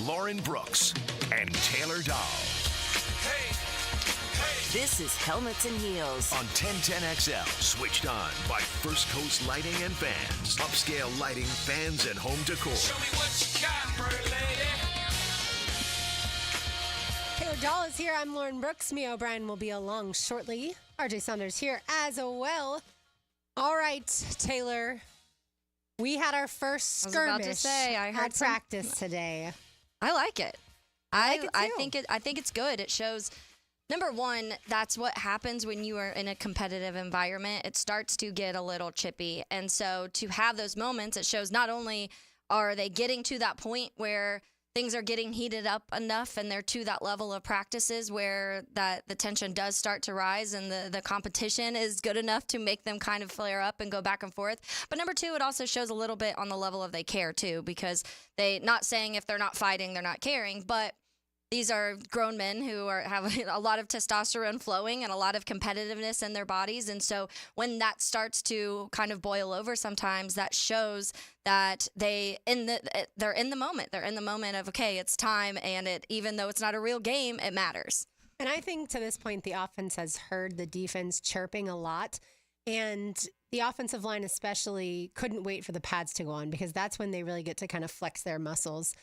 Lauren Brooks and Taylor Dahl. This is Helmets and Heels On 1010XL, switched on by First Coast Lighting and Fans. Upscale lighting, fans, and home decor. Show me what you got, pretty lady. Taylor Dahl is here. I'm Lauren Brooks. Mia O'Brien will be along shortly. RJ Saunders here as well. All right, Taylor. We had our first skirmish at practice today. I like it. I think it's good. It shows, number one, that's what happens when you are in a competitive environment. It starts to get a little chippy. And so to have those moments, it shows not only are they getting to that point where things are getting heated up enough and they're to that level of practices where that the tension does start to rise and the competition is good enough to make them kind of flare up and go back and forth. But number two, it also shows a little bit on the level of they care too, because they, not saying if they're not fighting, they're not caring, but these are grown men who have a lot of testosterone flowing and a lot of competitiveness in their bodies. And so when that starts to kind of boil over sometimes, that shows that they're in the moment. They're in the moment of, okay, it's time. And even though it's not a real game, it matters. And I think to this point, the offense has heard the defense chirping a lot. And the offensive line especially couldn't wait for the pads to go on, because that's when they really get to kind of flex their muscles.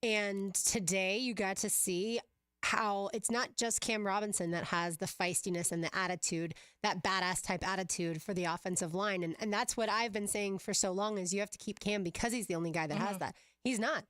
And today you got to see how it's not just Cam Robinson that has the feistiness and the attitude, that badass type attitude for the offensive line. And that's what I've been saying for so long, is you have to keep Cam because he's the only guy that has that. He's not.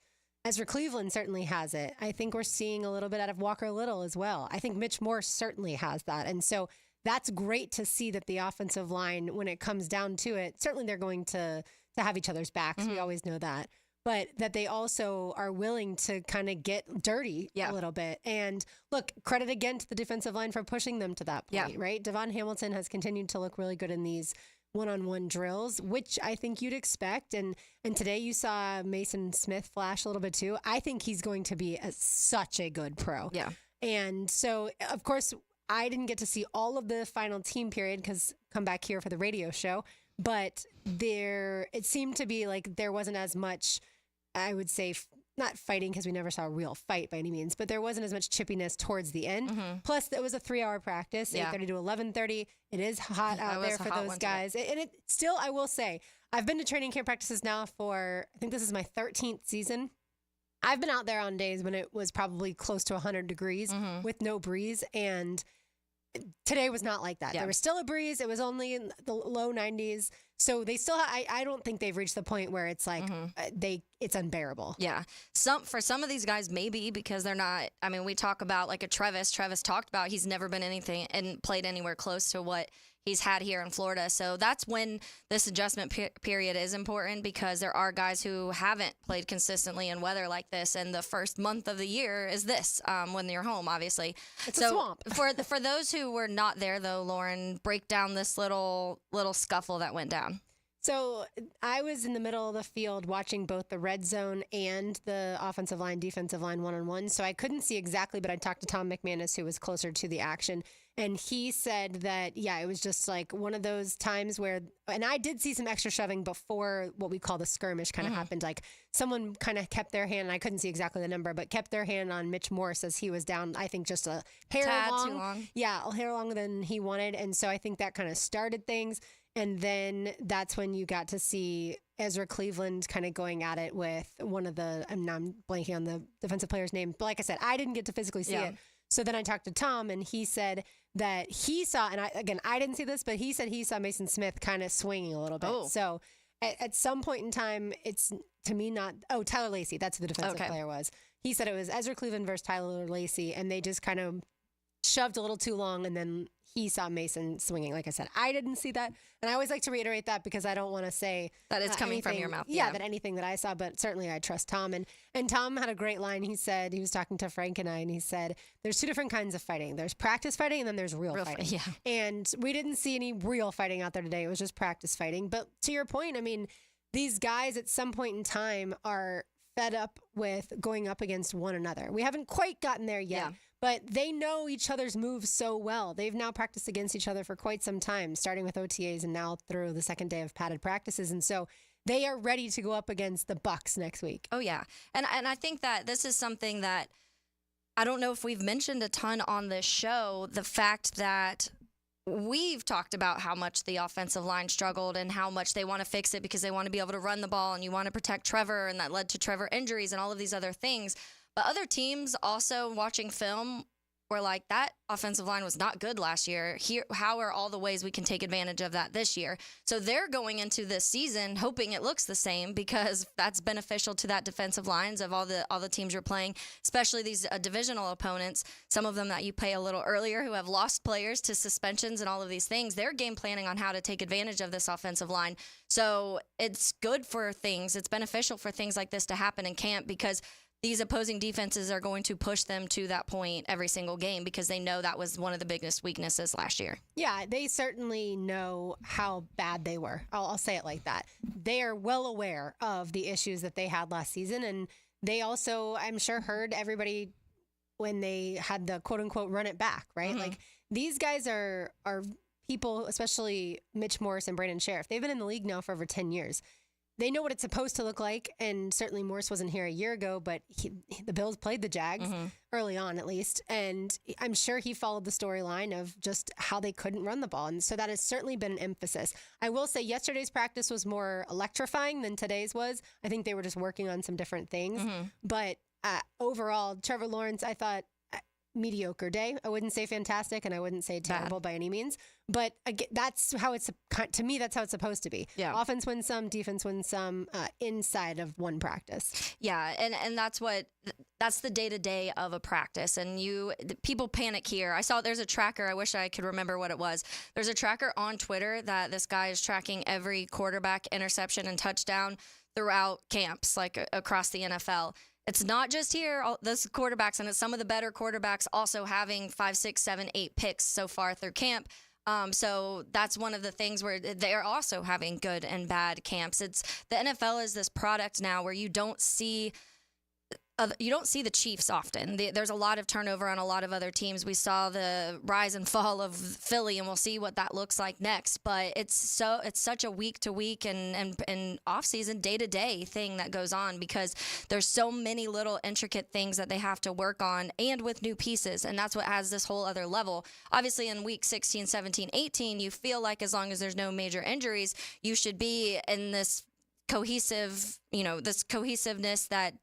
Ezra Cleveland certainly has it. I think we're seeing a little bit out of Walker Little as well. I think Mitch Morse certainly has that. And so that's great to see that the offensive line, when it comes down to it, certainly they're going to have each other's backs. We always know that. But that they also are willing to kind of get dirty a little bit. And look, credit again to the defensive line for pushing them to that point, right? Devon Hamilton has continued to look really good in these one-on-one drills, which I think you'd expect. And today you saw Mason Smith flash a little bit too. I think he's going to be such a good pro. Yeah. And so, of course, I didn't get to see all of the final team period because come back here for the radio show. But it seemed to be like there wasn't as much, I would say, not fighting, because we never saw a real fight by any means, but there wasn't as much chippiness towards the end. Plus, it was a 3-hour practice, 8:30 to 11:30. It is hot out there for those guys. And it still, I will say, I've been to training camp practices now for, I think this is my 13th season. I've been out there on days when it was probably close to 100 degrees with no breeze, and today was not like that. There was still a breeze. It was only in the low 90s. So they still, I don't think they've reached the point where it's like it's unbearable. Yeah. For some of these guys, maybe because they're not, I mean, we talk about like a Travis talked about, he's never been anything and played anywhere close to what he's had here in Florida. So that's when this adjustment period is important, because there are guys who haven't played consistently in weather like this. And the first month of the year is this, when you're home, obviously. It's a swamp. for those who were not there though, Lauren, break down this little scuffle that went down. So I was in the middle of the field watching both the red zone and the offensive line, defensive line one-on-one. So I couldn't see exactly, but I talked to Tom McManus, who was closer to the action. And he said that, it was just like one of those times where, and I did see some extra shoving before what we call the skirmish kind of happened. Like someone kind of kept their hand, and I couldn't see exactly the number, but kept their hand on Mitch Morse as he was down, I think just a hair long. Too long. Yeah, a hair longer than he wanted. And so I think that kind of started things. And then that's when you got to see Ezra Cleveland kind of going at it with one of the, I'm blanking on the defensive player's name, but like I said, I didn't get to physically see it. So then I talked to Tom, and he said that he saw, and I didn't see this, but he said he saw Mason Smith kind of swinging a little bit. So at some point in time, it's to me not, Tyler Lacey, that's who the defensive player was. He said it was Ezra Cleveland versus Tyler Lacey, and they just kind of shoved a little too long, and then he saw Mason swinging. Like I said, I didn't see that. And I always like to reiterate that, because I don't want to say that it's coming from your mouth. Yeah, that anything that I saw, but certainly I trust Tom. And Tom had a great line. He said, he was talking to Frank and I, and he said, there's two different kinds of fighting. There's practice fighting, and then there's real fighting. And we didn't see any real fighting out there today. It was just practice fighting. But to your point, I mean, these guys at some point in time are fed up with going up against one another. We haven't quite gotten there yet. But they know each other's moves so well. They've now practiced against each other for quite some time, starting with OTAs and now through the second day of padded practices. And so they are ready to go up against the Bucs next week. Oh, yeah. And I think that this is something that I don't know if we've mentioned a ton on this show, the fact that we've talked about how much the offensive line struggled and how much they want to fix it because they want to be able to run the ball and you want to protect Trevor, and that led to Trevor injuries and all of these other things. But other teams also watching film were like, that offensive line was not good last year. Here, how are all the ways we can take advantage of that this year? So they're going into this season hoping it looks the same because that's beneficial to that defensive lines of all the teams you're playing, especially these divisional opponents, some of them that you play a little earlier who have lost players to suspensions and all of these things. They're game planning on how to take advantage of this offensive line. So it's good for things. It's beneficial for things like this to happen in camp because these opposing defenses are going to push them to that point every single game because they know that was one of the biggest weaknesses last year. Yeah, they certainly know how bad they were. I'll say it like that. They are well aware of the issues that they had last season, and they also, I'm sure, heard everybody when they had the quote-unquote run it back, right? Mm-hmm. Like, these guys are people, especially Mitch Morse and Brandon Sheriff. They've been in the league now for over 10 years. They know what it's supposed to look like, and certainly Morse wasn't here a year ago, but the Bills played the Jags early on at least, and I'm sure he followed the storyline of just how they couldn't run the ball, and so that has certainly been an emphasis. I will say yesterday's practice was more electrifying than today's was. I think they were just working on some different things, but overall, Trevor Lawrence, I thought, mediocre day. I wouldn't say fantastic, and I wouldn't say terrible by any means. But again, that's how it's, to me, that's how it's supposed to be. Yeah. Offense wins some, defense wins some, inside of one practice. Yeah, and that's the day-to-day of a practice. And people panic here. I saw there's a tracker. I wish I could remember what it was. There's a tracker on Twitter that this guy is tracking every quarterback interception and touchdown throughout camps, like across the NFL. It's not just here, those quarterbacks, and it's some of the better quarterbacks also having 5, 6, 7, 8 picks so far through camp. So that's one of the things where they're also having good and bad camps. The NFL is this product now where you don't see the Chiefs often. There's a lot of turnover on a lot of other teams. We saw the rise and fall of Philly, and we'll see what that looks like next. But it's such a week to week and off season, day to day thing that goes on because there's so many little intricate things that they have to work on, and with new pieces, and that's what adds this whole other level. Obviously, in week 16, 17, 18, you feel like as long as there's no major injuries, you should be in this cohesiveness that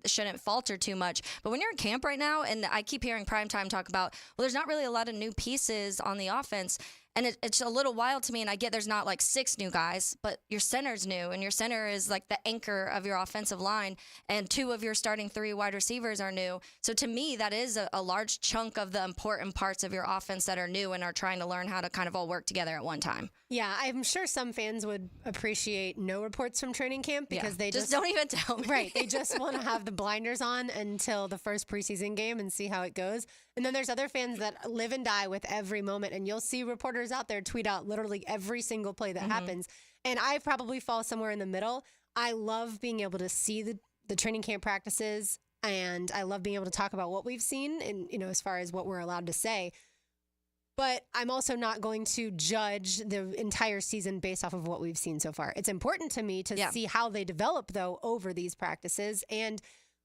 shouldn't falter too much. But when you're in camp right now, and I keep hearing Primetime talk about, well, there's not really a lot of new pieces on the offense. And it's a little wild to me, and I get there's not like 6 new guys, but your center's new, and your center is like the anchor of your offensive line, and 2 of your starting 3 wide receivers are new. So to me, that is a large chunk of the important parts of your offense that are new and are trying to learn how to kind of all work together at one time. Yeah, I'm sure some fans would appreciate no reports from training camp because they just don't even tell me. Right, they just want to have the blinders on until the first preseason game and see how it goes. And then there's other fans that live and die with every moment, and you'll see reporters out there tweet out literally every single play that happens. And I probably fall somewhere in the middle. I love being able to see the training camp practices, and I love being able to talk about what we've seen and, as far as what we're allowed to say. But I'm also not going to judge the entire season based off of what we've seen so far. It's important to me to see how they develop, though, over these practices. And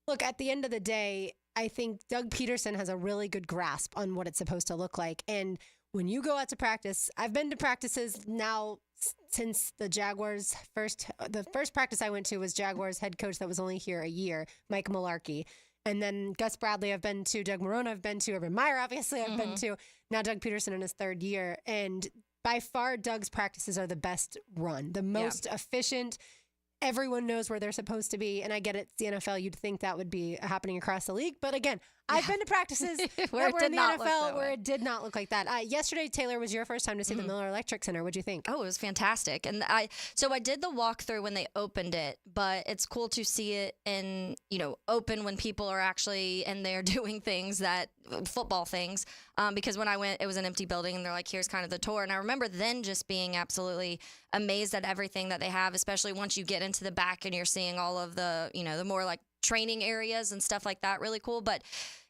look, at the end of the day, I think Doug Peterson has a really good grasp on what it's supposed to look like. And when you go out to practice, I've been to practices now since the Jaguars the first practice I went to was Jaguars head coach that was only here a year, Mike Mularkey. And then Gus Bradley I've been to, Doug Marrone I've been to, Urban Meyer obviously I've been to, now Doug Peterson in his 3rd year. And by far, Doug's practices are the best run, the most efficient. Everyone knows where they're supposed to be. And I get it's the NFL. You'd think that would be happening across the league. But again, I've been to practices where that were in the NFL where it did not look like that. Yesterday, Taylor, was your first time to see the Miller Electric Center. What'd you think? Oh, it was fantastic. And I did the walkthrough when they opened it, but it's cool to see it open when people are actually in there doing things football things. Because when I went, it was an empty building, and they're like, here's kind of the tour. And I remember then just being absolutely amazed at everything that they have, especially once you get into the back and you're seeing all of the, the more like training areas and stuff like that. Really cool. But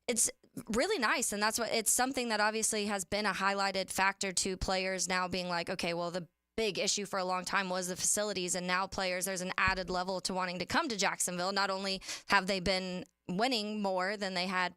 it's really nice. And it's something that obviously has been a highlighted factor to players now being like, okay, well, the big issue for a long time was the facilities, and now players, there's an added level to wanting to come to Jacksonville. Not only have they been winning more than they had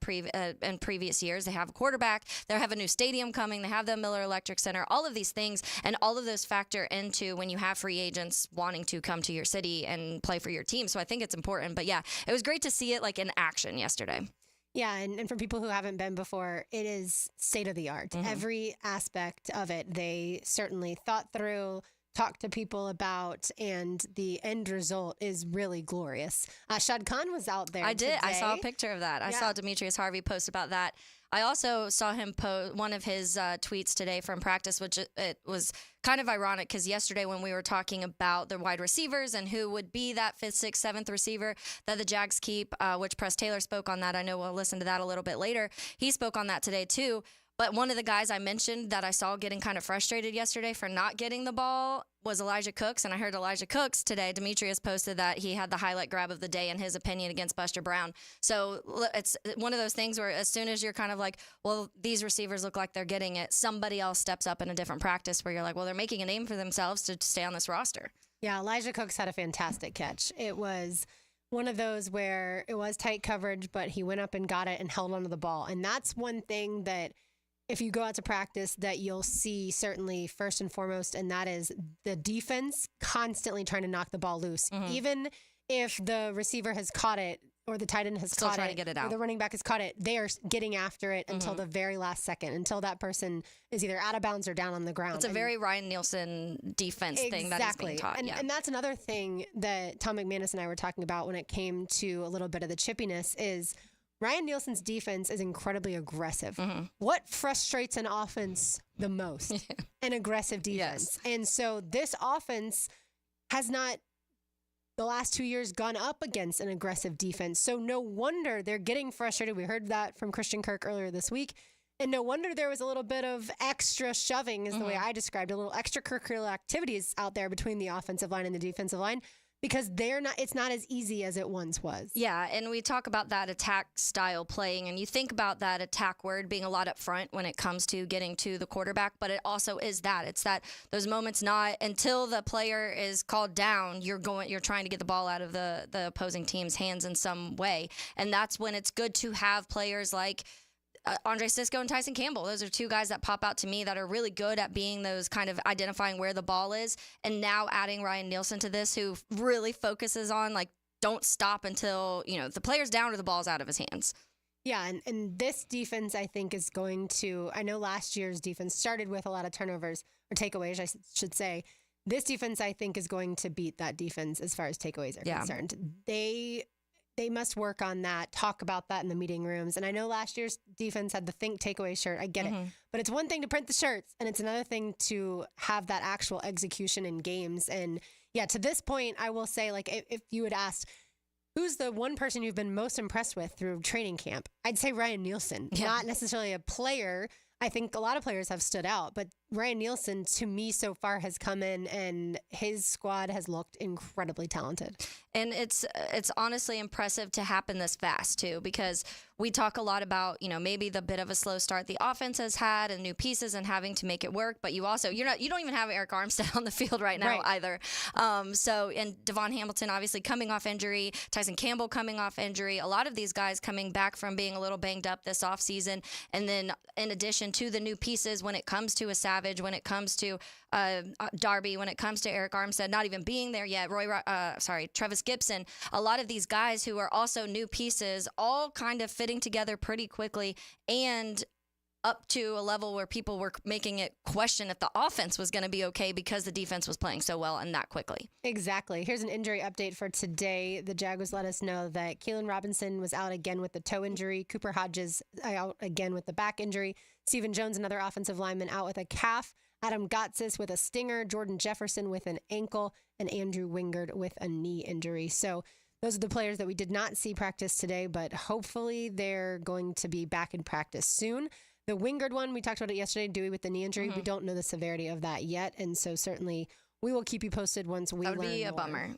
in previous years, they have a quarterback, they have a new stadium coming, they have the Miller Electric Center, all of these things, and all of those factor into when you have free agents wanting to come to your city and play for your team. So I think it's important. But yeah, it was great to see it like in action yesterday. Yeah, and for people who haven't been before, it is state of the art. Every aspect of it, they certainly thought through, talked to people about, and the end result is really glorious. Shad Khan was out there. I did. Today. I saw a picture of that. I saw Demetrius Harvey post about that. I also saw him post one of his tweets today from practice, which it was kind of ironic because yesterday when we were talking about the wide receivers and who would be that 5th, 6th, 7th receiver that the Jags keep, which Press Taylor spoke on that. I know we'll listen to that a little bit later. He spoke on that today too. But one of the guys I mentioned that I saw getting kind of frustrated yesterday for not getting the ball was Elijah Cooks. And I heard Elijah Cooks today, Demetrius posted that he had the highlight grab of the day in his opinion against Buster Brown. So it's one of those things where as soon as you're kind of like, well, these receivers look like they're getting it, somebody else steps up in a different practice where you're like, well, they're making a name for themselves to stay on this roster. Yeah, Elijah Cooks had a fantastic catch. It was one of those where it was tight coverage, but he went up and got it and held onto the ball. And that's one thing that if you go out to practice that you'll see certainly first and foremost, and that is the defense constantly trying to knock the ball loose. Even if the receiver has caught it or the tight end has still caught trying it to get it out. Or the running back has caught it, they are getting after it until the very last second, until that person is either out of bounds or down on the ground. It's a very Ryan Nielsen defense thing that is being taught. And that's another thing that Tom McManus and I were talking about when it came to a little bit of the chippiness is Ryan Nielsen's defense is incredibly aggressive. What frustrates an offense the most? An aggressive defense. Yes. And so this offense has not, the last 2 years, gone up against an aggressive defense. So no wonder they're getting frustrated. We heard that from Christian Kirk earlier this week. And no wonder there was a little bit of extra shoving, is the way I described it, a little extracurricular activities out there between the offensive line and the defensive line. Because it's not as easy as it once was. Yeah, and we talk about that attack style playing, and you think about that attack word being a lot up front when it comes to getting to the quarterback, but it also is that. It's that those moments not until the player is called down, you're trying to get the ball out of the opposing team's hands in some way. And that's when it's good to have players like Andre Sisco and Tyson Campbell. Those are two guys that pop out to me that are really good at being those kind of identifying where the ball is. And now adding Ryan Nielsen to this, who really focuses on like, don't stop until, the player's down or the ball's out of his hands. Yeah, and this defense, I think, is going to, I know last year's defense started with a lot of turnovers or takeaways, I should say. This defense, I think, is going to beat that defense as far as takeaways are concerned. They must work on that, talk about that in the meeting rooms. And I know last year's defense had the Think Takeaway shirt. I get it. But it's one thing to print the shirts, and it's another thing to have that actual execution in games. And yeah, to this point, I will say, like, if you had asked, who's the one person you've been most impressed with through training camp? I'd say Ryan Nielsen. Not necessarily a player. I think a lot of players have stood out, but Ryan Nielsen, to me, so far has come in and his squad has looked incredibly talented. And it's honestly impressive to happen this fast, too, because we talk a lot about, maybe the bit of a slow start the offense has had and new pieces and having to make it work. But you don't even have Eric Armstead on the field right now either. And Devon Hamilton, obviously coming off injury, Tyson Campbell coming off injury, a lot of these guys coming back from being a little banged up this offseason. And then in addition to the new pieces, when it comes to a Savage, when it comes to Darby, when it comes to Eric Armstead not even being there yet, Travis Gibson, a lot of these guys who are also new pieces, all kind of fitting together pretty quickly and up to a level where people were making it question if the offense was going to be okay because the defense was playing so well and that quickly. Exactly. Here's an injury update for today. The Jaguars let us know that Keelan Robinson was out again with the toe injury. Cooper Hodges out again with the back injury. Stephen Jones, another offensive lineman, out with a calf. Adam Gotsis with a stinger. Jordan Jefferson with an ankle. And Andrew Wingard with a knee injury. So those are the players that we did not see practice today, but hopefully they're going to be back in practice soon. The Wingard one, we talked about it yesterday, Dewey with the knee injury. We don't know the severity of that yet, and so certainly we will keep you posted once we learn That would be a more. bummer.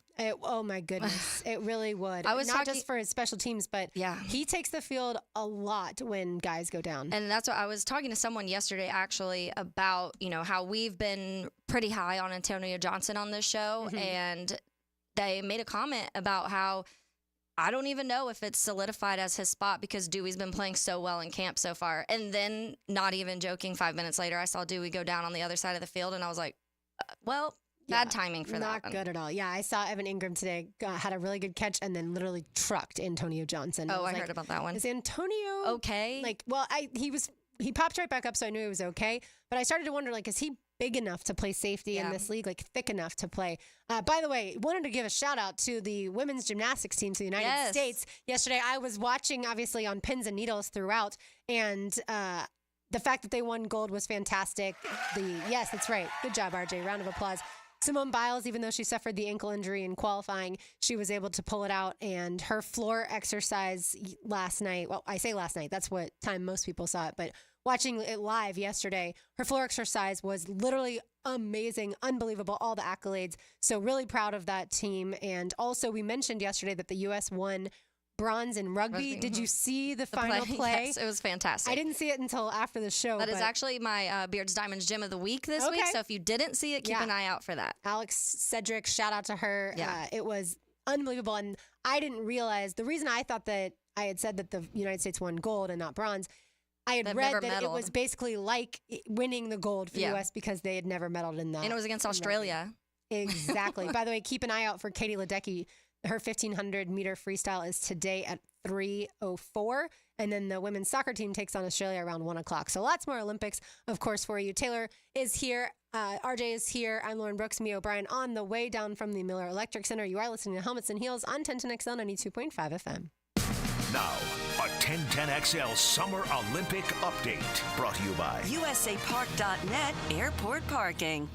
Oh my goodness, it really would. I was not talking- just for his special teams, but Yeah. he takes the field a lot when guys go down. And that's what I was talking to someone yesterday actually about, how we've been pretty high on Antonio Johnson on this show. And they made a comment about how I don't even know if it's solidified as his spot because Dewey's been playing so well in camp so far. And then, not even joking, 5 minutes later, I saw Dewey go down on the other side of the field, and I was like, bad timing for that Not one. good at all. Yeah, I saw Evan Ingram today, had a really good catch, and then literally trucked Antonio Johnson. Oh, was I like, heard about that one. Is Antonio Okay. He popped right back up, so I knew he was okay. But I started to wonder, is he big enough to play safety in this league, thick enough to play? By the way, wanted to give a shout out to the women's gymnastics team to the United States. Yesterday, I was watching, obviously, on pins and needles throughout, and the fact that they won gold was fantastic. Yes, that's right. Good job, RJ. Round of applause. Simone Biles, even though she suffered the ankle injury in qualifying, she was able to pull it out. And her floor exercise last night, well, I say last night, that's what time most people saw it, but watching it live yesterday, her floor exercise was literally amazing, unbelievable, all the accolades. So really proud of that team. And also, we mentioned yesterday that the U.S. won bronze in rugby. Did you see the final play? Yes, it was fantastic. I didn't see it until after the show. That is actually my Beards Diamonds Gym of the Week this week. So if you didn't see it, keep an eye out for that. Alex Cedric, shout out to her. Yeah. It was unbelievable. And I didn't realize, the reason I thought that I had said that the United States won gold and not bronze, I had read that it was basically like winning the gold for the U.S. because they had never medaled in that. And it was against Australia. Exactly. By the way, keep an eye out for Katie Ledecky. Her 1,500 meter freestyle is today at 3:04. And then the women's soccer team takes on Australia around 1 o'clock. So lots more Olympics, of course, for you. Taylor is here. RJ is here. I'm Lauren Brooks. Mia O'Brien on the way down from the Miller Electric Center. You are listening to Helmets and Heels on 1010XL 92.5 FM. Now, a 1010XL Summer Olympic Update brought to you by USAPark.net Airport Parking.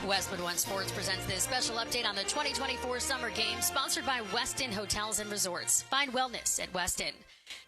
Westwood One Sports presents this special update on the 2024 Summer Games, sponsored by Westin Hotels and Resorts. Find wellness at Westin.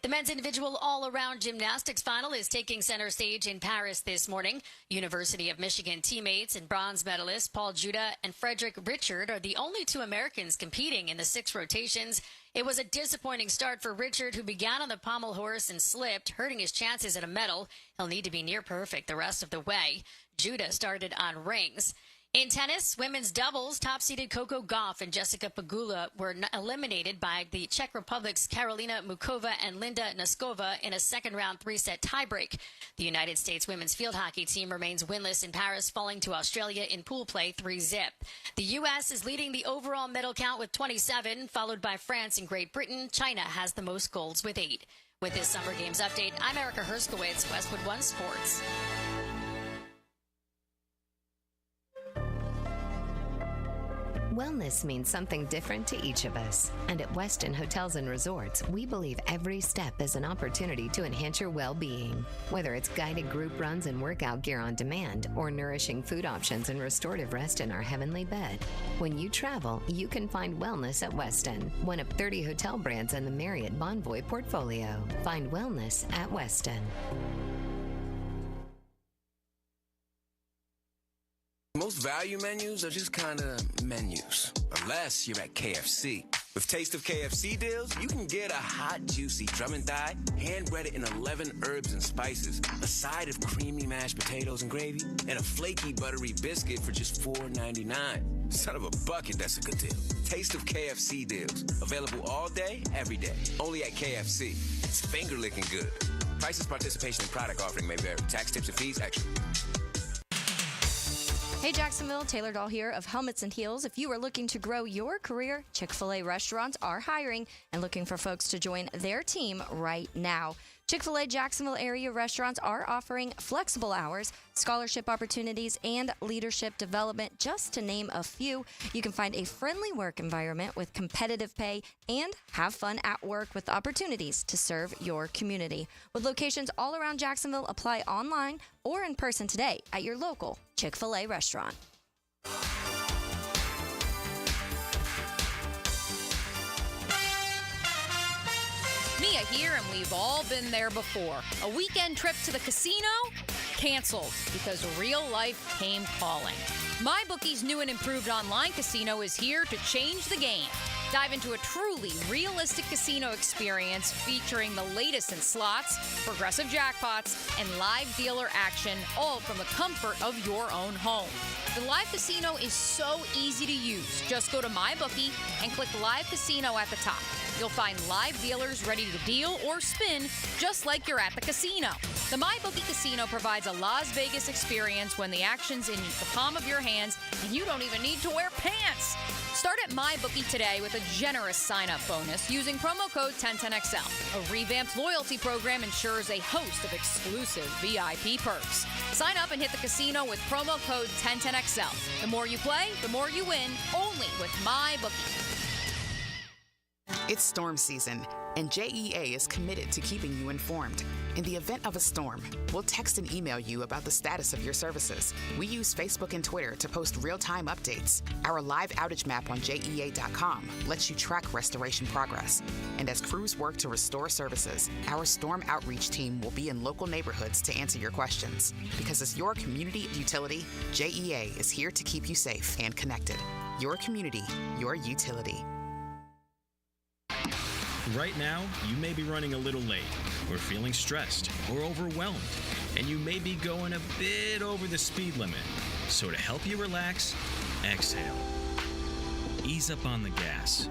The men's individual all-around gymnastics final is taking center stage in Paris this morning. University of Michigan teammates and bronze medalists Paul Judah and Frederick Richard are the only two Americans competing in the 6 rotations. It was a disappointing start for Richard, who began on the pommel horse and slipped, hurting his chances at a medal. He'll need to be near perfect the rest of the way. Judah started on rings. In tennis, women's doubles, top-seeded Coco Gauff and Jessica Pegula were eliminated by the Czech Republic's Karolina Mukova and Linda Noskova in a second-round 3-set tiebreak. The United States women's field hockey team remains winless in Paris, falling to Australia in pool play 3-0. The U.S. is leading the overall medal count with 27, followed by France and Great Britain. China has the most golds with 8. With this Summer Games update, I'm Erica Herskowitz, Westwood One Sports. Wellness means something different to each of us. And at Westin Hotels and Resorts, we believe every step is an opportunity to enhance your well-being. Whether it's guided group runs and workout gear on demand, or nourishing food options and restorative rest in our heavenly bed. When you travel, you can find wellness at Westin, one of 30 hotel brands in the Marriott Bonvoy portfolio. Find wellness at Westin. Most value menus are just kind of menus, unless you're at KFC. With Taste of KFC deals, you can get a hot, juicy drum and thigh, hand-breaded in 11 herbs and spices, a side of creamy mashed potatoes and gravy, and a flaky, buttery biscuit for just $4.99. Son of a bucket, that's a good deal. Taste of KFC deals. Available all day, every day. Only at KFC. It's finger-licking good. Prices, participation, and product offering may vary. Tax, tips, and fees extra. Hey Jacksonville, Taylor Dahl here of Helmets and Heels. If you are looking to grow your career, Chick-fil-A restaurants are hiring and looking for folks to join their team right now. Chick-fil-A Jacksonville area restaurants are offering flexible hours, scholarship opportunities, and leadership development, just to name a few. You can find a friendly work environment with competitive pay and have fun at work with opportunities to serve your community. With locations all around Jacksonville, apply online or in person today at your local Chick-fil-A restaurant. Mia here, and we've all been there before. A weekend trip to the casino? Canceled because real life came calling. MyBookie's new and improved online casino is here to change the game. Dive into a truly realistic casino experience featuring the latest in slots, progressive jackpots, and live dealer action, all from the comfort of your own home. The live casino is so easy to use. Just go to MyBookie and click Live Casino at the top. You'll find live dealers ready to deal or spin just like you're at the casino. The MyBookie Casino provides a Las Vegas experience when the action's in the palm of your hands and you don't even need to wear pants. Start at MyBookie today with a generous sign-up bonus using promo code 1010XL. A revamped loyalty program ensures a host of exclusive VIP perks. Sign up and hit the casino with promo code 1010XL. The more you play, the more you win, only with MyBookie. It's storm season, and JEA is committed to keeping you informed. In the event of a storm, we'll text and email you about the status of your services. We use Facebook and Twitter to post real-time updates. Our live outage map on JEA.com lets you track restoration progress. And as crews work to restore services, our storm outreach team will be in local neighborhoods to answer your questions. Because as your community utility, JEA is here to keep you safe and connected. Your community, your utility. Right now, you may be running a little late, or feeling stressed, or overwhelmed, and you may be going a bit over the speed limit. So to help you relax, exhale. Ease up on the gas.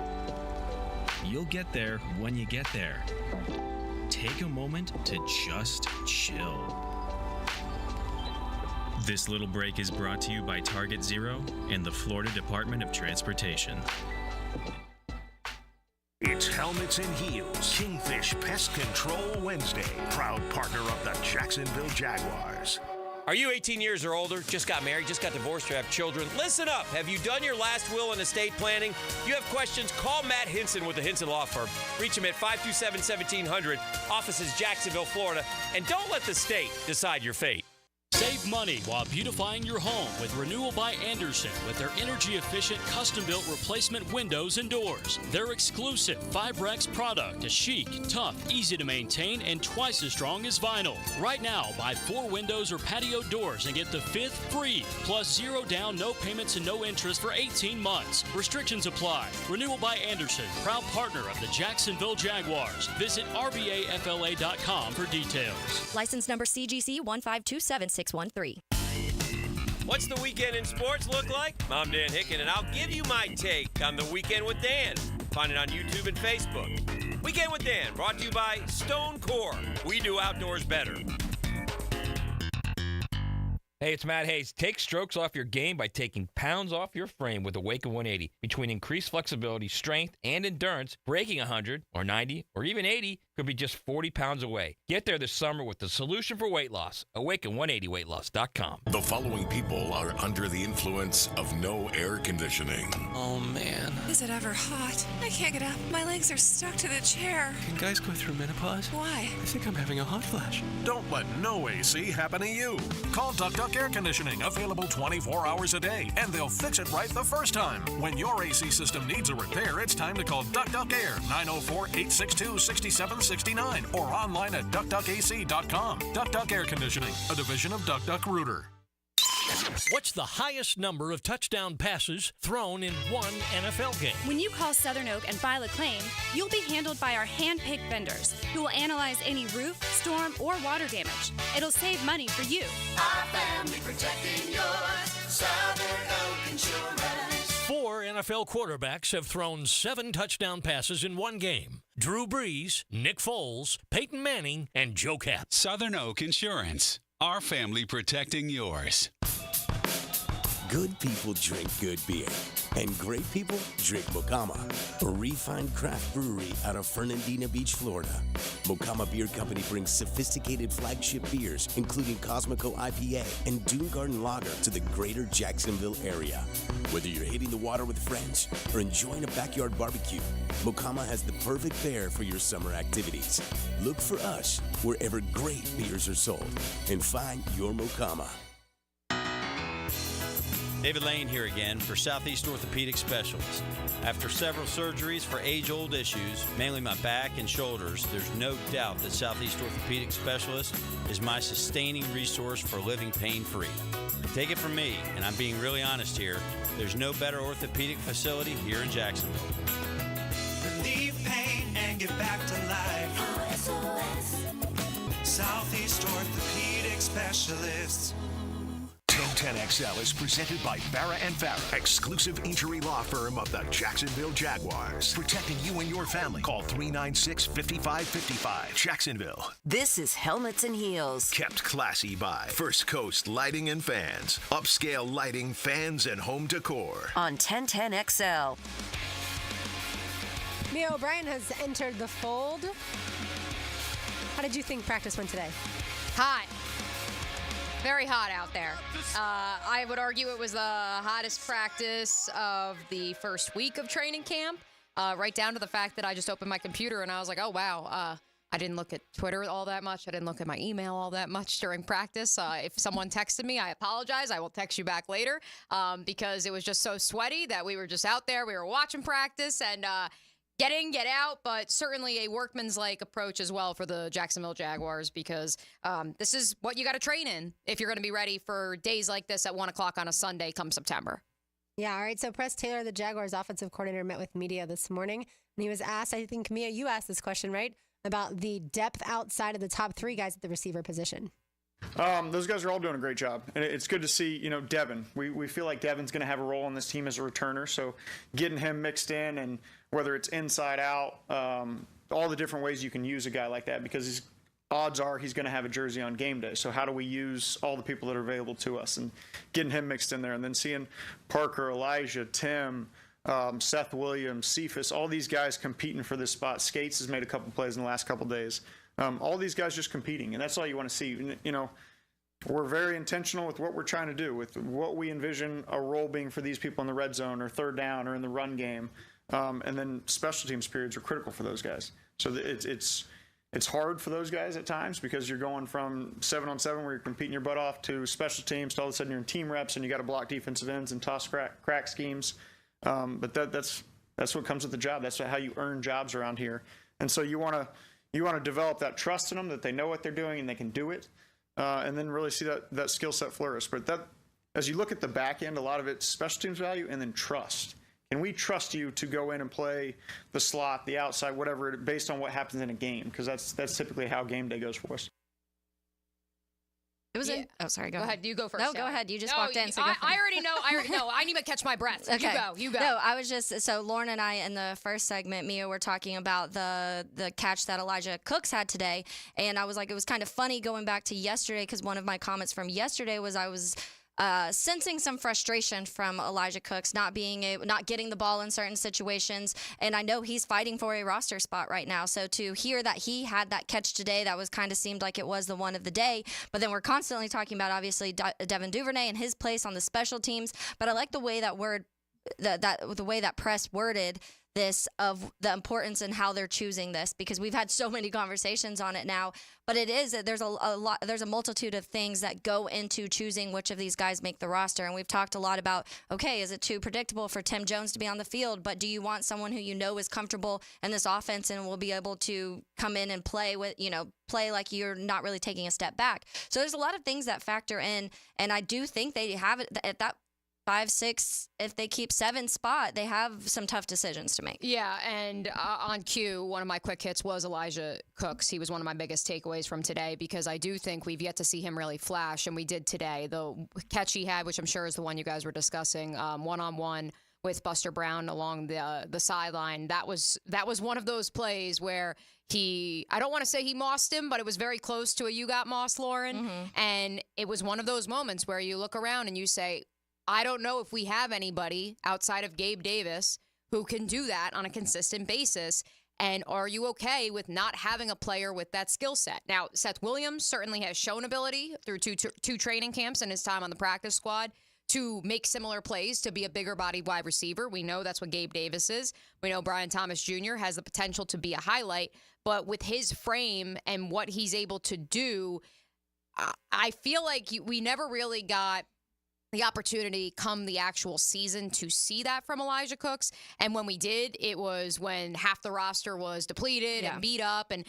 You'll get there when you get there. Take a moment to just chill. This little break is brought to you by Target Zero and the Florida Department of Transportation. It's Helmets and Heels, Kingfish Pest Control Wednesday. Proud partner of the Jacksonville Jaguars. Are you 18 years or older, just got married, just got divorced, or have children? Listen up. Have you done your last will and estate planning? You have questions? Call Matt Hinson with the Hinson Law Firm. Reach him at 527-1700. Office is Jacksonville, Florida. And don't let the state decide your fate. Save money while beautifying your home with Renewal by Andersen with their energy-efficient, custom-built replacement windows and doors. Their exclusive Fibrex product is chic, tough, easy to maintain, and twice as strong as vinyl. Right now, buy 4 windows or patio doors and get the 5th free, plus 0 down, no payments, and no interest for 18 months. Restrictions apply. Renewal by Andersen, proud partner of the Jacksonville Jaguars. Visit rbafla.com for details. License number CGC 1527613. What's the weekend in sports look like? I'm Dan Hicken, and I'll give you my take on the Weekend with Dan. Find it on YouTube and Facebook. Weekend with Dan, brought to you by Stone Core. We do outdoors better. Hey, it's Matt Hayes. Take strokes off your game by taking pounds off your frame with Awaken 180. Between increased flexibility, strength, and endurance, breaking 100 or 90 or even 80 could be just 40 pounds away. Get there this summer with the solution for weight loss. Awaken180weightloss.com. The following people are under the influence of no air conditioning. Oh, man. Is it ever hot? I can't get up. My legs are stuck to the chair. Can guys go through menopause? Why? I think I'm having a hot flash. Don't let no AC happen to you. Call Duck Duck Air Conditioning, available 24 hours a day, and they'll fix it right the first time. When your AC system needs a repair, it's time to call Duck Duck Air, 904-862-6769, or online at duckduckac.com. Duck Duck Air Conditioning, a division of Duck Duck Rooter. What's the highest number of touchdown passes thrown in one NFL game? When you call Southern Oak and file a claim, you'll be handled by our hand-picked vendors who will analyze any roof, storm, or water damage. It'll save money for you. Our family protecting yours. Southern Oak Insurance. 4 NFL quarterbacks have thrown 7 touchdown passes in one game. Drew Brees, Nick Foles, Peyton Manning, and Joe Kapp. Southern Oak Insurance. Our family protecting yours. Good people drink good beer, and great people drink Mocama, a refined craft brewery out of Fernandina Beach, Florida. Mocama Beer Company brings sophisticated flagship beers, including Cosmico IPA and Dune Garden Lager, to the greater Jacksonville area. Whether you're hitting the water with friends or enjoying a backyard barbecue, Mocama has the perfect beer for your summer activities. Look for us wherever great beers are sold and find your Mocama. David Lane here again for Southeast Orthopedic Specialists. After several surgeries for age-old issues, mainly my back and shoulders, there's no doubt that Southeast Orthopedic Specialists is my sustaining resource for living pain-free. Take it from me, and I'm being really honest here, there's no better orthopedic facility here in Jacksonville. Relieve pain and get back to life. SOS. Southeast Orthopedic Specialists. 1010XL is presented by Farah & Farah, exclusive injury law firm of the Jacksonville Jaguars. Protecting you and your family. Call 396-5555. Jacksonville. This is Helmets and Heels. Kept classy by First Coast Lighting and Fans. Upscale lighting, fans, and home decor. On 1010XL. Mia O'Brien has entered the fold. How did you think practice went today? Hot. Very hot out there. I would argue it was the hottest practice of the first week of training camp, right down to the fact that I just opened my computer and I was like, oh, wow. I didn't look at Twitter all that much. I didn't look at my email all that much during practice. If someone texted me, I apologize. I will text you back later because it was just so sweaty that we were just out there. We were watching practice and get in, get out, but certainly a workman's-like approach as well for the Jacksonville Jaguars because this is what you got to train in if you're going to be ready for days like this at 1 o'clock on a Sunday come September. Yeah, all right. So Press Taylor, the Jaguars offensive coordinator, met with media this morning, and he was asked, I think, Mia, you asked this question, right, about the depth outside of the top three guys at the receiver position. Those guys are all doing a great job. And it's good to see, Devin. We feel like Devin's going to have a role on this team as a returner. So getting him mixed in and whether it's inside out, all the different ways you can use a guy like that because odds are he's going to have a jersey on game day. So how do we use all the people that are available to us and getting him mixed in there and then seeing Parker, Elijah, Tim, Seth Williams, Cephas, all these guys competing for this spot. Skates has made a couple plays in the last couple days. All these guys just competing, and that's all you want to see. We're very intentional with what we're trying to do, with what we envision a role being for these people in the red zone or third down or in the run game. And then special teams periods are critical for those guys. So it's hard for those guys at times because you're going from 7-on-7 where you're competing your butt off to special teams to all of a sudden you're in team reps and you got to block defensive ends and toss crack schemes. But that's what comes with the job. That's how you earn jobs around here. And so you want to develop that trust in them that they know what they're doing and they can do it, and then really see that skill set flourish. But that, as you look at the back end, a lot of it's special teams value and then trust. Can we trust you to go in and play the slot, the outside, whatever, based on what happens in a game? Because that's typically how game day goes for us. It was Oh, sorry. Go ahead. You go first. No, Sally. go ahead. You just No, walked in. So I already know. I need to catch my breath. Okay. You go. No, I was just so Lauren and I in the first segment, Mia, were talking about the catch that Elijah Cooks had today, and I was like, it was kind of funny going back to yesterday because one of my comments from yesterday was I was sensing some frustration from Elijah Cooks not getting the ball in certain situations, and I know he's fighting for a roster spot right now. So to hear that he had that catch today, that was kind of seemed like it was the one of the day. But then we're constantly talking about obviously Devin Duvernay and his place on the special teams. But I like the way the way that press worded this of the importance and how they're choosing this because we've had so many conversations on it now, but there's a multitude of things that go into choosing which of these guys make the roster. And we've talked a lot about, okay, is it too predictable for Tim Jones to be on the field, but do you want someone who you know is comfortable in this offense and will be able to come in and play like you're not really taking a step back? So there's a lot of things that factor in, and I do think they have it at that 5, 6, if they keep 7 spot, they have some tough decisions to make. Yeah, and on cue, one of my quick hits was Elijah Cooks. He was one of my biggest takeaways from today because I do think we've yet to see him really flash, and we did today. The catch he had, which I'm sure is the one you guys were discussing, one-on-one with Buster Brown along the sideline, that was one of those plays where I don't want to say he mossed him, but it was very close to a you got mossed, Lauren. Mm-hmm. And it was one of those moments where you look around and you say, I don't know if we have anybody outside of Gabe Davis who can do that on a consistent basis. And are you okay with not having a player with that skill set? Now, Seth Williams certainly has shown ability through two training camps and his time on the practice squad to make similar plays, to be a bigger body wide receiver. We know that's what Gabe Davis is. We know Brian Thomas Jr. has the potential to be a highlight. But with his frame and what he's able to do, I feel like we never really got the opportunity come the actual season to see that from Elijah Cooks. And when we did, it was when half the roster was depleted and beat up. And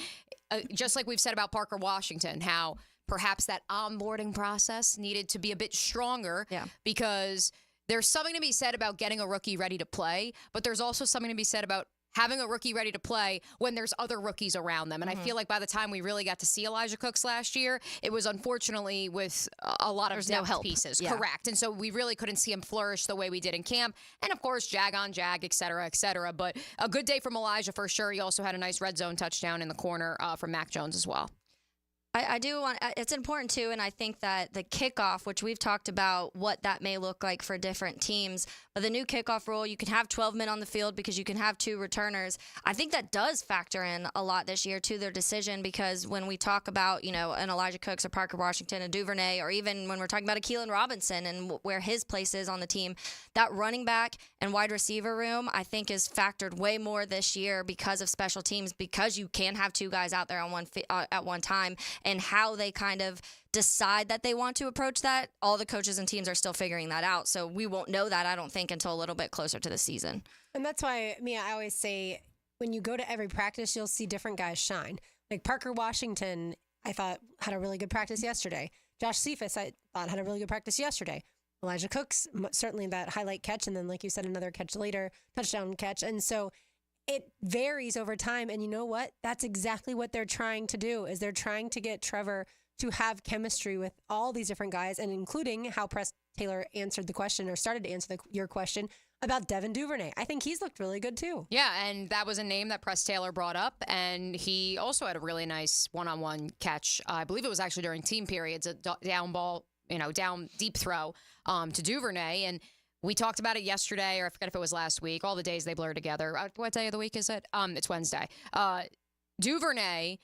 just like we've said about Parker Washington, how perhaps that onboarding process needed to be a bit stronger because there's something to be said about getting a rookie ready to play, but there's also something to be said about having a rookie ready to play when there's other rookies around them. And I feel like by the time we really got to see Elijah Cooks last year, it was unfortunately with a lot of depth pieces. Yeah. Correct. And so we really couldn't see him flourish the way we did in camp. And of course, jag on jag, et cetera, et cetera. But a good day from Elijah for sure. He also had a nice red zone touchdown in the corner from Mac Jones as well. I do want, it's important too, and I think that the kickoff, which we've talked about what that may look like for different teams, but the new kickoff rule, you can have 12 men on the field because you can have 2 returners. I think that does factor in a lot this year to their decision, because when we talk about, you know, an Elijah Cooks or Parker Washington, a Duvernay, or even when we're talking about a Keelan Robinson and where his place is on the team, that running back and wide receiver room, I think, is factored way more this year because of special teams, because you can have 2 guys out there on at one time. And how they kind of decide that they want to approach that, all the coaches and teams are still figuring that out. So we won't know that, I don't think, until a little bit closer to the season. And that's why, Mia, I always say when you go to every practice, you'll see different guys shine. Like Parker Washington, I thought had a really good practice yesterday. Josh Cephas, I thought had a really good practice yesterday. Elijah Cooks, certainly that highlight catch. And then, like you said, another catch later, touchdown catch. And so it varies over time. And you know what? That's exactly what they're trying to do, is they're trying to get Trevor to have chemistry with all these different guys, and including how Press Taylor answered the question, or started to answer your question about Devin Duvernay. I think he's looked really good too. Yeah, and that was a name that Press Taylor brought up, and he also had a really nice one-on-one catch. I believe it was actually during team periods, a down ball, down deep throw to Duvernay. And we talked about it yesterday, or I forget if it was last week. All the days they blur together. What day of the week is it? It's Wednesday. Duvernay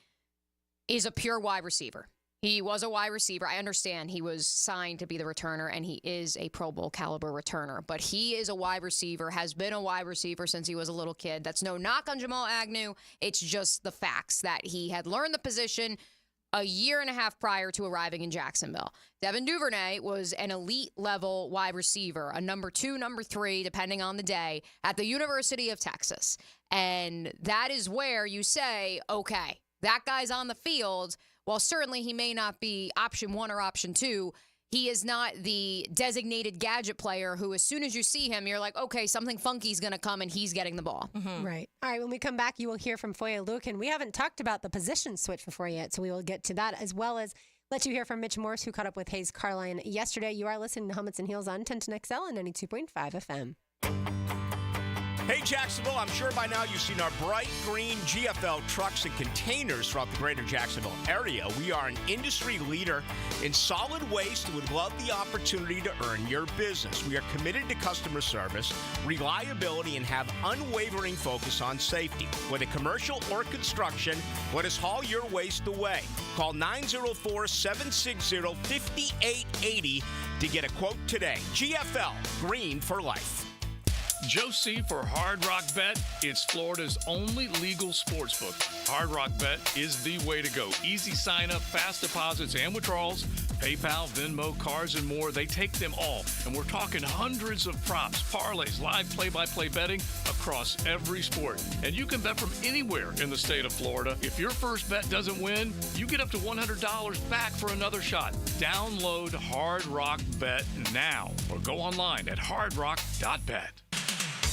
is a pure wide receiver. He was a wide receiver. I understand he was signed to be the returner, and he is a Pro Bowl caliber returner. But he is a wide receiver, has been a wide receiver since he was a little kid. That's no knock on Jamal Agnew. It's just the facts that he had learned the position a year and a half prior to arriving in Jacksonville. Devin Duvernay was an elite level wide receiver, a number 2, number 3, depending on the day, at the University of Texas. And that is where you say, okay, that guy's on the field. While certainly he may not be option 1 or option 2, he is not the designated gadget player who, as soon as you see him, you're like, okay, something funky is going to come and he's getting the ball. Mm-hmm. Right. All right. When we come back, you will hear from Foye Lukin. We haven't talked about the position switch before yet, so we will get to that, as well as let you hear from Mitch Morse, who caught up with Hayes Carline yesterday. You are listening to Helmets and Heels on 1010XL and 92.5 FM. Hey, Jacksonville, I'm sure by now you've seen our bright green GFL trucks and containers throughout the greater Jacksonville area. We are an industry leader in solid waste and would love the opportunity to earn your business. We are committed to customer service, reliability, and have unwavering focus on safety. Whether commercial or construction, let us haul your waste away. Call 904-760-5880 to get a quote today. GFL, green for life. Josie for Hard Rock Bet. It's Florida's only legal sportsbook. Hard Rock Bet is the way to go. Easy sign up, fast deposits and withdrawals, PayPal, Venmo, cards, and more. They take them all. And we're talking hundreds of props, parlays, live play-by-play betting across every sport. And you can bet from anywhere in the state of Florida. If your first bet doesn't win, you get up to $100 back for another shot. Download Hard Rock Bet now or go online at hardrock.bet.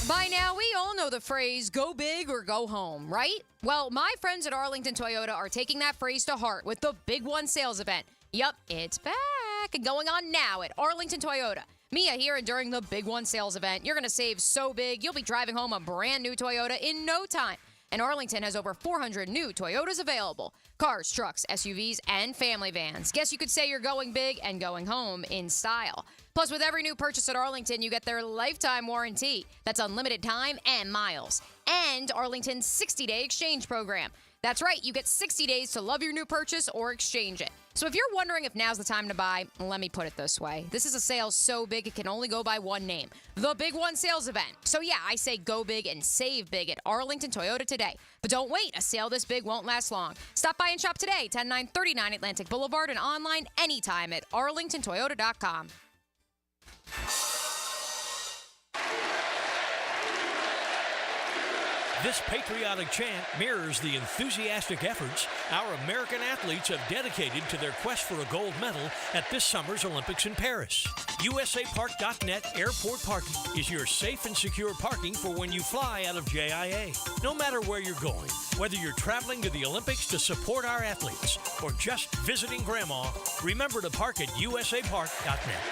By now, we all know the phrase, go big or go home, right? Well, my friends at Arlington Toyota are taking that phrase to heart with the Big One sales event. Yup, it's back and going on now at Arlington Toyota. Mia here, and during the Big One sales event, you're going to save so big, you'll be driving home a brand new Toyota in no time. And Arlington has over 400 new Toyotas available. Cars, trucks, SUVs, and family vans. Guess you could say you're going big and going home in style. Plus, with every new purchase at Arlington, you get their lifetime warranty. That's unlimited time and miles. And Arlington's 60-day exchange program. That's right, you get 60 days to love your new purchase or exchange it. So if you're wondering if now's the time to buy, let me put it this way. This is a sale so big it can only go by one name. The Big One sales event. So yeah, I say go big and save big at Arlington Toyota today. But don't wait, a sale this big won't last long. Stop by and shop today, 10939 Atlantic Boulevard, and online anytime at arlingtontoyota.com. This patriotic chant mirrors the enthusiastic efforts our American athletes have dedicated to their quest for a gold medal at this summer's Olympics in Paris. USAPark.net Airport Parking is your safe and secure parking for when you fly out of JIA. No matter where you're going, whether you're traveling to the Olympics to support our athletes or just visiting Grandma, remember to park at USAPark.net.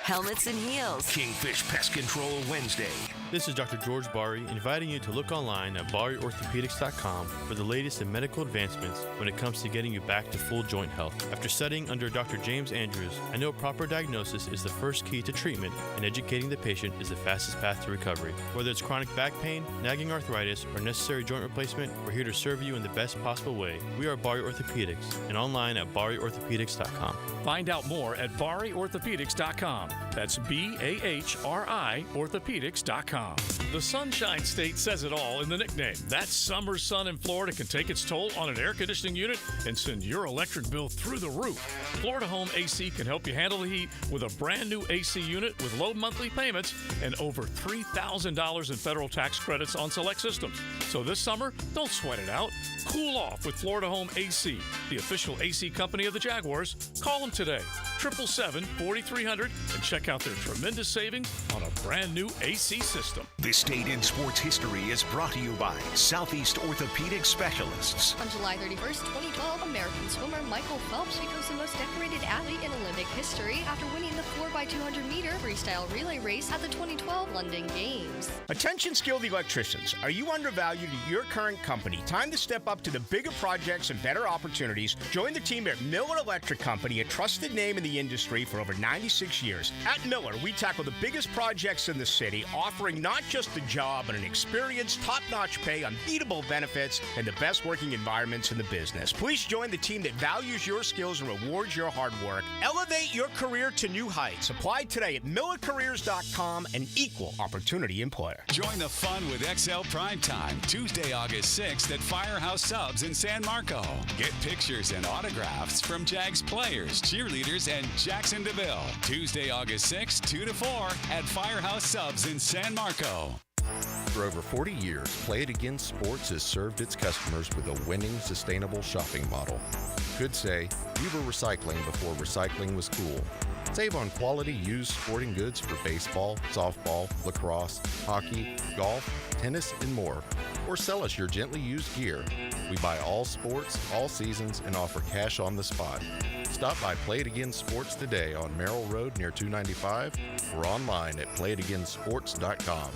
Helmets and heels. Kingfish Pest Control Wednesday. This is Dr. George Bari inviting you to look online at BariOrthopedics.com for the latest in medical advancements when it comes to getting you back to full joint health. After studying under Dr. James Andrews, I know proper diagnosis is the first key to treatment, and educating the patient is the fastest path to recovery. Whether it's chronic back pain, nagging arthritis, or necessary joint replacement, we're here to serve you in the best possible way. We are Bari Orthopedics and online at BariOrthopedics.com. Find out more at BariOrthopedics.com. That's BAHRI Orthopedics.com. The Sunshine State says it all in the nickname. That summer sun in Florida can take its toll on an air conditioning unit and send your electric bill through the roof. Florida Home AC can help you handle the heat with a brand new AC unit with low monthly payments and over $3,000 in federal tax credits on select systems. So this summer, don't sweat it out. Cool off with Florida Home AC, the official AC company of the Jaguars. Call them today, 777-4300, and check out their tremendous savings on a brand new AC system. This date in sports history is brought to you by Southeast Orthopedic Specialists. On July 31st, 2012, American swimmer Michael Phelps becomes the most decorated athlete in Olympic history after winning the 4x200 meter freestyle relay race at the 2012 London Games. Attention skilled electricians. Are you undervalued at your current company? Time to step up to the bigger projects and better opportunities. Join the team at Miller Electric Company, a trusted name in the industry for over 96 years. At Miller, we tackle the biggest projects in the city, offering not just a job, but an experience, top-notch pay, unbeatable benefits, and the best working environments in the business. Please join the team that values your skills and rewards your hard work. Elevate your career to new heights. Apply today at millercareers.com, an equal opportunity employer. Join the fun with XL Primetime, Tuesday, August 6th at Firehouse Subs in San Marco. Get pictures and autographs from Jags players, cheerleaders, and Jackson DeVille. Tuesday, August 6th, 2 to 4 at Firehouse Subs in San Marco. For over 40 years, Play It Again Sports has served its customers with a winning, sustainable shopping model. Could say, we were recycling before recycling was cool. Save on quality used sporting goods for baseball, softball, lacrosse, hockey, golf, tennis, and more. Or sell us your gently used gear. We buy all sports, all seasons, and offer cash on the spot. Stop by Play It Again Sports today on Merrill Road near 295 or online at playitagainsports.com.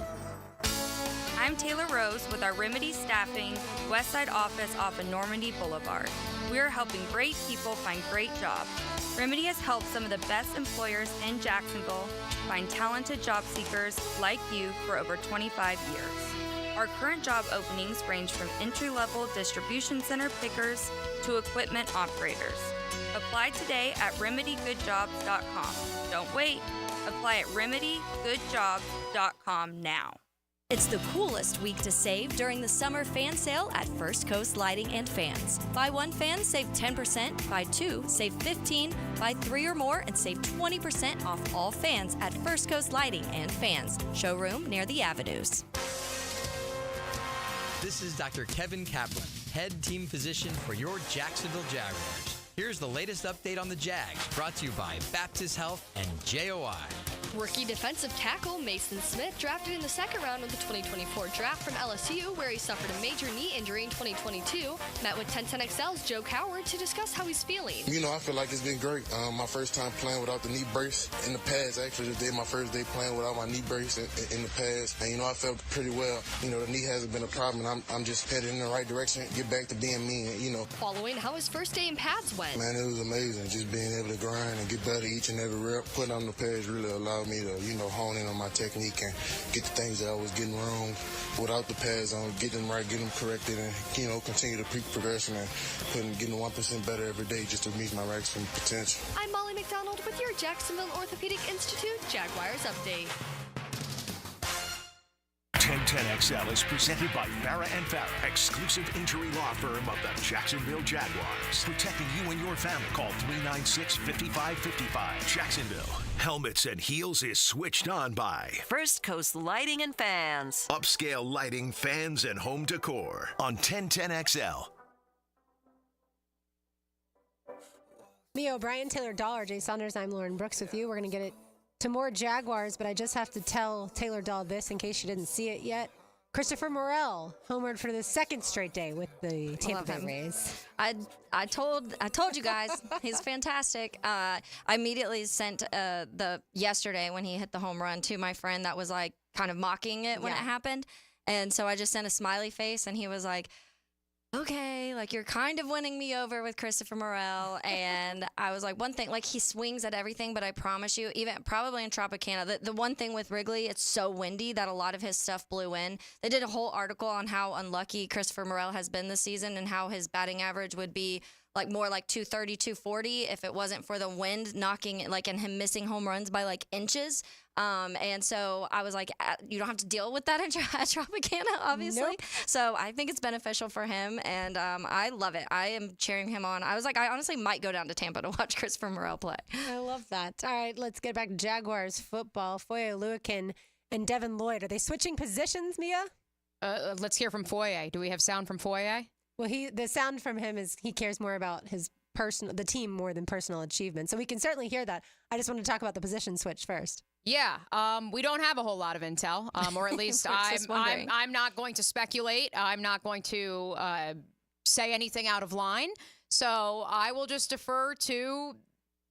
I'm Taylor Rose with our Remedy Staffing Westside office off of Normandy Boulevard. We are helping great people find great jobs. Remedy has helped some of the best employers in Jacksonville find talented job seekers like you for over 25 years. Our current job openings range from entry-level distribution center pickers to equipment operators. Apply today at remedygoodjobs.com. Don't wait. Apply at remedygoodjobs.com now. It's the coolest week to save during the summer fan sale at First Coast Lighting and Fans. Buy one fan, save 10%. Buy two, save 15%. Buy three or more and save 20% off all fans at First Coast Lighting and Fans. Showroom near the Avenues. This is Dr. Kevin Kaplan, head team physician for your Jacksonville Jaguars. Here's the latest update on the Jags, brought to you by Baptist Health and JOI. Rookie defensive tackle Mason Smith, drafted in the second round of the 2024 draft from LSU, where he suffered a major knee injury in 2022, met with 1010XL's Joe Coward to discuss how he's feeling. You know, I feel like it's been great. My first time playing without the knee brace in the past. Actually, today my first day playing without my knee brace in the past. And, you know, I felt pretty well. You know, the knee hasn't been a problem, and I'm just headed in the right direction, get back to being me, and, you know. Following how his first day in pads went. Man, it was amazing. Just being able to grind and get better each and every rep. Putting on the pads really allowed me to, you know, hone in on my technique and get the things that I was getting wrong without the pads on, get them right, get them corrected, and, you know, continue to peak progression and getting 1% better every day just to meet my maximum potential. I'm Molly McDonald with your Jacksonville Orthopedic Institute Jaguars update. 1010XL is presented by Farah & Farah, exclusive injury law firm of the Jacksonville Jaguars. Protecting you and your family. Call 396-5555. Jacksonville, Helmets and Heels is switched on by First Coast Lighting and Fans. Upscale Lighting, Fans, and Home Decor on 1010XL. Mia O'Brien, Taylor Dahl, Jay Saunders, I'm Lauren Brooks with you. We're going to get it to more Jaguars, but I just have to tell Taylor Dahl this in case she didn't see it yet. Christopher Morel homered for the second straight day with the Tampa Bay Rays. I told you guys he's fantastic. I immediately sent yesterday when he hit the home run to my friend that was like kind of mocking it when it happened, and so I just sent a smiley face, and he was like, okay, like you're kind of winning me over with Christopher Morel. And I was like, one thing, like he swings at everything, but I promise you, even probably in Tropicana, the one thing with Wrigley, it's so windy that a lot of his stuff blew in. They did a whole article on how unlucky Christopher Morel has been this season and how his batting average would be like more like 230, 240 if it wasn't for the wind knocking like and him missing home runs by like inches. And so I was like, you don't have to deal with that at Tropicana, obviously. Nope. So I think it's beneficial for him, and I love it. I am cheering him on. I was like, I honestly might go down to Tampa to watch Christopher Morel play. I love that. All right, let's get back to Jaguars football. Foye Oluwakin and Devin Lloyd. Are they switching positions, Mia? Let's hear from Foye. Do we have sound from Foye? Well, the sound from him is he cares more about the team more than personal achievement. So we can certainly hear that. I just want to talk about the position switch first. Yeah, we don't have a whole lot of intel, or at least I'm not going to speculate. I'm not going to say anything out of line. So I will just defer to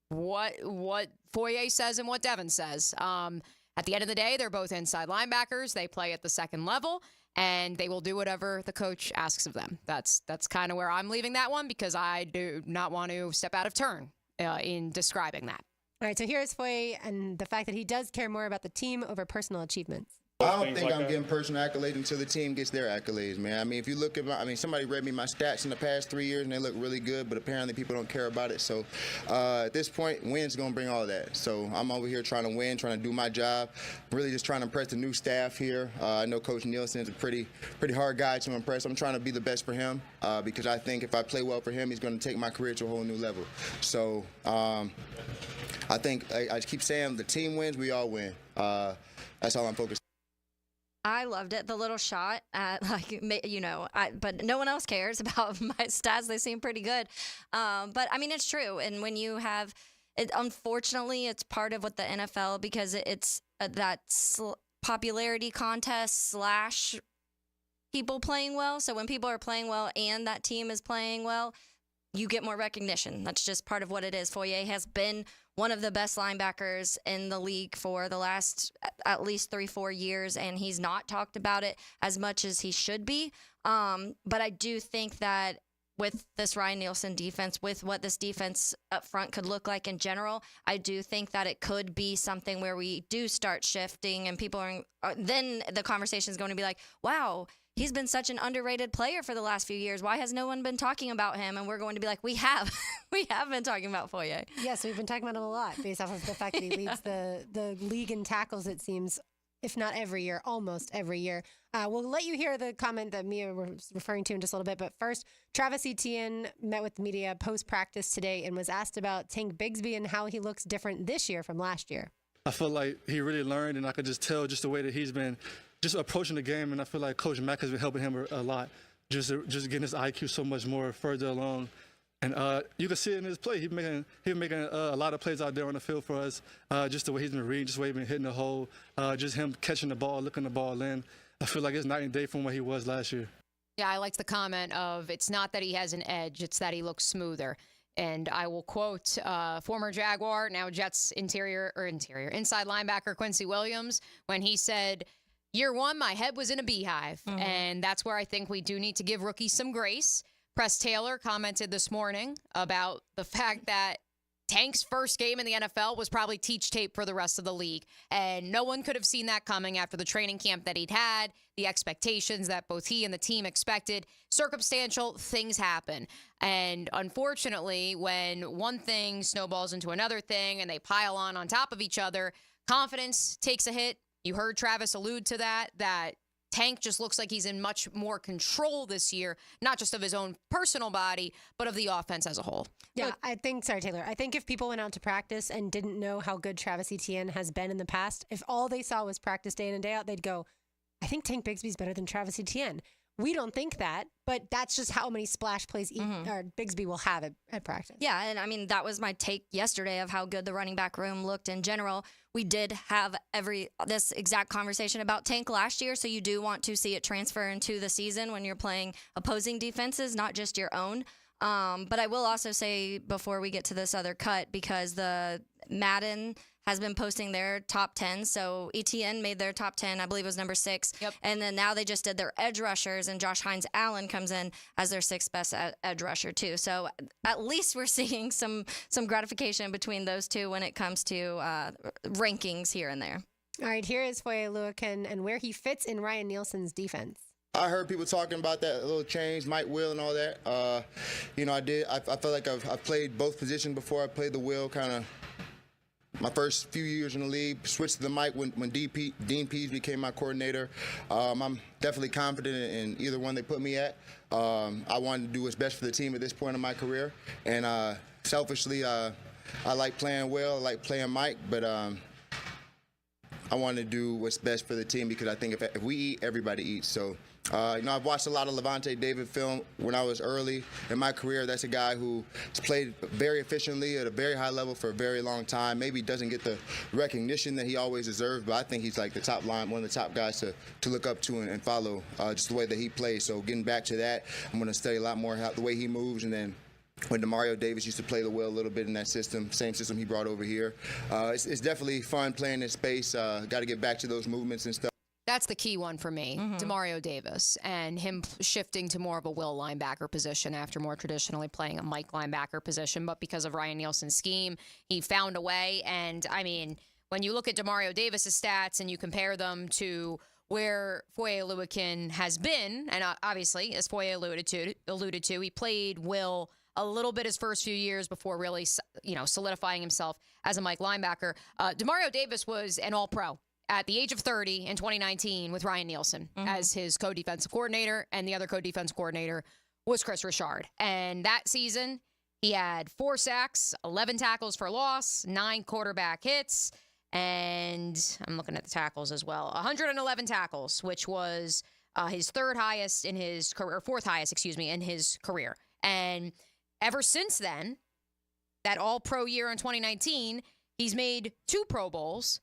what Foye says and what Devin says. At the end of the day, they're both inside linebackers. They play at the second level, and they will do whatever the coach asks of them. That's kind of where I'm leaving that one because I do not want to step out of turn in describing that. All right, so here's Foye and the fact that he does care more about the team over personal achievements. I don't think I'm getting personal accolades until the team gets their accolades, man. I mean, if you look at somebody read me my stats in the past 3 years and they look really good, but apparently people don't care about it. So at this point, win's going to bring all that. So I'm over here trying to win, trying to do my job, really just trying to impress the new staff here. I know Coach Nielsen is a pretty hard guy to impress. I'm trying to be the best for him because I think if I play well for him, he's going to take my career to a whole new level. So I think I keep saying the team wins, we all win. That's all I'm focused on. I loved it. The little shot, but no one else cares about my stats. They seem pretty good. But I mean, it's true. And when you have it, unfortunately, it's part of what the NFL, because it's that popularity contest / people playing well. So when people are playing well and that team is playing well, you get more recognition. That's just part of what it is. Foye has been one of the best linebackers in the league for the last at least 3-4 years, and he's not talked about it as much as he should be. But I do think that with this Ryan Nielsen defense, with what this defense up front could look like in general, I do think that it could be something where we do start shifting, and people then the conversation is going to be like, wow, he's been such an underrated player for the last few years. Why has no one been talking about him? And we're going to be like, we have. We have been talking about Foye. Yes, we've been talking about him a lot based off of the fact that he leads the league in tackles, it seems, if not every year, almost every year. We'll let you hear the comment that Mia was referring to in just a little bit. But first, Travis Etienne met with the media post-practice today and was asked about Tank Bigsby and how he looks different this year from last year. I feel like he really learned, and I could just tell just the way that he's been just approaching the game, and I feel like Coach Mack has been helping him a lot, just getting his IQ so much more further along. And you can see it in his play. He's making a lot of plays out there on the field for us, just the way he's been reading, just the way he's been hitting the hole, just him catching the ball, looking the ball in. I feel like it's night and day from what he was last year. Yeah, I liked the comment of it's not that he has an edge, it's that he looks smoother. And I will quote former Jaguar, now Jets inside linebacker Quincy Williams, when he said, "Year one, my head was in a beehive." Mm-hmm. And that's where I think we do need to give rookies some grace. Press Taylor commented this morning about the fact that Tank's first game in the NFL was probably teach tape for the rest of the league. And no one could have seen that coming after the training camp that he'd had, the expectations that both he and the team expected. Circumstantial things happen. And unfortunately, when one thing snowballs into another thing and they pile on top of each other, confidence takes a hit. You heard Travis allude to that Tank just looks like he's in much more control this year, not just of his own personal body, but of the offense as a whole. Yeah, sorry, Taylor. I think if people went out to practice and didn't know how good Travis Etienne has been in the past, if all they saw was practice day in and day out, they'd go, I think Tank Bigsby's better than Travis Etienne. We don't think that, but that's just how many splash plays Bigsby will have at practice. Yeah, and I mean, that was my take yesterday of how good the running back room looked in general. We did have this exact conversation about Tank last year, so you do want to see it transfer into the season when you're playing opposing defenses, not just your own. But I will also say before we get to this other cut, because the Madden has been posting their top 10. So ETN made their top 10. I believe it was number 6. Yep. And then now they just did their edge rushers, and Josh Hines-Allen comes in as their 6th best edge rusher too. So at least we're seeing some gratification between those two when it comes to rankings here and there. All right, here is Foye Oluokun and where he fits in Ryan Nielsen's defense. I heard people talking about that little change, Mike Will and all that. I feel like I've played both positions before. I played the Will kind of my first few years in the league, switched to the Mike when Dean Pease became my coordinator. I'm definitely confident in either one they put me at. I wanted to do what's best for the team at this point in my career. And selfishly, I like playing Will, I like playing Mike, but I want to do what's best for the team because I think if we eat, everybody eats. So, I've watched a lot of Levante David film when I was early in my career. That's a guy who's played very efficiently at a very high level for a very long time. Maybe doesn't get the recognition that he always deserves, but I think he's like the top line, one of the top guys to look up to and follow just the way that he plays. So getting back to that, I'm going to study a lot more how the way he moves, and then when DeMario Davis used to play the Will a little bit in that system, same system he brought over here. It's definitely fun playing in space. Got to get back to those movements and stuff. That's the key one for me, DeMario Davis, and him shifting to more of a Will linebacker position after more traditionally playing a Mike linebacker position. But because of Ryan Nielsen's scheme, he found a way. And, I mean, when you look at DeMario Davis's stats and you compare them to where Foye Oluokun has been, and obviously, as Foye alluded to, he played Will a little bit his first few years before really, solidifying himself as a Mike linebacker. DeMario Davis was an All-Pro at the age of 30 in 2019 with Ryan Nielsen as his co-defensive coordinator, and the other co-defensive coordinator was Chris Richard. And that season, he had 4 sacks, 11 tackles for loss, 9 quarterback hits, and I'm looking at the tackles as well, 111 tackles, which was his 4th highest in his career. And ever since then, that All-Pro year in 2019, he's made 2 Pro Bowls.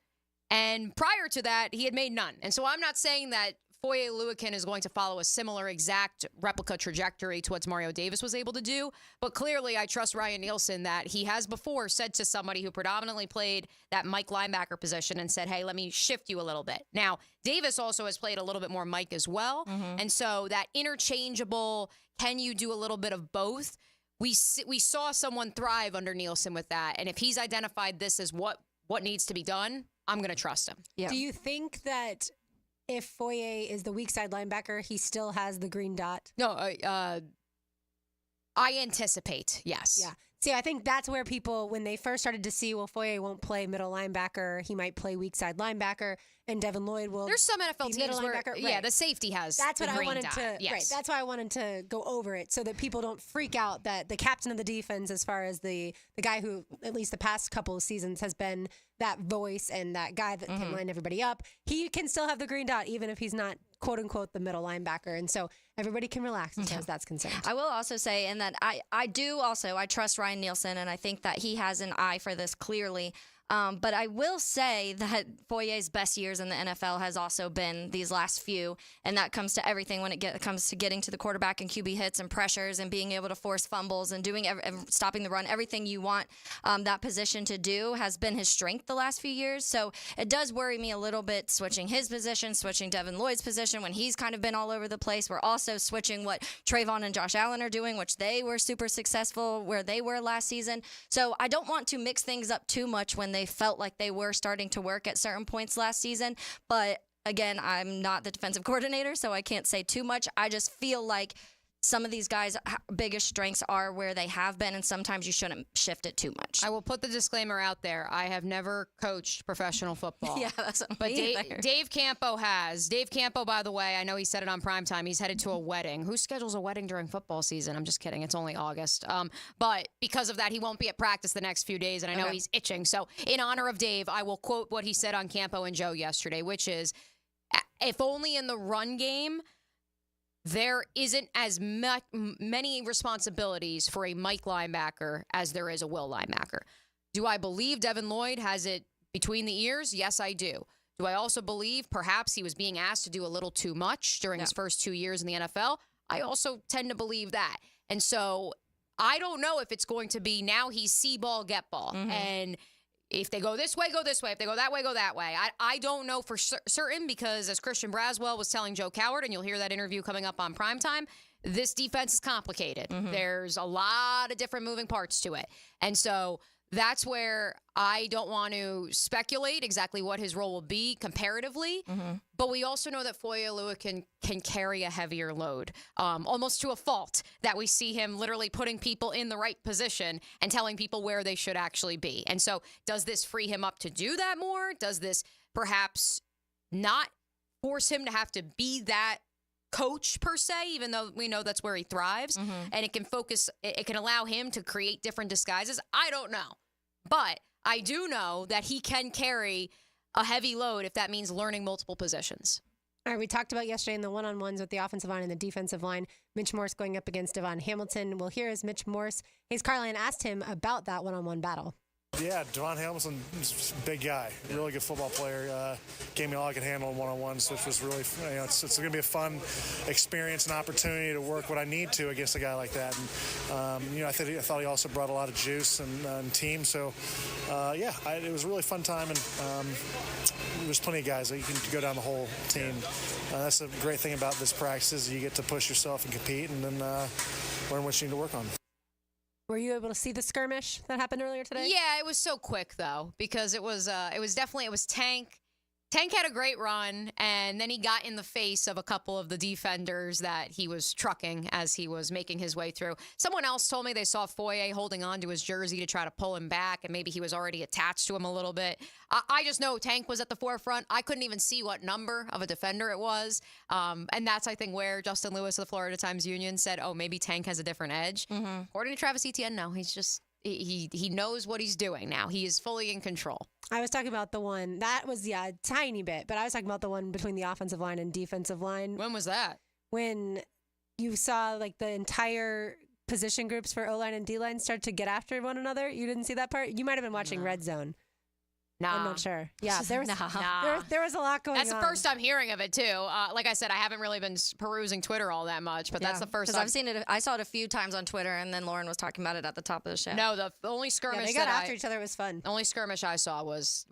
And prior to that, he had made none. And so I'm not saying that Foye Oluokun is going to follow a similar exact replica trajectory to what DeMario Davis was able to do. But clearly, I trust Ryan Nielsen that he has before said to somebody who predominantly played that Mike linebacker position and said, hey, let me shift you a little bit. Now, Davis also has played a little bit more Mike as well. And so that interchangeable, can you do a little bit of both? We saw someone thrive under Nielsen with that. And if he's identified this as what needs to be done, I'm going to trust him. Yeah. Do you think that if Foye is the weak side linebacker, he still has the green dot? No, I anticipate, yes. Yeah. See, I think that's where people, when they first started to see, well, Foye won't play middle linebacker, he might play weak side linebacker, and Devin Lloyd will. There's some NFL teams where, right. the safety has that's the what green I wanted dot. to. Yes. Right. That's why I wanted to go over it so that people don't freak out that the captain of the defense, as far as the guy who, at least the past couple of seasons, has been that voice and that guy that can line everybody up, he can still have the green dot even if he's not, quote unquote, the middle linebacker. And so everybody can relax as far as that's concerned. I will also say, in that I trust Ryan Nielsen, and I think that he has an eye for this clearly. But I will say that Foye's best years in the NFL has also been these last few, and that comes to everything when it comes to getting to the quarterback and QB hits and pressures and being able to force fumbles and doing stopping the run. Everything you want that position to do has been his strength the last few years. So it does worry me a little bit switching his position, switching Devin Lloyd's position when he's kind of been all over the place. We're also switching what Trayvon and Josh Allen are doing, which they were super successful where they were last season. So I don't want to mix things up too much when they felt like they were starting to work at certain points last season. But again, I'm not the defensive coordinator, so I can't say too much. I just feel like some of these guys' biggest strengths are where they have been, and sometimes you shouldn't shift it too much. I will put the disclaimer out there. I have never coached professional football. Yeah, that's what But me either. Dave Campo has. Dave Campo, by the way, I know he said it on primetime. He's headed to a wedding. Who schedules a wedding during football season? I'm just kidding. It's only August. But because of that, he won't be at practice the next few days, and I know he's itching. So in honor of Dave, I will quote what he said on Campo and Joe yesterday, which is, if only in the run game, there isn't as many responsibilities for a Mike linebacker as there is a Will linebacker. Do I believe Devin Lloyd has it between the ears? Yes, I do. Do I also believe perhaps he was being asked to do a little too much during his first 2 years in the NFL? I also tend to believe that. And so I don't know if it's going to be now he's see ball, get ball. And if they go this way, go this way. If they go that way, go that way. I don't know for certain because, as Christian Braswell was telling Joe Coward, and you'll hear that interview coming up on primetime, this defense is complicated. There's a lot of different moving parts to it. And so that's where I don't want to speculate exactly what his role will be comparatively. But we also know that Foyalua can carry a heavier load, almost to a fault, that we see him literally putting people in the right position and telling people where they should actually be. And so does this free him up to do that more? Does this perhaps not force him to have to be that coach per se, even though we know that's where he thrives, and it can allow him to create different disguises? I don't know. But I do know that he can carry a heavy load if that means learning multiple positions. All right, we talked about yesterday in the one-on-ones with the offensive line and the defensive line, Mitch Morse going up against Devon Hamilton. We'll hear as Mitch Morse, Hayes Carlyon asked him about that one-on-one battle. Yeah, Devon Hamilton, big guy, really good football player. Gave me all I could handle in one-on-ones, which was really, it's going to be a fun experience and opportunity to work what I need to against a guy like that. And I thought he also brought a lot of juice and team. So it was a really fun time, and there's plenty of guys that you can go down the whole team. That's the great thing about this practice is you get to push yourself and compete, and then learn what you need to work on. Were you able to see the skirmish that happened earlier today? Yeah, it was so quick though, because it was Tank. Tank had a great run, and then he got in the face of a couple of the defenders that he was trucking as he was making his way through. Someone else told me they saw Foye holding on to his jersey to try to pull him back, and maybe he was already attached to him a little bit. I just know Tank was at the forefront. I couldn't even see what number of a defender it was. And that's, I think, where Justin Lewis of the Florida Times-Union said, oh, maybe Tank has a different edge. According to Travis Etienne, no, he's just... He knows what he's doing now. He is fully in control. I was talking about the one that was a tiny bit, but I was talking about the one between the offensive line and defensive line. When was that? When you saw like the entire position groups for O-line and D-line start to get after one another. You didn't see that part? You might have been watching Red Zone. I'm not sure. Yeah, there was there was a lot going on. That's the first time hearing of it too. Like I said, I haven't really been perusing Twitter all that much, but that's the first time. I've seen it. I saw it a few times on Twitter, and then Lauren was talking about it at the top of the show. No, the only skirmish they got after each other. It was fun. The only skirmish I saw was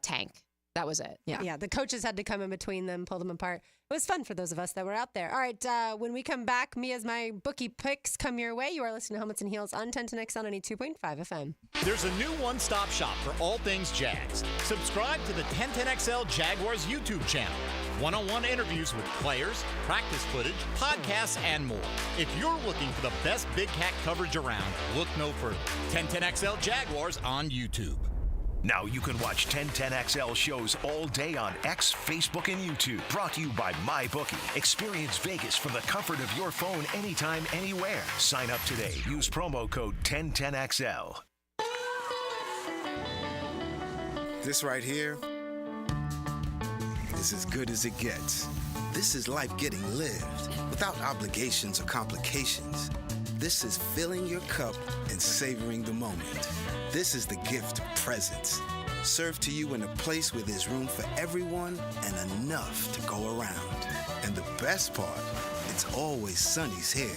Tank. That was it. Yeah. The coaches had to come in between them, pull them apart. It was fun for those of us that were out there. All right, when we come back, Mia's My Bookie picks come your way. You are listening to Helmets and Heels on 1010XL 92.5 FM. There's a new one-stop shop for all things Jags. Subscribe to the 1010XL Jaguars YouTube channel. One-on-one interviews with players, practice footage, podcasts, and more. If you're looking for the best Big Cat coverage around, look no further. 1010XL Jaguars on YouTube. Now you can watch 1010XL shows all day on X, Facebook, and YouTube. Brought to you by MyBookie. Experience Vegas from the comfort of your phone anytime, anywhere. Sign up today. Use promo code 1010XL. This right here is as good as it gets. This is life getting lived without obligations or complications. This is filling your cup and savoring the moment. This is the gift of presence, served to you in a place where there's room for everyone and enough to go around. And the best part, it's always Sonny's here.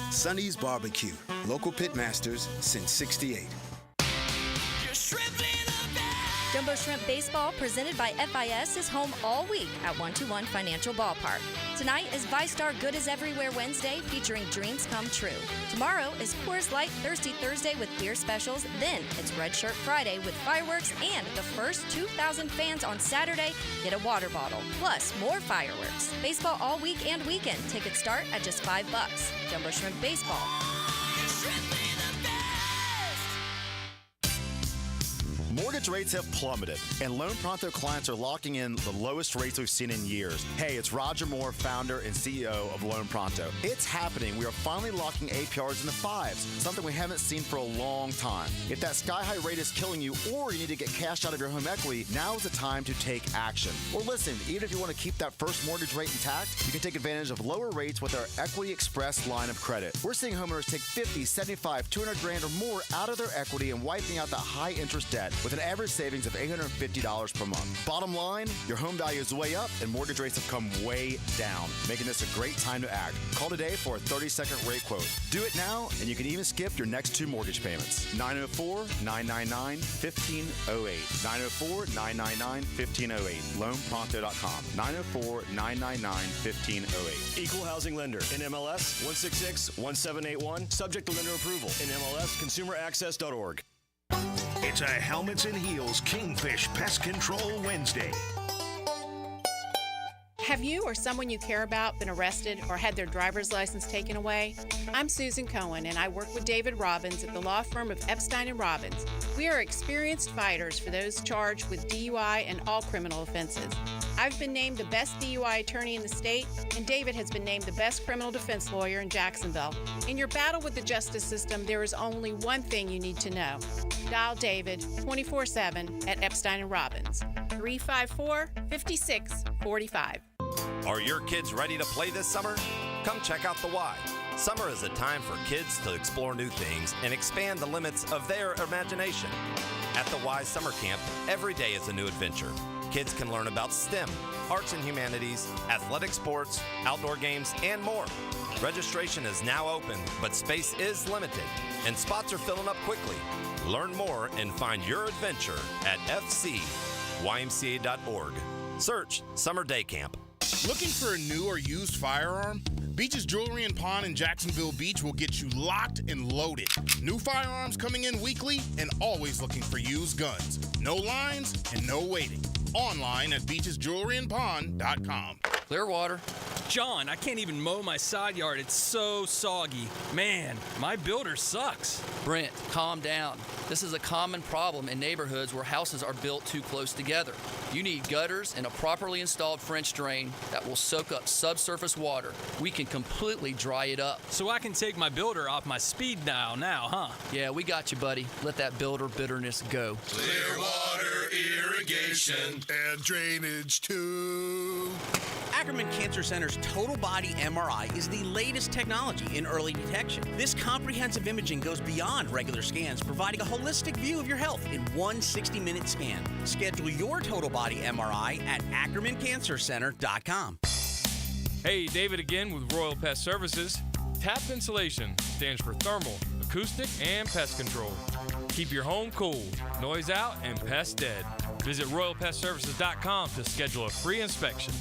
Sonny's Barbecue, local pitmasters since '68. Jumbo Shrimp Baseball, presented by FIS, is home all week at 121 Financial Ballpark. Tonight is ViStar Good is Everywhere Wednesday featuring Dreams Come True. Tomorrow is Coors Light Thirsty Thursday with beer specials. Then it's Red Shirt Friday with fireworks, and the first 2,000 fans on Saturday get a water bottle. Plus, more fireworks. Baseball all week and weekend. Tickets start at just $5. Jumbo Shrimp Baseball. Mortgage rates have plummeted, and Loan Pronto clients are locking in the lowest rates we've seen in years. Hey, it's Roger Moore, founder and CEO of Loan Pronto. It's happening. We are finally locking APRs in the 5s, something we haven't seen for a long time. If that sky-high rate is killing you or you need to get cash out of your home equity, now is the time to take action. Or listen, even if you want to keep that first mortgage rate intact, you can take advantage of lower rates with our Equity Express line of credit. We're seeing homeowners take 50, 75, 200 grand or more out of their equity and wiping out that high-interest debt with an average savings of $850 per month. Bottom line, your home value is way up and mortgage rates have come way down, making this a great time to act. Call today for a 30-second rate quote. Do it now, and you can even skip your next 2 mortgage payments. 904-999-1508. 904-999-1508. LoanPronto.com. 904-999-1508. Equal housing lender. NMLS 166-1781. Subject to lender approval. NMLS ConsumerAccess.org. It's a Helmets and Heels Kingfish Pest Control Wednesday. Have you or someone you care about been arrested or had their driver's license taken away? I'm Susan Cohen, and I work with David Robbins at the law firm of Epstein & Robbins. We are experienced fighters for those charged with DUI and all criminal offenses. I've been named the best DUI attorney in the state, and David has been named the best criminal defense lawyer in Jacksonville. In your battle with the justice system, there is only one thing you need to know. Dial David 24/7 at Epstein & Robbins, 354-5645. Are your kids ready to play this summer? Come check out the Y. Summer is a time for kids to explore new things and expand the limits of their imagination. At the Y Summer Camp, every day is a new adventure. Kids can learn about STEM, arts and humanities, athletic sports, outdoor games, and more. Registration is now open, but space is limited, and spots are filling up quickly. Learn more and find your adventure at fcymca.org. Search Summer Day Camp. Looking for a new or used firearm? Beach's Jewelry and Pawn in Jacksonville Beach will get you locked and loaded. New firearms coming in weekly and always looking for used guns. No lines and no waiting. Online at beachesjewelryandpawn.com. Clearwater. John, I can't even mow my side yard. It's so soggy. Man, my builder sucks. Brent, calm down. This is a common problem in neighborhoods where houses are built too close together. You need gutters and a properly installed French drain that will soak up subsurface water. We can completely dry it up. So I can take my builder off my speed dial now, huh? Yeah, we got you, buddy. Let that builder bitterness go. Clearwater irrigation and drainage too. Ackerman Cancer Center's Total Body MRI is the latest technology in early detection. This comprehensive imaging goes beyond regular scans, providing a holistic view of your health in one 60-minute scan. Schedule your Total Body MRI at AckermanCancerCenter.com. Hey, David again with Royal Pest Services. TAP Insulation stands for thermal, acoustic, and pest control. Keep your home cool, noise out, and pests dead. Visit RoyalPestServices.com to schedule a free inspection.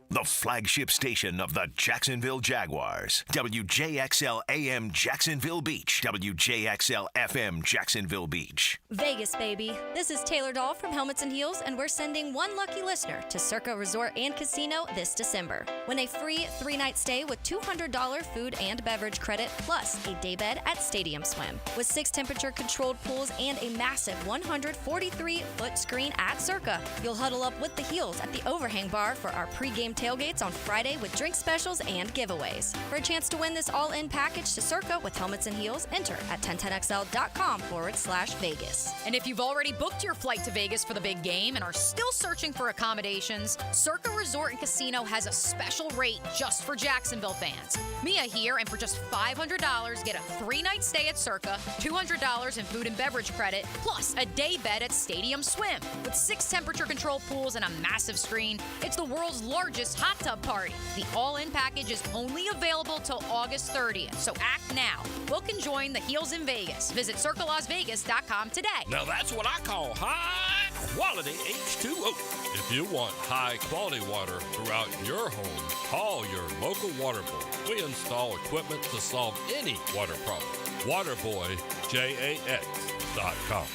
The flagship station of the Jacksonville Jaguars. WJXL AM Jacksonville Beach. WJXL FM Jacksonville Beach. Vegas, baby. This is Taylor Dahl from Helmets and Heels, and we're sending one lucky listener to Circa Resort and Casino this December. Win a free 3-night stay with $200 food and beverage credit, plus a daybed at Stadium Swim. With 6 temperature-controlled pools and a massive 143-foot screen at Circa, you'll huddle up with the Heels at the Overhang Bar for our pregame tailgates on Friday with drink specials and giveaways. For a chance to win this all-in package to Circa with Helmets and Heels, enter at 1010xl.com/Vegas. And if you've already booked your flight to Vegas for the big game and are still searching for accommodations, Circa Resort and Casino has a special rate just for Jacksonville fans. Mia here, and for just $500, get a 3-night stay at Circa, $200 in food and beverage credit, plus a day bed at Stadium Swim. With 6 temperature-controlled pools and a massive screen, it's the world's largest hot tub party. The all-in package is only available till August 30th, so act now. Book and join the Heels in Vegas. Visit CircaLasVegas.com today. Now that's what I call hot. quality H2O. If you want high-quality water throughout your home, call your local water boy. We install equipment to solve any water problem. WaterboyJax.com.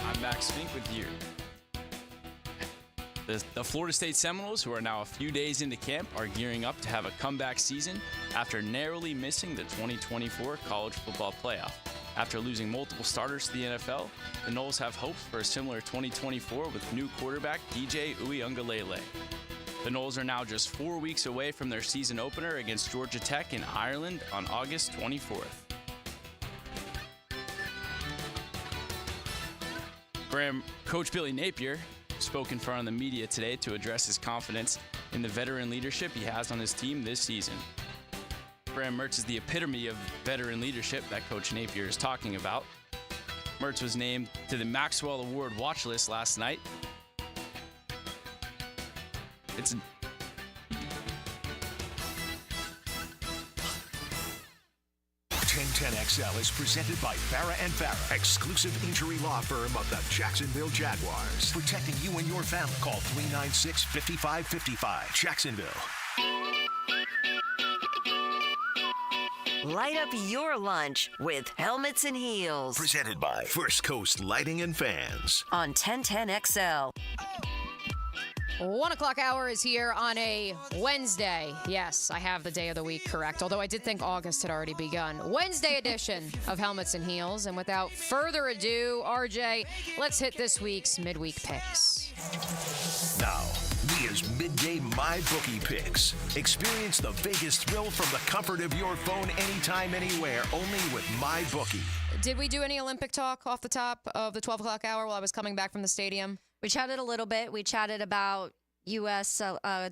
I'm Max Fink with you. The Florida State Seminoles, who are now a few days into camp, are gearing up to have a comeback season after narrowly missing the 2024 college football playoff. After losing multiple starters to the NFL, the Noles have hopes for a similar 2024 with new quarterback DJ Uiagalelei. The Noles are now just 4 weeks away from their season opener against Georgia Tech in Ireland on August 24th. Coach Billy Napier spoke in front of the media today to address his confidence in the veteran leadership he has on his team this season. Graham Mertz is the epitome of veteran leadership that Coach Napier is talking about. Mertz was named to the Maxwell Award watch list last night. 1010XL is presented by Farah & Farah, exclusive injury law firm of the Jacksonville Jaguars. Protecting you and your family. Call 396-5555. Jacksonville. Light up your lunch with Helmets and Heels. Presented by First Coast Lighting and Fans. On 1010XL. 1 o'clock hour is here on a Wednesday. Yes, I have the day of the week correct, although I did think August had already begun. Wednesday edition of Helmets and Heels. And without further ado, RJ, let's hit this week's midweek picks. Now, Mia's midday MyBookie picks. Experience the Vegas thrill from the comfort of your phone anytime, anywhere, only with MyBookie. Did we do any Olympic talk off the top of the 12 o'clock hour while I was coming back from the stadium? We chatted a little bit. We chatted about U.S.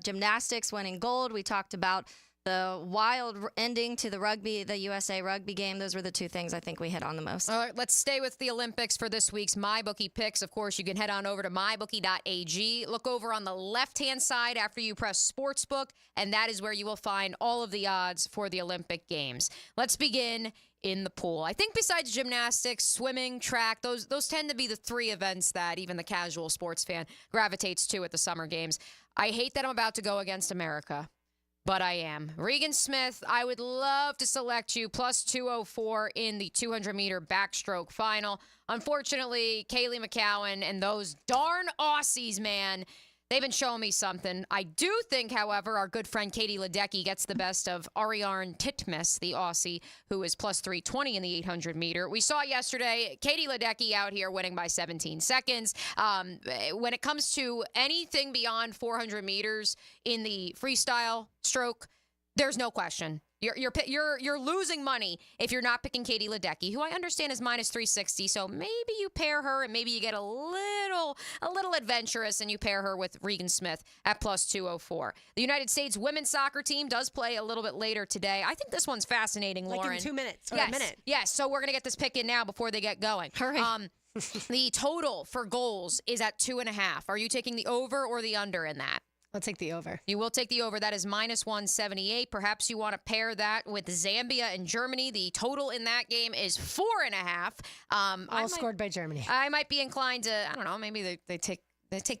Gymnastics winning gold. We talked about the wild ending to the USA rugby game. Those were the two things I think we hit on the most. All right, let's stay with the Olympics for this week's MyBookie picks. Of course, you can head on over to mybookie.ag. Look over on the left-hand side after you press Sportsbook, and that is where you will find all of the odds for the Olympic Games. Let's begin in the pool. I think besides gymnastics, swimming, track, those tend to be the three events that even the casual sports fan gravitates to at the Summer Games. I hate that I'm about to go against America, but I am. Regan Smith, I would love to select you plus 204 in the 200-meter backstroke final. Unfortunately, Kaylee McCowan and those darn Aussies, man, they've been showing me something. I do think, however, our good friend Katie Ledecky gets the best of Ariarne Titmus, the Aussie, who is plus 320 in the 800-meter. We saw yesterday Katie Ledecky out here winning by 17 seconds. When it comes to anything beyond 400 meters in the freestyle stroke, there's no question. You're losing money if you're not picking Katie Ledecky, who I understand is minus 360. So maybe you pair her and maybe you get a little adventurous and you pair her with Regan Smith at plus 204. The United States women's soccer team does play a little bit later today. I think this one's fascinating, Lauren. Like in 2 minutes or yes, a minute. Yes. So we're gonna get this pick in now before they get going. Hurry. The total for goals is at 2.5. Are you taking the over or the under in that? I'll take the over. You will take the over. That is minus 178. Perhaps you want to pair that with Zambia and Germany. The total in that game is 4.5. All scored by Germany. I might be inclined to, I don't know, maybe they take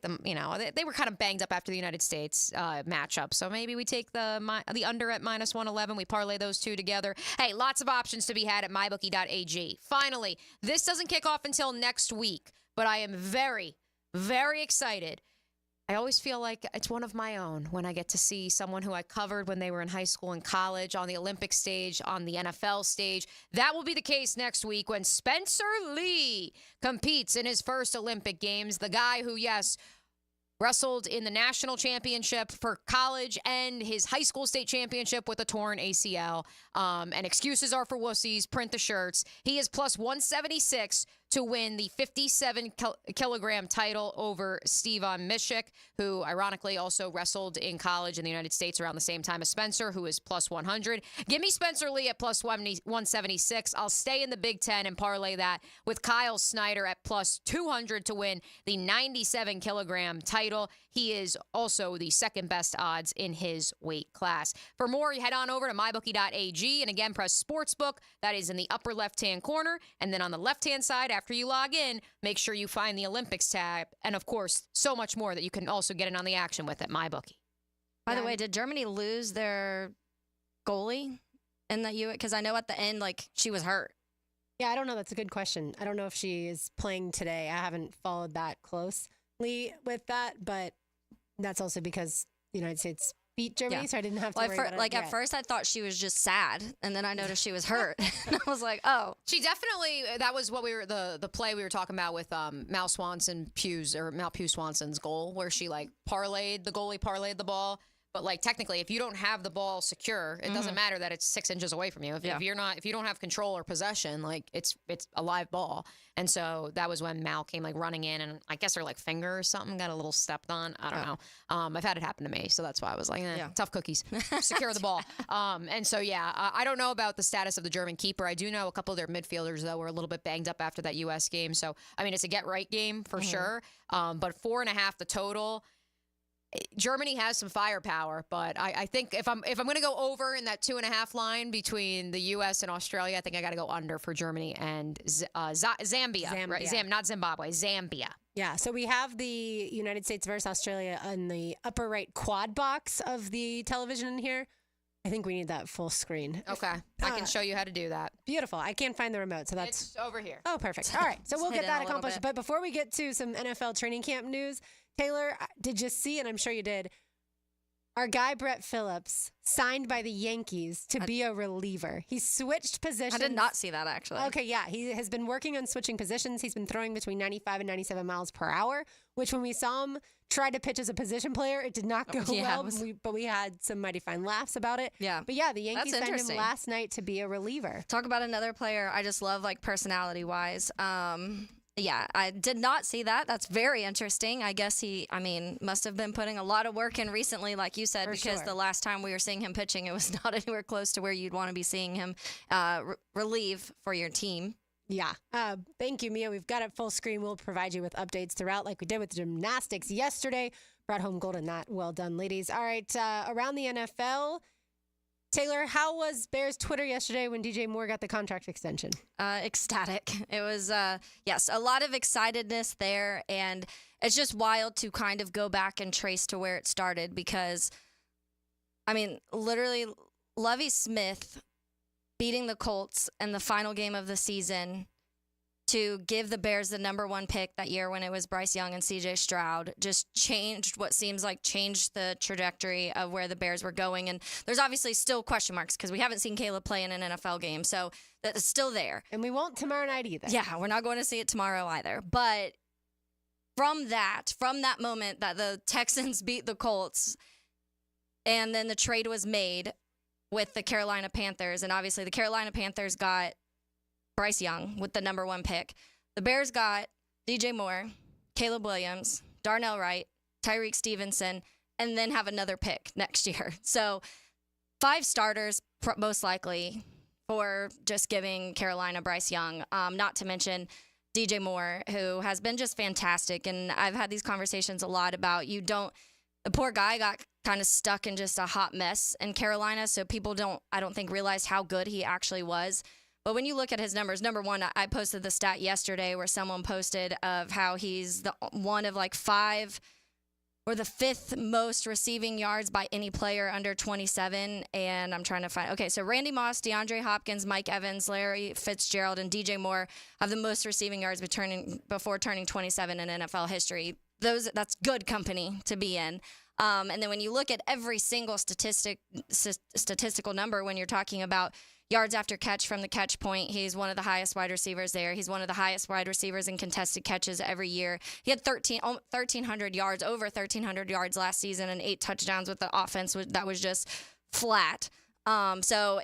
them, they were kind of banged up after the United States matchup. So maybe we take the under at minus 111. We parlay those two together. Hey, lots of options to be had at mybookie.ag. Finally, this doesn't kick off until next week, but I am very, very excited. I always feel like it's one of my own when I get to see someone who I covered when they were in high school and college, on the Olympic stage, on the NFL stage. That will be the case next week when Spencer Lee competes in his first Olympic Games. The guy who, yes, wrestled in the national championship for college and his high school state championship with a torn ACL. And excuses are for wussies. Print the shirts. He is plus 176 to win the 57-kilogram title over Stevan Mishik, who ironically also wrestled in college in the United States around the same time as Spencer, who is plus 100. Give me Spencer Lee at plus 176. I'll stay in the Big Ten and parlay that with Kyle Snyder at plus 200 to win the 97-kilogram title. he is also the second best odds in his weight class. For more, you head on over to mybookie.ag and again, press Sportsbook. That is in the upper left-hand corner. And then on the left-hand side, after you log in, make sure you find the Olympics tab. And of course, so much more that you can also get in on the action with at MyBookie. By the way, did Germany lose their goalie in that Because I know at the end, like, she was hurt. Yeah, I don't know. That's a good question. I don't know if she is playing today. I haven't followed that closely with that, but that's also because the United States beat Germany, so I didn't have to worry about it. At first, I thought she was just sad, and then I noticed she was hurt. And I was like, oh. She definitely, that was what we were, the play we were talking about with Mal Pugh Swanson's goal, where she, like, the goalie parlayed the ball. But, like, technically, if you don't have the ball secure, it doesn't matter that it's 6 inches away from you. If you don't have control or possession, like, it's a live ball. And so that was when Mal came, like, running in, and I guess her, like, finger or something got a little stepped on. I don't know. I've had it happen to me, so that's why I was like, tough cookies. Secure the ball. And so, I don't know about the status of the German keeper. I do know a couple of their midfielders, though, were a little bit banged up after that U.S. game. So, I mean, it's a get-right game for sure. But 4.5 the total. Germany has some firepower, but I think if I'm going to go over in that 2.5 line between the U.S. and Australia, I think I got to go under for Germany and Zambia. Right? Not Zimbabwe, Zambia. Yeah, so we have the United States versus Australia on the upper right quad box of the television in here. I think we need that full screen. Okay, I can show you how to do that. Beautiful. I can't find the remote, so it's over here. Oh, perfect. All right, so we'll get that accomplished. But before we get to some NFL training camp news, Taylor, did you see, and I'm sure you did, our guy Brett Phillips signed by the Yankees to be a reliever. He switched positions. I did not see that, actually. Okay, yeah. He has been working on switching positions. He's been throwing between 95 and 97 miles per hour, which when we saw him try to pitch as a position player, it did not go well, but we had some mighty fine laughs about it. Yeah. But yeah, the Yankees signed him last night to be a reliever. Talk about another player I just love, like, personality-wise. Yeah, I did not see that. That's very interesting. I guess he must have been putting a lot of work in recently, like you said, because the last time we were seeing him pitching, it was not anywhere close to where you'd want to be seeing him relieve for your team. Yeah. Thank you, Mia. We've got it full screen. We'll provide you with updates throughout, like we did with gymnastics yesterday. Brought home gold in that. Well done, ladies. All right, around the NFL, Taylor, how was Bears Twitter yesterday when DJ Moore got the contract extension? Ecstatic. It was, yes, a lot of excitedness there. And it's just wild to kind of go back and trace to where it started because, literally, Lovie Smith beating the Colts in the final game of the season to give the Bears the number 1 pick that year when it was Bryce Young and C.J. Stroud just changed the trajectory of where the Bears were going. And there's obviously still question marks because we haven't seen Caleb play in an NFL game. So that's still there. And we won't tomorrow night either. Yeah, we're not going to see it tomorrow either. But from that moment that the Texans beat the Colts and then the trade was made with the Carolina Panthers, and obviously the Carolina Panthers got Bryce Young with the number 1 pick. The Bears got DJ Moore, Caleb Williams, Darnell Wright, Tyreek Stevenson, and then have another pick next year. So 5 starters, most likely, for just giving Carolina Bryce Young, not to mention DJ Moore, who has been just fantastic. And I've had these conversations a lot about the poor guy got kind of stuck in just a hot mess in Carolina. So people I don't think realize how good he actually was. But when you look at his numbers, number 1, I posted the stat yesterday where someone posted of how he's the one of like 5 or the 5th most receiving yards by any player under 27. And I'm trying to find, okay, so Randy Moss, DeAndre Hopkins, Mike Evans, Larry Fitzgerald, and DJ Moore have the most receiving yards before turning 27 in NFL history. That's good company to be in. And then when you look at every single statistical number, when you're talking about yards after catch from the catch point, he's one of the highest wide receivers there. He's one of the highest wide receivers in contested catches every year. He had 1,300 yards, over 1,300 yards last season and 8 touchdowns with the offense that was just flat. So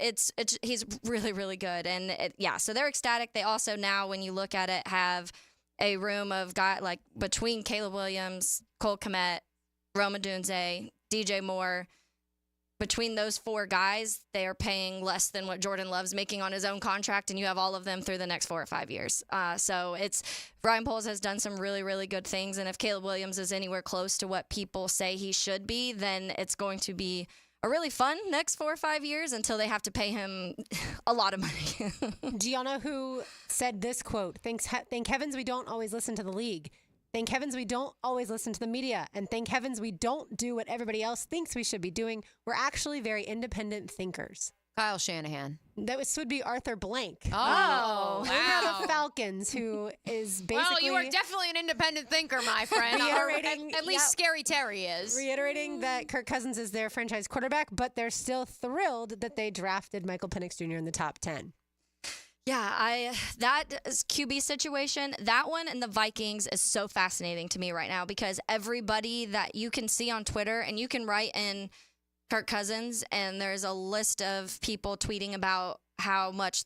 he's really, really good. And so they're ecstatic. They also now, when you look at it, have a room of guys like between Caleb Williams, Cole Kmet, Rome Odunze, DJ Moore, between those 4 guys, they are paying less than what Jordan Love's making on his own contract, and you have all of them through the next 4 or 5 years. So Ryan Poles has done some really, really good things, and if Caleb Williams is anywhere close to what people say he should be, then it's going to be a really fun next 4 or 5 years until they have to pay him a lot of money. Do y'all know who said this quote? Thank heavens we don't always listen to the league. Thank heavens we don't always listen to the media. And thank heavens we don't do what everybody else thinks we should be doing. We're actually very independent thinkers. Kyle Shanahan. This would be Arthur Blank. Oh, wow. The Falcons, who is basically... Well, you are definitely an independent thinker, my friend. At least Scary Terry is. Reiterating that Kirk Cousins is their franchise quarterback, but they're still thrilled that they drafted Michael Penix Jr. in the top 10. Yeah, that QB situation, that one and the Vikings is so fascinating to me right now because everybody that you can see on Twitter and you can write in Kirk Cousins and there's a list of people tweeting about how much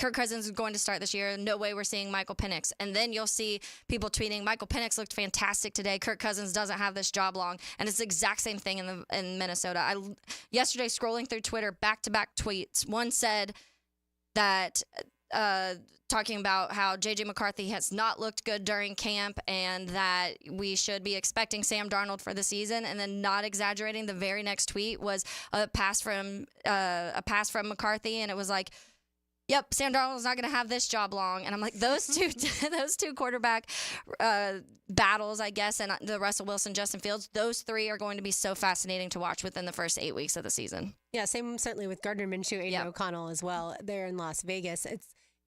Kirk Cousins is going to start this year. No way we're seeing Michael Penix. And then you'll see people tweeting, Michael Penix looked fantastic today. Kirk Cousins doesn't have this job long. And it's the exact same thing in Minnesota. Yesterday, scrolling through Twitter, back-to-back tweets. One said that talking about how J.J. McCarthy has not looked good during camp and that we should be expecting Sam Darnold for the season. And then not exaggerating, the very next tweet was a pass from McCarthy, and it was like, yep, Sam Darnold's not going to have this job long. And I'm like, those two quarterback battles, I guess, and the Russell Wilson, Justin Fields, those 3 are going to be so fascinating to watch within the first 8 weeks of the season. Yeah, same certainly with Gardner Minshew, Aiden O'Connell as well. They're in Las Vegas.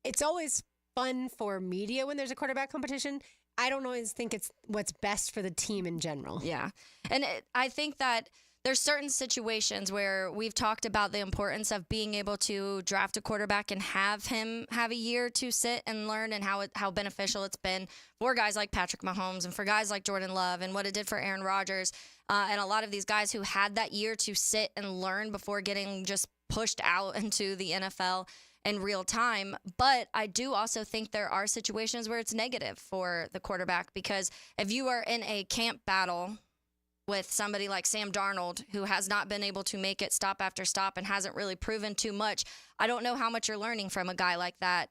It's always fun for media when there's a quarterback competition. I don't always think it's what's best for the team in general. Yeah. And I think that there's certain situations where we've talked about the importance of being able to draft a quarterback and have him have a year to sit and learn and how beneficial it's been for guys like Patrick Mahomes and for guys like Jordan Love and what it did for Aaron Rodgers and a lot of these guys who had that year to sit and learn before getting just pushed out into the NFL in real time. But I do also think there are situations where it's negative for the quarterback because if you are in a camp battle with somebody like Sam Darnold, who has not been able to make it stop after stop and hasn't really proven too much, I don't know how much you're learning from a guy like that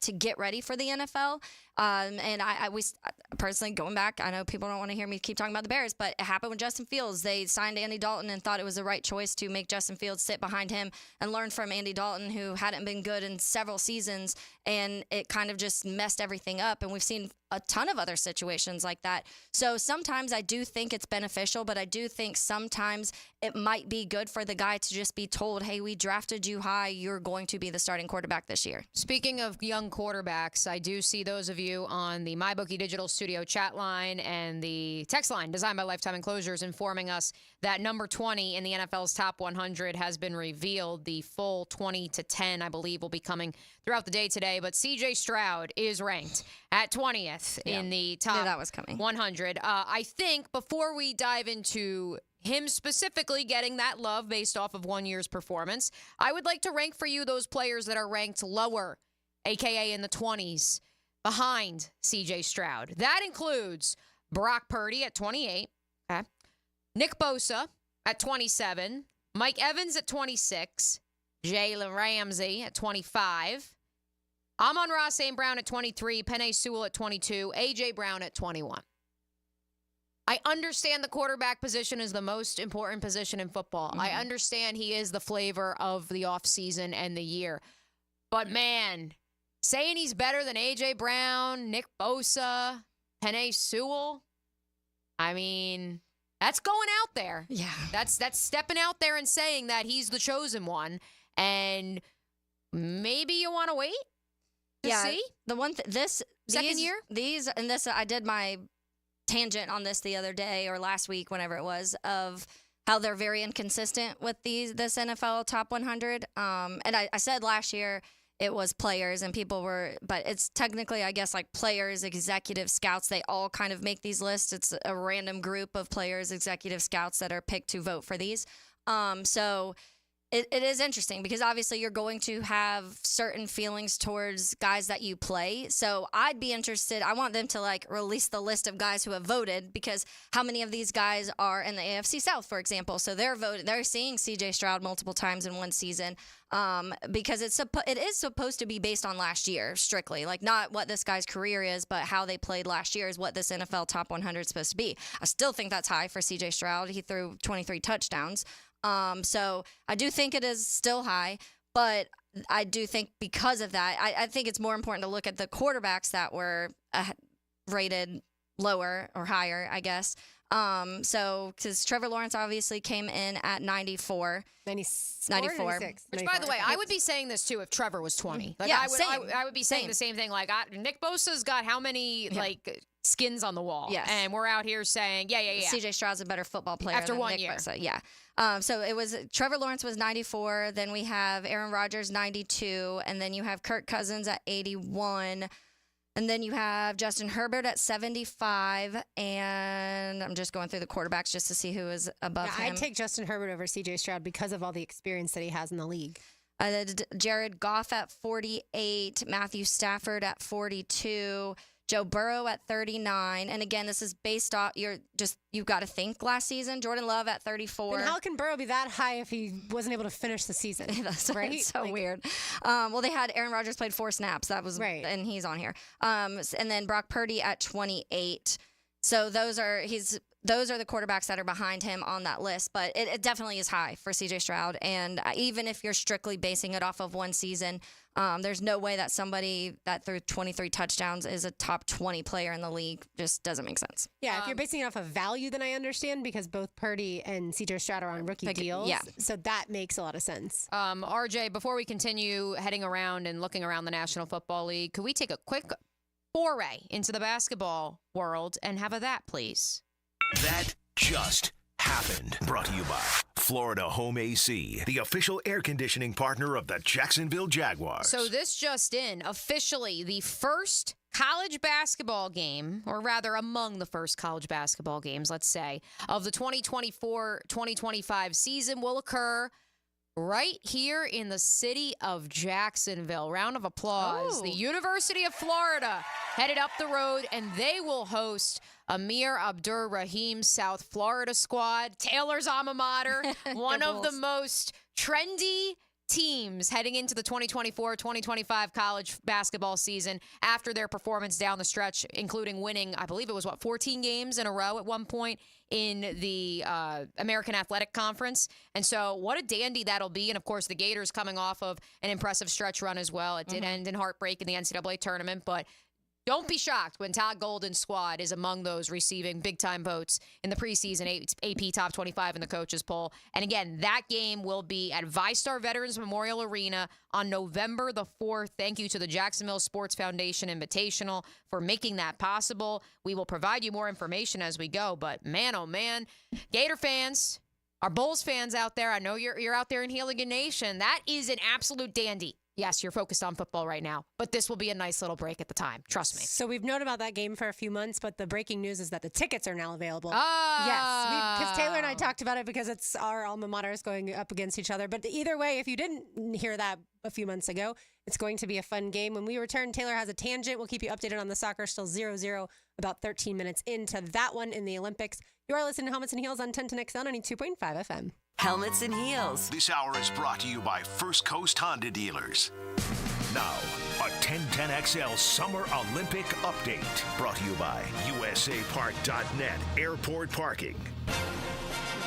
to get ready for the NFL. And I personally, going back, I know people don't want to hear me keep talking about the Bears, but it happened with Justin Fields. They signed Andy Dalton and thought it was the right choice to make Justin Fields sit behind him and learn from Andy Dalton, who hadn't been good in several seasons, and it kind of just messed everything up. And we've seen a ton of other situations like that. So sometimes I do think it's beneficial, but I do think sometimes it might be good for the guy to just be told, hey, we drafted you high. You're going to be the starting quarterback this year. Speaking of young quarterbacks, I do see those of you on the MyBookie Digital Studio chat line and the text line designed by Lifetime Enclosures informing us that number 20 in the NFL's top 100 has been revealed. The full 20 to 10, I believe, will be coming throughout the day today. But C.J. Stroud is ranked at 20th in the top that was coming. 100. I think before we dive into him specifically getting that love based off of 1 year's performance, I would like to rank for you those players that are ranked lower, a.k.a. in the 20s, behind C.J. Stroud. That includes Brock Purdy at 28, okay, Nick Bosa at 27, Mike Evans at 26, Jalen Ramsey at 25, Amon-Ra St. Brown at 23, Penei Sewell at 22, A.J. Brown at 21. I understand the quarterback position is the most important position in football. I understand he is the flavor of the offseason and the year. But, man, saying he's better than A.J. Brown, Nick Bosa, Penei Sewell, I mean, that's going out there. Yeah. That's stepping out there and saying that he's the chosen one. And maybe you want to wait to see? The one second year? I did my tangent on this the other day or last week, whenever it was, of how they're very inconsistent with this NFL top 100. And I said last year it was players and people were, but it's technically, I guess, like players, executive scouts. They all kind of make these lists. It's a random group of players, executive scouts that are picked to vote for these. So it is interesting because obviously you're going to have certain feelings towards guys that you play. So I'd be interested. I want them to like release the list of guys who have voted, because how many of these guys are in the AFC South, for example? So they're seeing CJ Stroud multiple times in one season. Because it is supposed to be based on last year strictly, like not what this guy's career is, but how they played last year is what this NFL top 100 is supposed to be. I still think that's high for CJ Stroud. He threw 23 touchdowns. So I do think it is still high, but I do think because of that, I think it's more important to look at the quarterbacks that were rated lower or higher, I guess. So because Trevor Lawrence obviously came in at 94. 94. Which, by the way, I would be saying this too if Trevor was 20. Like, yeah, I would be saying the same thing. Like, Nick Bosa's got how many like skins on the wall? Yes. And we're out here saying, yeah. CJ Stroud's a better football player after than 1 Nick year. Bosa. Yeah. So it was Trevor Lawrence was 94. Then we have Aaron Rodgers 92, and then you have Kirk Cousins at 81. And then you have Justin Herbert at 75, and I'm just going through the quarterbacks just to see who is above him. I'd take Justin Herbert over C.J. Stroud because of all the experience that he has in the league. Jared Goff at 48, Matthew Stafford at 42, Joe Burrow at 39. And again, this is based off you've got to think last season. Jordan Love at 34. Then how can Burrow be that high if he wasn't able to finish the season? That's right. It's so weird. Well, they had Aaron Rodgers played 4 snaps. That was right, and he's on here. And then Brock Purdy at 28. So those are the quarterbacks that are behind him on that list. But it definitely is high for C.J. Stroud. And even if you're strictly basing it off of one season, there's no way that somebody that threw 23 touchdowns is a top 20 player in the league. Just doesn't make sense. Yeah, if you're basing it off of value, then I understand, because both Purdy and C.J. Stroud are on rookie deals. Yeah. So that makes a lot of sense. RJ, before we continue heading around and looking around the National Football League, could we take a quick foray into the basketball world and have that, please? That just happened. Brought to you by Florida Home AC, the official air conditioning partner of the Jacksonville Jaguars. So this just in, officially the first college basketball game, or rather among the first college basketball games, let's say, of the 2024-2025 season will occur right here in the city of Jacksonville. Round of applause. Oh. The University of Florida headed up the road, and they will host Amir Abdur-Rahim's South Florida squad, Taylor's alma mater, one of the most trendy teams heading into the 2024-2025 college basketball season after their performance down the stretch, including winning, I believe it was, 14 games in a row at one point in the American Athletic Conference. And so what a dandy that'll be. And, of course, the Gators coming off of an impressive stretch run as well. It did end in heartbreak in the NCAA tournament, but don't be shocked when Todd Golden's squad is among those receiving big-time votes in the preseason AP Top 25 in the coaches poll. And again, that game will be at VyStar Veterans Memorial Arena on November the 4th. Thank you to the Jacksonville Sports Foundation Invitational for making that possible. We will provide you more information as we go. But man, oh man, Gator fans, our Bulls fans out there, I know you're out there in Healigan Nation. That is an absolute dandy. Yes, you're focused on football right now, but this will be a nice little break at the time. Trust me. So we've known about that game for a few months, but the breaking news is that the tickets are now available. Ah. Yes, because Taylor and I talked about it because it's our alma maters going up against each other. But either way, if you didn't hear that a few months ago, it's going to be a fun game. When we return, Taylor has a tangent. We'll keep you updated on the soccer. Still 0-0, about 13 minutes into that one in the Olympics. You are listening to Helmets and Heels on 1010XL 92.5 FM. Helmets and Heels. This hour is brought to you by First Coast Honda Dealers. Now, a 1010XL Summer Olympic Update. Brought to you by USAPark.net Airport Parking.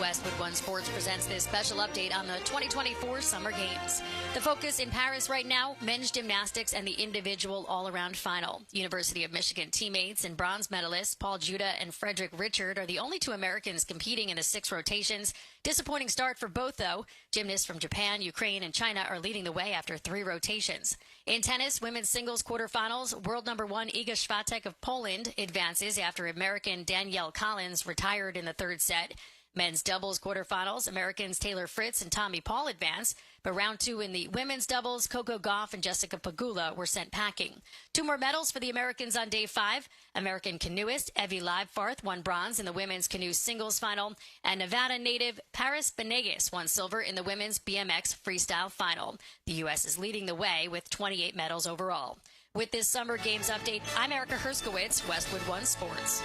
Westwood One Sports presents this special update on the 2024 Summer Games. The focus in Paris right now, men's gymnastics and the individual all-around final. University of Michigan teammates and bronze medalists Paul Judah and Frederick Richard are the only 2 Americans competing in the 6 rotations. Disappointing start for both, though. Gymnasts from Japan, Ukraine, and China are leading the way after 3 rotations. In tennis, women's singles quarterfinals, world number 1 Iga Swiatek of Poland advances after American Danielle Collins retired in the 3rd set. Men's doubles quarterfinals, Americans Taylor Fritz and Tommy Paul advance. But round 2 in the women's doubles, Coco Gauff and Jessica Pegula were sent packing. 2 more medals for the Americans on day 5. American canoeist Evie Leibfarth won bronze in the women's canoe singles final, and Nevada native Paris Benegas won silver in the women's BMX freestyle final. The U.S. is leading the way with 28 medals overall. With this Summer Games update, I'm Erica Herskowitz, Westwood One Sports.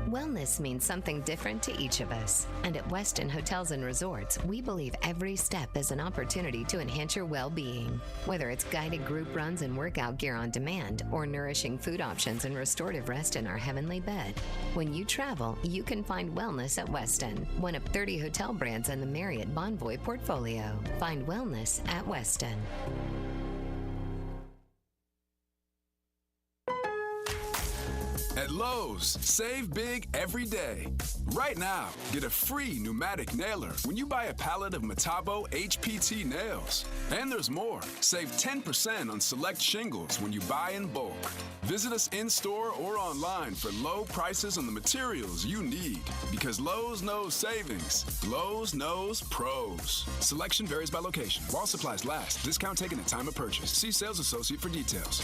Wellness means something different to each of us. And at Westin Hotels and Resorts, we believe every step is an opportunity to enhance your well-being. Whether it's guided group runs and workout gear on demand, or nourishing food options and restorative rest in our heavenly bed. When you travel, you can find wellness at Westin, one of 30 hotel brands in the Marriott Bonvoy portfolio. Find wellness at Westin. At Lowe's, save big every day. Right now, get a free pneumatic nailer when you buy a pallet of Metabo HPT nails. And there's more. Save 10% on select shingles when you buy in bulk. Visit us in-store or online for low prices on the materials you need. Because Lowe's knows savings. Lowe's knows pros. Selection varies by location. While supplies last. Discount taken at time of purchase. See sales associate for details.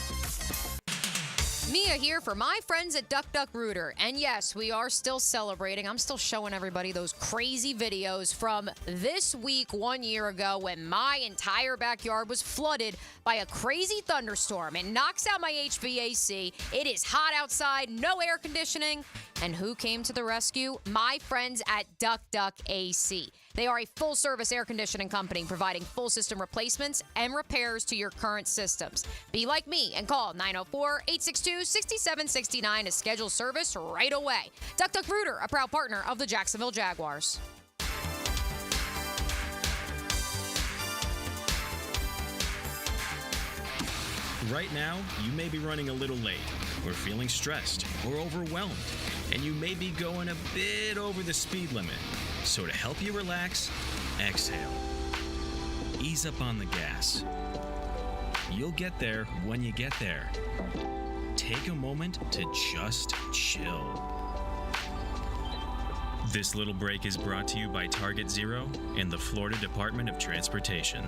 Mia here for my friends at Duck Duck Rooter. And yes, we are still celebrating. I'm still showing everybody those crazy videos from this week 1 year ago when my entire backyard was flooded by a crazy thunderstorm. It knocks out my HVAC. It is hot outside, no air conditioning. And who came to the rescue? My friends at Duck Duck AC. They are a full-service air conditioning company providing full system replacements and repairs to your current systems. Be like me and call 904-862-6769 to schedule service right away. Duck Duck Rooter, a proud partner of the Jacksonville Jaguars. Right now, you may be running a little late, or feeling stressed, or overwhelmed, and you may be going a bit over the speed limit. So to help you relax, exhale. Ease up on the gas. You'll get there when you get there. Take a moment to just chill. This little break is brought to you by Target Zero and the Florida Department of Transportation.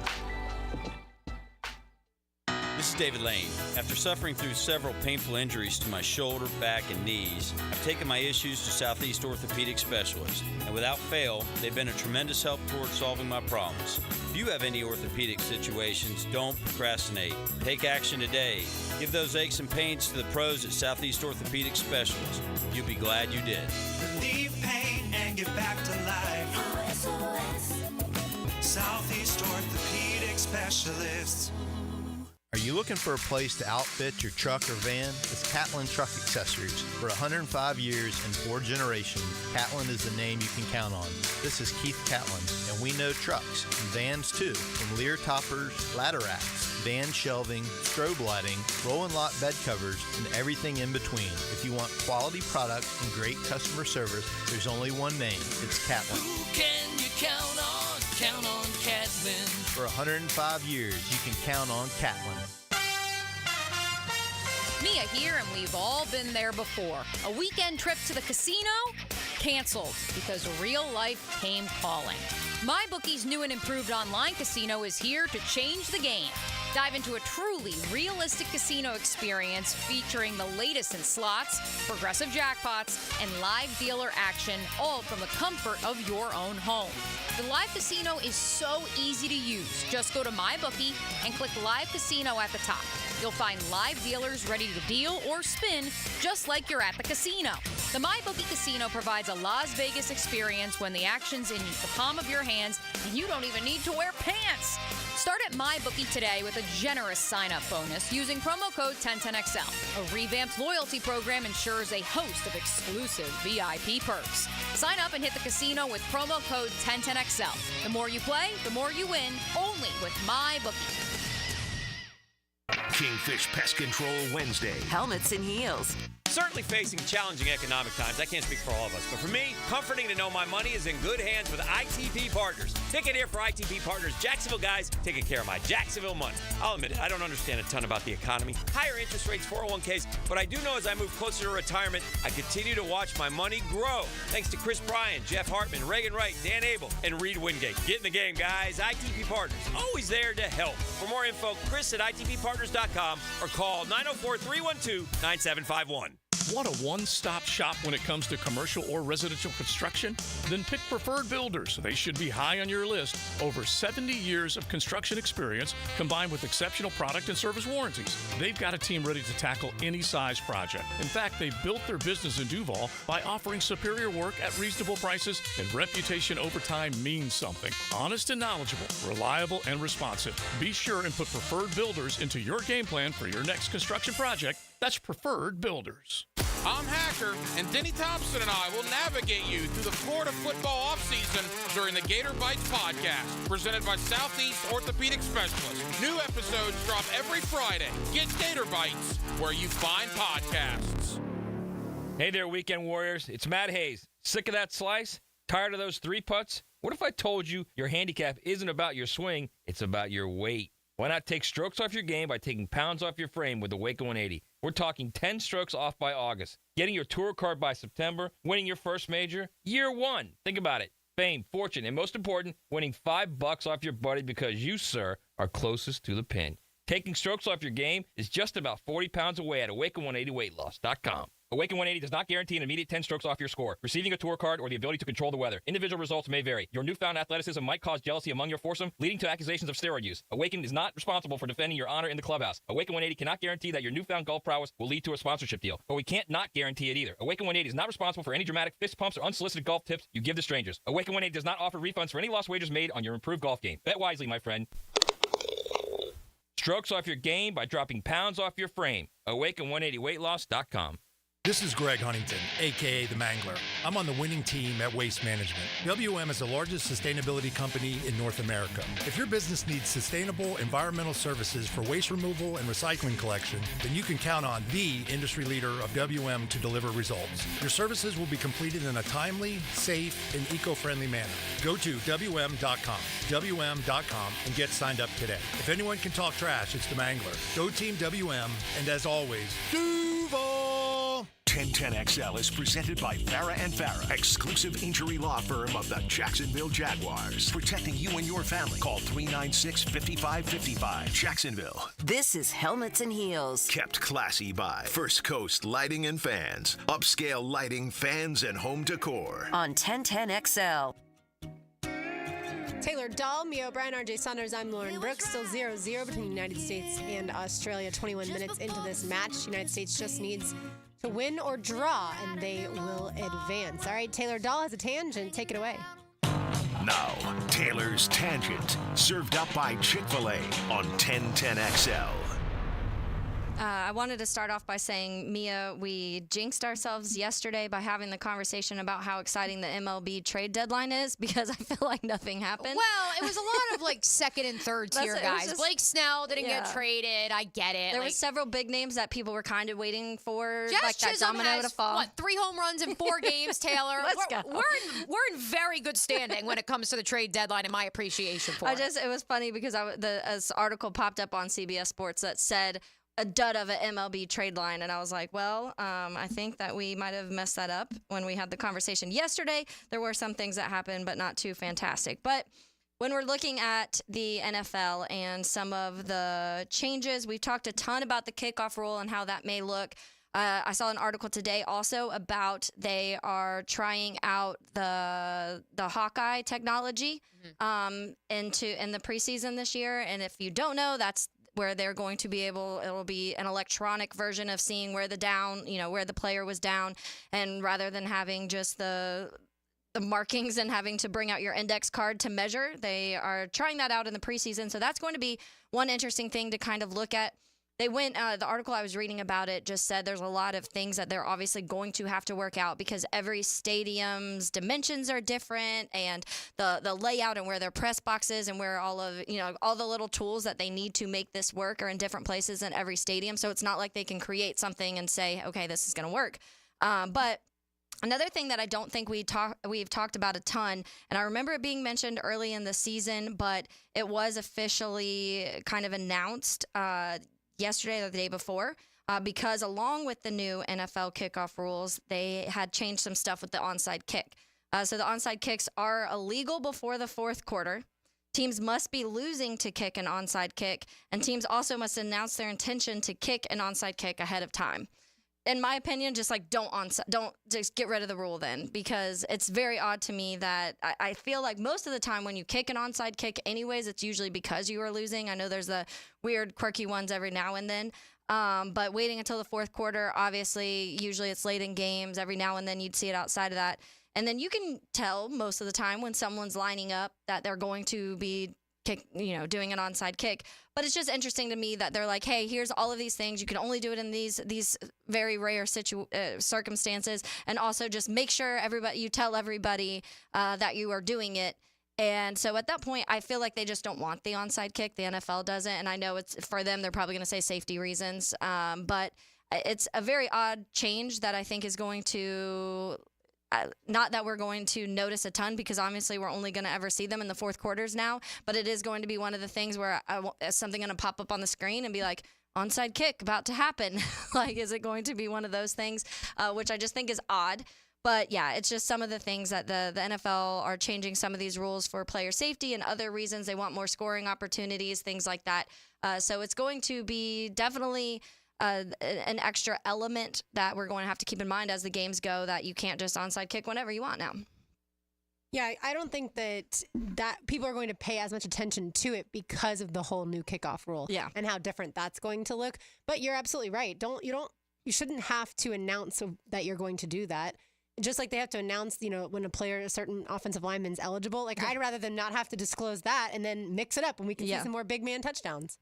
This is David Lane. After suffering through several painful injuries to my shoulder, back, and knees, I've taken my issues to Southeast Orthopedic Specialists, and without fail, they've been a tremendous help towards solving my problems. If you have any orthopedic situations, don't procrastinate. Take action today. Give those aches and pains to the pros at Southeast Orthopedic Specialists. You'll be glad you did. Relieve pain and get back to life. SOS. Southeast Orthopedic Specialists. Are you looking for a place to outfit your truck or van? It's Catlin Truck Accessories. For 105 years and 4 generations, Catlin is the name you can count on. This is Keith Catlin, and we know trucks and vans too. From Lear toppers, ladder racks, van shelving, strobe lighting, roll and lock bed covers, and everything in between. If you want quality products and great customer service, there's only one name. It's Catlin. Who can you count on? Count on Catlin. For 105 years, you can count on Catlin. Mia here, and we've all been there before. A weekend trip to the casino? Canceled because real life came calling. MyBookie's new and improved online casino is here to change the game. Dive into a truly realistic casino experience featuring the latest in slots, progressive jackpots, and live dealer action, all from the comfort of your own home. The live casino is so easy to use. Just go to MyBookie and click Live Casino at the top. You'll find live dealers ready to deal or spin just like you're at the casino. The MyBookie Casino provides a Las Vegas experience when the action's in the palm of your hands and you don't even need to wear pants. Start at MyBookie today with a generous sign-up bonus using promo code 1010XL. A revamped loyalty program ensures a host of exclusive VIP perks. Sign up and hit the casino with promo code 1010XL. The more you play, the more you win, only with MyBookie. Kingfish Pest Control Wednesday. Helmets and heels. certainly facing challenging economic times. I can't speak for all of us. But for me, comforting to know my money is in good hands with ITP Partners. Ticket here for ITP Partners. Jacksonville guys taking care of my Jacksonville money. I'll admit it, I don't understand a ton about the economy. Higher interest rates, 401ks. But I do know as I move closer to retirement, I continue to watch my money grow. Thanks to Chris Bryan, Jeff Hartman, Reagan Wright, Dan Abel, and Reed Wingate. Get in the game, guys. ITP Partners. Always there to help. For more info, Chris at ITPPartners.com or call 904-312-9751. Want a one-stop shop when it comes to commercial or residential construction? Then pick Preferred Builders. They should be high on your list. Over 70 years of construction experience combined with exceptional product and service warranties. They've got a team ready to tackle any size project. In fact, they've built their business in Duval by offering superior work at reasonable prices, and reputation over time means something. Honest and knowledgeable, reliable and responsive. Be sure and put Preferred Builders into your game plan for your next construction project. That's Preferred Builders. I'm Hacker, and Denny Thompson and I will navigate you through the Florida football offseason during the Gator Bites podcast, presented by Southeast Orthopedic Specialists. New episodes drop every Friday. Get Gator Bites where you find podcasts. Hey there, Weekend Warriors. It's Matt Hayes. Sick of that slice? Tired of those 3 putts? What if I told you your handicap isn't about your swing, it's about your weight? Why not take strokes off your game by taking pounds off your frame with the Waco 180? We're talking 10 strokes off by August, getting your tour card by September, winning your first major, year 1. Think about it. Fame, fortune, and most important, winning $5 off your buddy because you, sir, are closest to the pin. Taking strokes off your game is just about 40 pounds away at Awaken180weightloss.com. Awaken 180 does not guarantee an immediate 10 strokes off your score, receiving a tour card, or the ability to control the weather. Individual results may vary. Your newfound athleticism might cause jealousy among your foursome, leading to accusations of steroid use. Awaken is not responsible for defending your honor in the clubhouse. Awaken 180 cannot guarantee that your newfound golf prowess will lead to a sponsorship deal, but we can't not guarantee it either. Awaken 180 is not responsible for any dramatic fist pumps or unsolicited golf tips you give to strangers. Awaken 180 does not offer refunds for any lost wagers made on your improved golf game. Bet wisely, my friend. Strokes off your game by dropping pounds off your frame. Awaken180weightloss.com. This is Greg Huntington, a.k.a. The Mangler. I'm on the winning team at Waste Management. WM is the largest sustainability company in North America. If your business needs sustainable environmental services for waste removal and recycling collection, then you can count on the industry leader of WM to deliver results. Your services will be completed in a timely, safe, and eco-friendly manner. Go to WM.com, and get signed up today. If anyone can talk trash, it's The Mangler. Go Team WM, and as always, Duval! 1010XL is presented by Farah & Farah, exclusive injury law firm of the Jacksonville Jaguars. Protecting you and your family. Call 396-5555. Jacksonville. This is Helmets and Heels. Kept classy by First Coast Lighting and Fans. Upscale lighting, fans, and home decor. On 1010XL. Taylor Dahl, Mia O'Brien, RJ Saunders. I'm Lauren Brooks. Still 0-0 between the United States and Australia. 21 minutes into this match. United States just needs to win or draw, and they will advance. All right, Taylor Dahl has a tangent. Take it away. Now, Taylor's Tangent, served up by Chick-fil-A on 1010XL. I wanted to start off by saying, Mia, we jinxed ourselves yesterday by having the conversation about how exciting the MLB trade deadline is, because I feel like nothing happened. Well, it was a lot of like second and third tier guys. Blake Snell didn't get traded. I get it. There were several big names that people were kind of waiting for, Jazz like that Chisholm domino has, to fall. 3 home runs in 4 games, Taylor? We're in very good standing when it comes to the trade deadline, and my appreciation for it. It was funny because this article popped up on CBS Sports that said a dud of an MLB trade line. And I was like, well, I think that we might have messed that up when we had the conversation yesterday. There were some things that happened, but not too fantastic. But when we're looking at the NFL and some of the changes, we've talked a ton about the kickoff rule and how that may look. I saw an article today also about they are trying out the Hawkeye technology in the preseason this year. And if you don't know, that's where they're going to be it'll be an electronic version of seeing where where the player was down. And rather than having just the markings and having to bring out your index card to measure, they are trying that out in the preseason. So that's going to be one interesting thing to kind of look at. they went, the article I was reading about it just said there's a lot of things that they're obviously going to have to work out because every stadium's dimensions are different, and the layout and where their press box is and where all of, all the little tools that they need to make this work are in different places in every stadium. So it's not like they can create something and say, okay, this is going to work. But another thing that I don't think we've talked about a ton, and I remember it being mentioned early in the season, but it was officially kind of announced yesterday or the day before, because along with the new NFL kickoff rules, they had changed some stuff with the onside kick. So the onside kicks are illegal before the fourth quarter. Teams must be losing to kick an onside kick, and teams also must announce their intention to kick an onside kick ahead of time. In my opinion, just like don't just get rid of the rule then, because it's very odd to me that I feel like most of the time when you kick an onside kick anyways, it's usually because you are losing. I know there's the weird quirky ones every now and then, but waiting until the fourth quarter, obviously, usually it's late in games. Every now and then you'd see it outside of that. And then you can tell most of the time when someone's lining up that they're going to be doing an onside kick. But it's just interesting to me that they're like, hey, here's all of these things. You can only do it in these very rare circumstances. And also just make sure you tell everybody that you are doing it. And so at that point, I feel like they just don't want the onside kick. The NFL doesn't. And I know it's for them, they're probably going to say safety reasons. But it's a very odd change that I think is going to... not that we're going to notice a ton, because obviously we're only going to ever see them in the fourth quarters now, but it is going to be one of the things where something going to pop up on the screen and be like, onside kick about to happen. Like, is it going to be one of those things, which I just think is odd. But yeah, it's just some of the things that the NFL are changing some of these rules for player safety and other reasons. They want more scoring opportunities, things like that. So it's going to be definitely an extra element that we're going to have to keep in mind as the games go, that you can't just onside kick whenever you want now. Yeah, I don't think that people are going to pay as much attention to it because of the whole new kickoff rule and how different that's going to look. But you're absolutely right. You shouldn't have to announce that you're going to do that. Just like they have to announce, when a certain offensive lineman's eligible. Like, I'd rather them not have to disclose that and then mix it up and we can see some more big man touchdowns.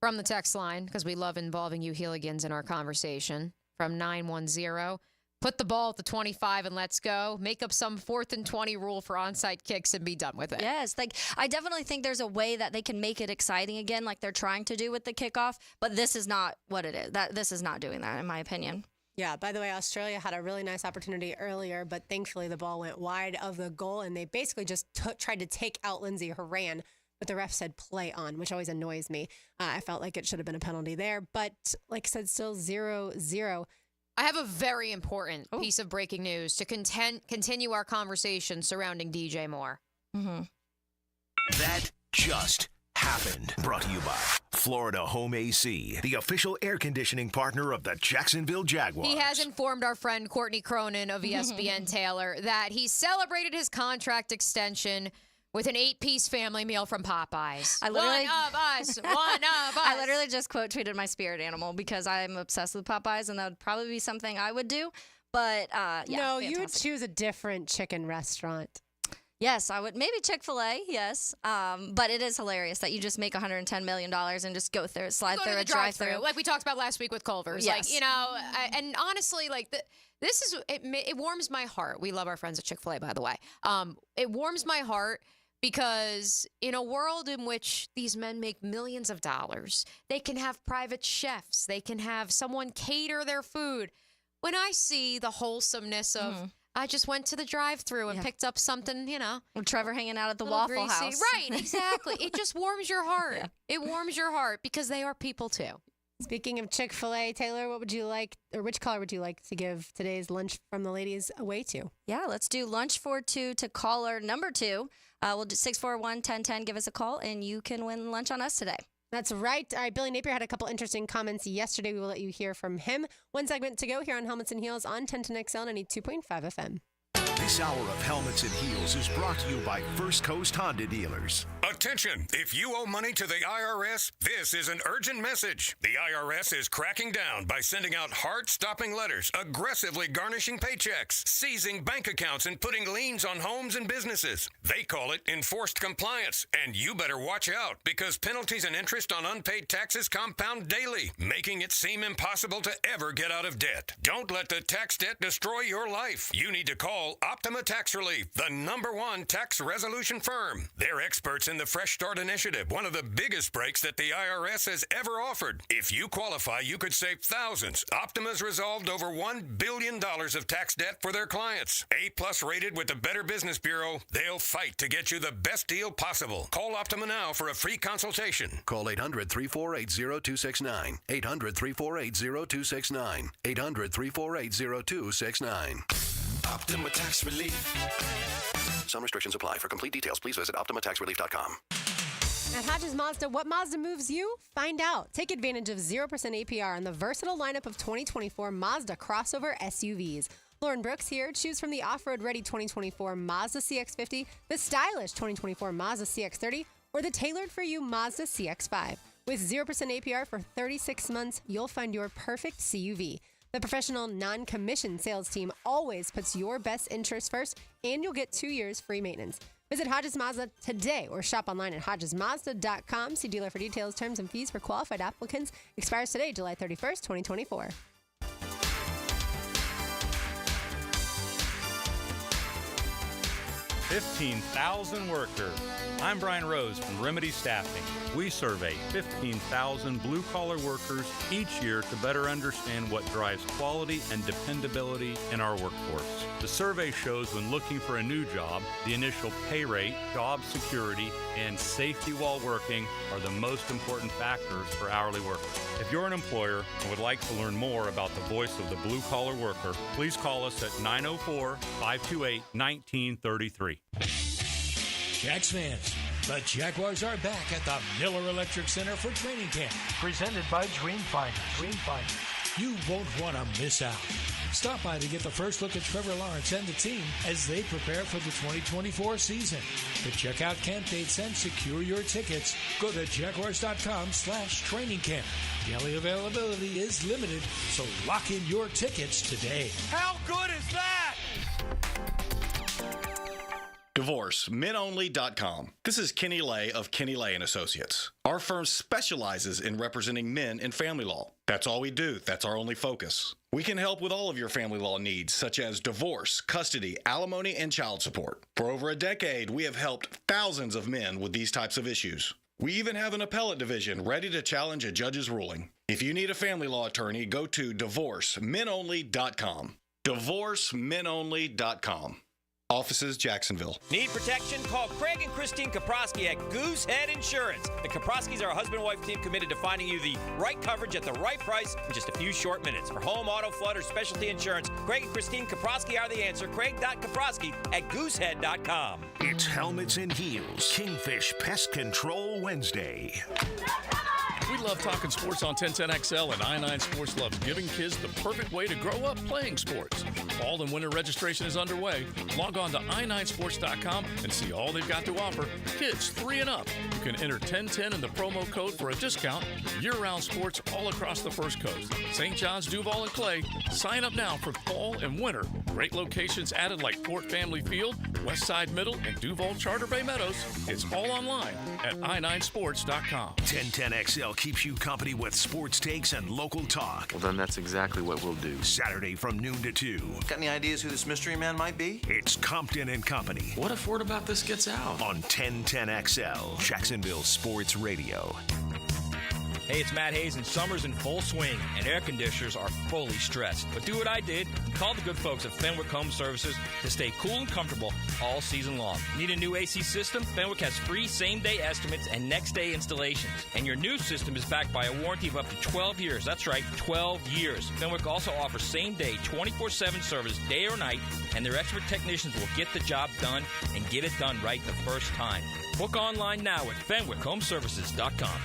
From the text line, because we love involving you Heeligans in our conversation, from 910, put the ball at the 25 and let's go. Make up some 4th and 20 rule for onside kicks and be done with it. Yes, I definitely think there's a way that they can make it exciting again, like they're trying to do with the kickoff, but this is not what it is. This is not doing that, in my opinion. Yeah, by the way, Australia had a really nice opportunity earlier, but thankfully the ball went wide of the goal, and they basically just tried to take out Lindsey Horan. But the ref said play on, which always annoys me. I felt like it should have been a penalty there. But like I said, still 0-0. I have a very important piece of breaking news to continue our conversation surrounding DJ Moore. Mm-hmm. That just happened. Brought to you by Florida Home AC, the official air conditioning partner of the Jacksonville Jaguars. He has informed our friend Courtney Cronin of ESPN Taylor that he celebrated his contract extension with an 8-piece family meal from Popeyes. One of us. I literally just quote tweeted my spirit animal because I'm obsessed with Popeyes, and that would probably be something I would do. But no, fantastic. You would choose a different chicken restaurant. Yes, I would. Maybe Chick-fil-A, yes. But it is hilarious that you just make $110 million and just go through, slide through a drive-through. Like we talked about last week with Culver's. Yes. And honestly, it warms my heart. We love our friends at Chick-fil-A, by the way. It warms my heart because in a world in which these men make millions of dollars, they can have private chefs. They can have someone cater their food. When I see the wholesomeness of, I just went to the drive-thru and picked up something, With Trevor hanging out at the Waffle House. Right, exactly. It just warms your heart. Yeah. It warms your heart because they are people too. Speaking of Chick-fil-A, Taylor, what would you like, or which caller would you like to give today's lunch from the ladies away to? Yeah, let's do lunch for 2 to caller number 2. We'll do 641-1010. Give us a call, and you can win lunch on us today. That's right. All right, Billy Napier had a couple interesting comments yesterday. We will let you hear from him. One segment to go here on Helmets and Heels on 1010XL 92.5 FM. This hour of Helmets and Heels is brought to you by First Coast Honda Dealers. Attention! If you owe money to the IRS, this is an urgent message. The IRS is cracking down by sending out heart-stopping letters, aggressively garnishing paychecks, seizing bank accounts, and putting liens on homes and businesses. They call it enforced compliance, and you better watch out because penalties and interest on unpaid taxes compound daily, making it seem impossible to ever get out of debt. Don't let the tax debt destroy your life. You need to call Optima Tax Relief, the #1 tax resolution firm. They're experts in the Fresh Start Initiative, one of the biggest breaks that the IRS has ever offered. If you qualify, you could save thousands. Optima's resolved over $1 billion of tax debt for their clients. A+ rated with the Better Business Bureau, they'll fight to get you the best deal possible. Call Optima now for a free consultation. Call 800-348-0269. 800-348-0269. 800-348-0269. Optima Tax Relief. Some restrictions apply. For complete details, please visit OptimaTaxRelief.com. At Hodges Mazda, what Mazda moves you? Find out. Take advantage of 0% APR on the versatile lineup of 2024 Mazda crossover SUVs. Lauren Brooks here. Choose from the off-road ready 2024 Mazda CX-50, the stylish 2024 Mazda CX-30, or the tailored for you Mazda CX-5. With 0% APR for 36 months, you'll find your perfect CUV. The professional non-commissioned sales team always puts your best interest first, and you'll get 2 years free maintenance. Visit Hodges Mazda today or shop online at HodgesMazda.com. See dealer for details, terms, and fees for qualified applicants. Expires today, July 31st, 2024. 15,000 workers. I'm Brian Rose from Remedy Staffing. We survey 15,000 blue-collar workers each year to better understand what drives quality and dependability in our workforce. The survey shows when looking for a new job, the initial pay rate, job security, and safety while working are the most important factors for hourly workers. If you're an employer and would like to learn more about the voice of the blue-collar worker, please call us at 904-528-1933. Jags fans, the Jaguars are back at the Miller Electric Center for training camp. Presented by Dreamfinder. You won't want to miss out. Stop by to get the first look at Trevor Lawrence and the team as they prepare for the 2024 season. To check out camp dates and secure your tickets, go to Jaguars.com/training camp. Daily availability is limited, so lock in your tickets today. How good is that? DivorceMenOnly.com. This is Kenny Lay of Kenny Lay & Associates. Our firm specializes in representing men in family law. That's all we do. That's our only focus. We can help with all of your family law needs, such as divorce, custody, alimony, and child support. For over a decade, we have helped thousands of men with these types of issues. We even have an appellate division ready to challenge a judge's ruling. If you need a family law attorney, go to DivorceMenOnly.com. DivorceMenOnly.com. Offices, Jacksonville. Need protection? Call Craig and Christine Kaprowski at Goosehead Insurance. The Kaprowskis are a husband-wife team committed to finding you the right coverage at the right price in just a few short minutes. For home, auto, flood, or specialty insurance, Craig and Christine Kaprowski are the answer. Craig.Kaprowski at Goosehead.com. It's Helmets and Heels, Kingfish Pest Control Wednesday. We love talking sports on 1010XL, and I-9 Sports loves giving kids the perfect way to grow up playing sports. Fall and winter registration is underway. Log on to i9sports.com and see all they've got to offer. Kids 3 and up. You can enter 1010 in the promo code for a discount. Year-round sports all across the First Coast. St. John's, Duval, and Clay. Sign up now for fall and winter. Great locations added like Fort Family Field, Westside Middle, and Duval Charter Bay Meadows. It's all online at i9sports.com. 1010XL keeps you company with sports takes and local talk. Well, then that's exactly what we'll do. Saturday from noon to 2. Got any ideas who this mystery man might be? It's Compton and Company. What if word about this gets out? On 1010XL, Jacksonville Sports Radio. Hey, it's Matt Hayes, and summer's in full swing, and air conditioners are fully stressed. But do what I did and call the good folks at Fenwick Home Services to stay cool and comfortable all season long. Need a new AC system? Fenwick has free same-day estimates and next-day installations. And your new system is backed by a warranty of up to 12 years. That's right, 12 years. Fenwick also offers same-day, 24/7 service, day or night, and their expert technicians will get the job done and get it done right the first time. Book online now at FenwickHomeservices.com.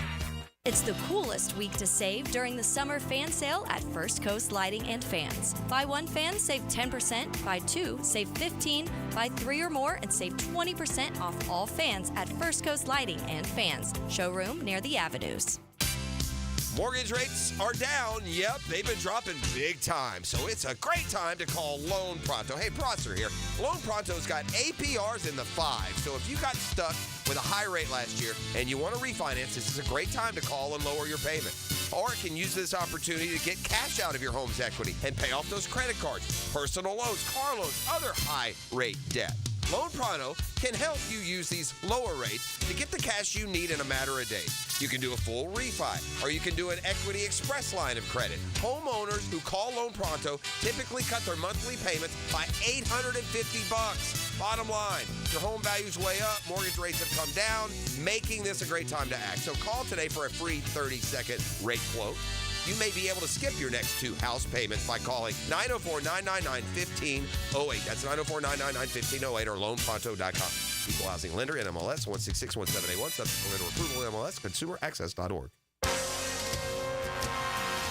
It's the coolest week to save during the summer fan sale at First Coast Lighting and Fans. Buy one fan, save 10%. Buy two, save 15%. Buy three or more and save 20% off all fans at First Coast Lighting and Fans. Showroom near the Avenues. Mortgage rates are down. Yep, they've been dropping big time. So it's a great time to call Loan Pronto. Hey, Prosser here. Loan Pronto's got APRs in the 5. So if you got stuck with a high rate last year and you want to refinance, this is a great time to call and lower your payment. Or it can use this opportunity to get cash out of your home's equity and pay off those credit cards, personal loans, car loans, other high rate debt. Loan Pronto can help you use these lower rates to get the cash you need in a matter of days. You can do a full refi, or you can do an Equity Express line of credit. Homeowners who call Loan Pronto typically cut their monthly payments by $850. Bottom line, your home value's way up, mortgage rates have come down, making this a great time to act. So call today for a free 30-second rate quote. You may be able to skip your next two house payments by calling 904-999-1508. That's 904-999-1508 or loanpronto.com. Equal housing lender, NMLS 1661781. Subject to lender approval, MLS, consumeraccess.org.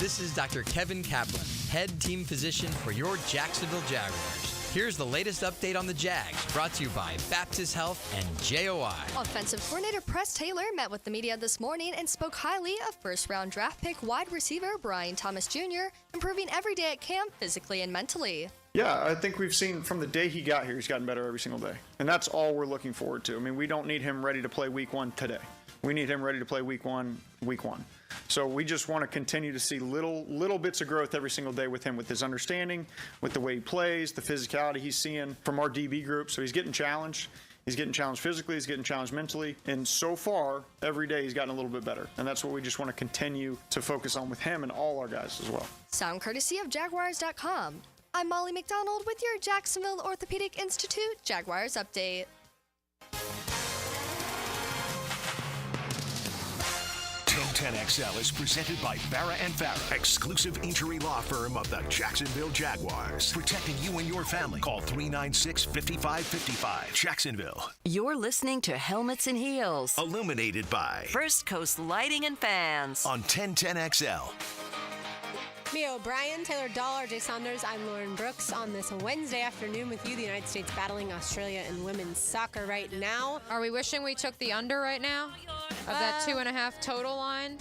This is Dr. Kevin Kaplan, head team physician for your Jacksonville Jaguars. Here's the latest update on the Jags, brought to you by Baptist Health and JOI. Offensive coordinator Press Taylor met with the media this morning and spoke highly of first-round draft pick wide receiver Brian Thomas Jr., improving every day at camp physically and mentally. Yeah, I think we've seen from the day he got here, he's gotten better every single day. And that's all we're looking forward to. I mean, we don't need him ready to play week one today. We need him ready to play week one. So we just want to continue to see little bits of growth every single day with him, with his understanding, with the way he plays, the physicality he's seeing from our DB group. So he's getting challenged. He's getting challenged physically. He's getting challenged mentally. And so far, every day he's gotten a little bit better. And that's what we just want to continue to focus on with him and all our guys as well. Sound courtesy of Jaguars.com. I'm Molly McDonald with your Jacksonville Orthopedic Institute Jaguars Update. 1010XL is presented by Farah and Farah, exclusive injury law firm of the Jacksonville Jaguars. Protecting you and your family. Call 396-5555. Jacksonville. You're listening to Helmets and Heels. Illuminated by First Coast Lighting and Fans. On 1010XL. Mia O'Brien, Taylor Dahl, RJ Saunders, I'm Lauren Brooks on this Wednesday afternoon with you. The United States battling Australia in women's soccer right now. Are we wishing we took the under right now of that 2.5 total line?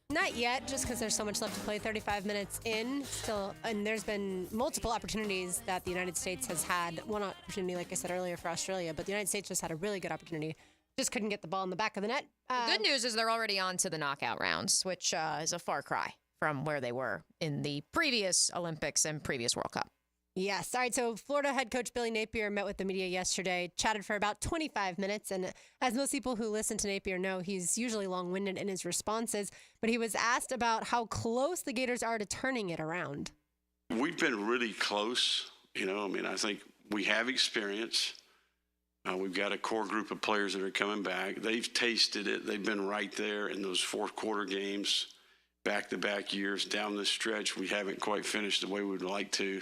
Not yet, just because there's so much left to play. 35 minutes in still, and there's been multiple opportunities that the United States has had. One opportunity, like I said earlier, for Australia, but the United States just had a really good opportunity. Just couldn't get the ball in the back of the net. The good news is they're already on to the knockout rounds, which is a far cry from where they were in the previous Olympics and previous World Cup. Yes. All right. So Florida head coach Billy Napier met with the media yesterday, chatted for about 25 minutes. And as most people who listen to Napier know, he's usually long-winded in his responses. But he was asked about how close the Gators are to turning it around. We've been really close. I think we have experience. We've got a core group of players that are coming back. They've tasted it. They've been right there in those fourth quarter games. Back-to-back years down the stretch, we haven't quite finished the way we'd like to.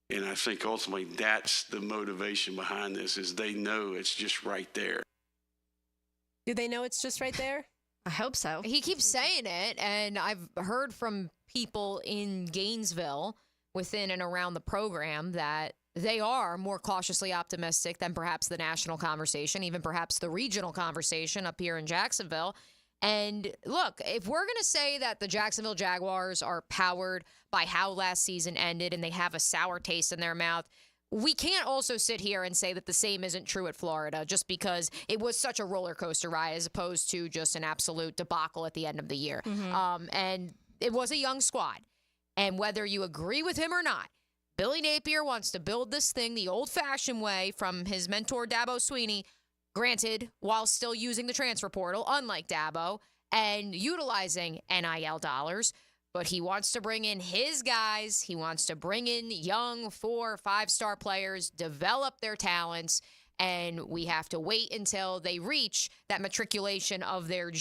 And I think ultimately that's the motivation behind this, is they know it's just right there. Do they know it's just right there? I hope so. He keeps saying it, and I've heard from people in Gainesville within and around the program that they are more cautiously optimistic than perhaps the national conversation, even perhaps the regional conversation up here in Jacksonville. And look, if we're going to say that the Jacksonville Jaguars are powered by how last season ended and they have a sour taste in their mouth, we can't also sit here and say that the same isn't true at Florida just because it was such a roller coaster ride as opposed to just an absolute debacle at the end of the year. And it was a young squad. And whether you agree with him or not, Billy Napier wants to build this thing the old-fashioned way from his mentor, Dabo Swinney, granted, while still using the transfer portal, unlike Dabo, and utilizing NIL dollars. But he wants to bring in his guys. He wants to bring in young 4- or 5-star players, develop their talents, and we have to wait until they reach that matriculation of their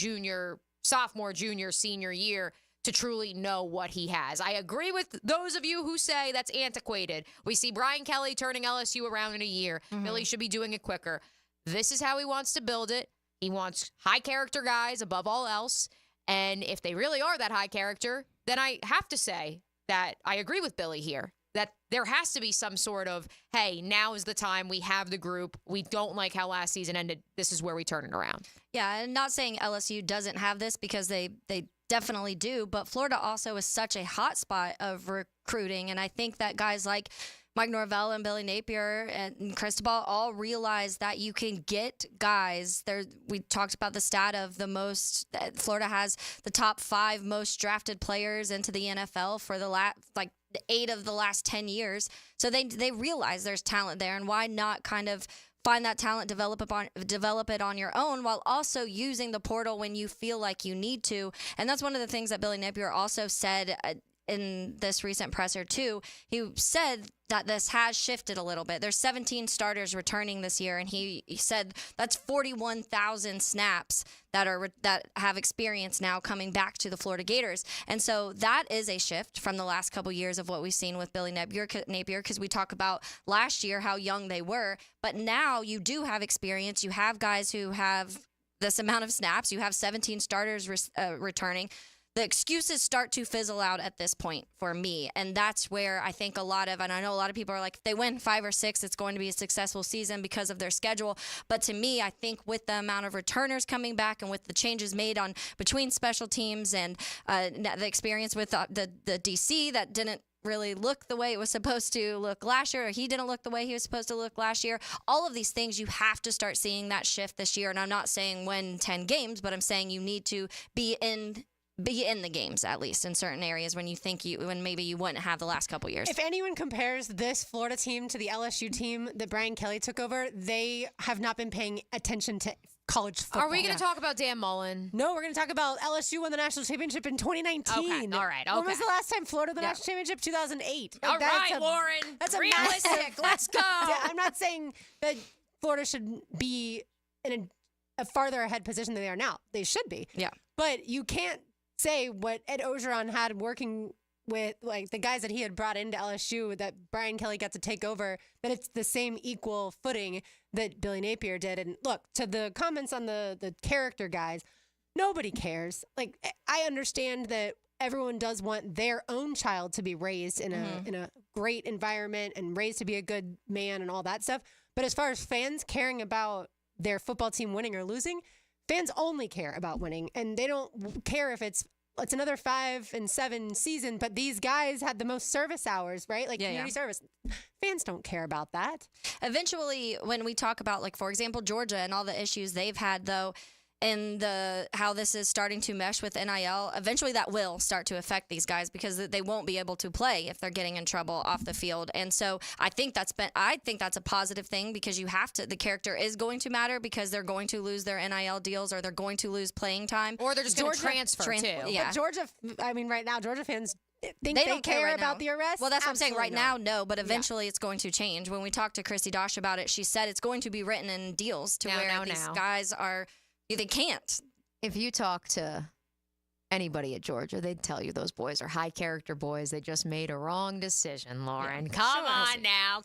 sophomore, junior, senior year to truly know what he has. I agree with those of you who say that's antiquated. We see Brian Kelly turning LSU around in a year. Billy should be doing it quicker. This is how he wants to build it. He wants high-character guys above all else, And if they really are that high character, then I have to say that I agree with Billy here, that there has to be some sort of, hey, now is the time. We have the group. We don't like how last season ended. This is where we turn it around. Yeah, and not saying LSU doesn't have this, because they definitely do, but Florida also is such a hot spot of recruiting, and I think that guys like Mike Norvell and Billy Napier and Cristobal all realize that you can get guys there. We talked about the stat of Florida has the top 5 most drafted players into the NFL for the 8 of the last 10 years. So they realize there's talent there, and why not kind of find that talent, develop it on your own, while also using the portal when you feel like you need to. And that's one of the things that Billy Napier also said in this recent presser too. He said that this has shifted a little bit. There's 17 starters returning this year, and he said that's 41,000 snaps that have experience now coming back to the Florida Gators. And so that is a shift from the last couple years of what we've seen with Billy Napier, because we talk about last year how young they were, but now you do have experience. You have guys who have this amount of snaps. You have 17 starters returning. The excuses start to fizzle out at this point for me. And that's where I think and I know a lot of people are like, if they win 5 or 6, it's going to be a successful season because of their schedule. But to me, I think with the amount of returners coming back and with the changes made between special teams and the experience with the DC that didn't really look the way it was supposed to look last year, or he didn't look the way he was supposed to look last year. All of these things, you have to start seeing that shift this year. And I'm not saying win 10 games, but I'm saying you need to be in the games, at least in certain areas when maybe you wouldn't have the last couple years. If anyone compares this Florida team to the LSU team that Brian Kelly took over, they have not been paying attention to college football. Are we going to talk about Dan Mullen? No, we're going to talk about LSU won the national championship in 2019. Okay, all right. Okay. When was the last time Florida won the national championship? 2008. All right, Lauren. That's realistic. Let's go. Yeah, I'm not saying that Florida should be in a farther ahead position than they are now. They should be. Yeah. But you can't say what Ed Ogeron had working with, like, the guys that he had brought into LSU that Brian Kelly got to take over, that it's the same equal footing that Billy Napier did. And look, to the comments on the character guys, nobody cares. Like, I understand that everyone does want their own child to be raised in a great environment and raised to be a good man and all that stuff. But as far as fans caring about their football team winning or losing, fans only care about winning, and they don't care if it's another 5-7 season, but these guys had the most service hours, right? Like community service. Fans don't care about that. Eventually, when we talk about, like, for example, Georgia and all the issues they've had, though, and how this is starting to mesh with NIL, eventually that will start to affect these guys, because they won't be able to play if they're getting in trouble off the field. And so I think that's a positive thing, because the character is going to matter, because they're going to lose their NIL deals, or they're going to lose playing time, or they're just going to transfer too. Yeah. But Georgia, I mean, right now, Georgia fans think they don't care about the arrest. Well, that's what I'm saying. Right now, not. no, but eventually it's going to change. When we talked to Christy Dosh about it, she said it's going to be written in deals to where these guys are. They can't. If you talk to anybody at Georgia, they'd tell you those boys are high character boys. They just made a wrong decision, Lauren. Yeah, Come on now.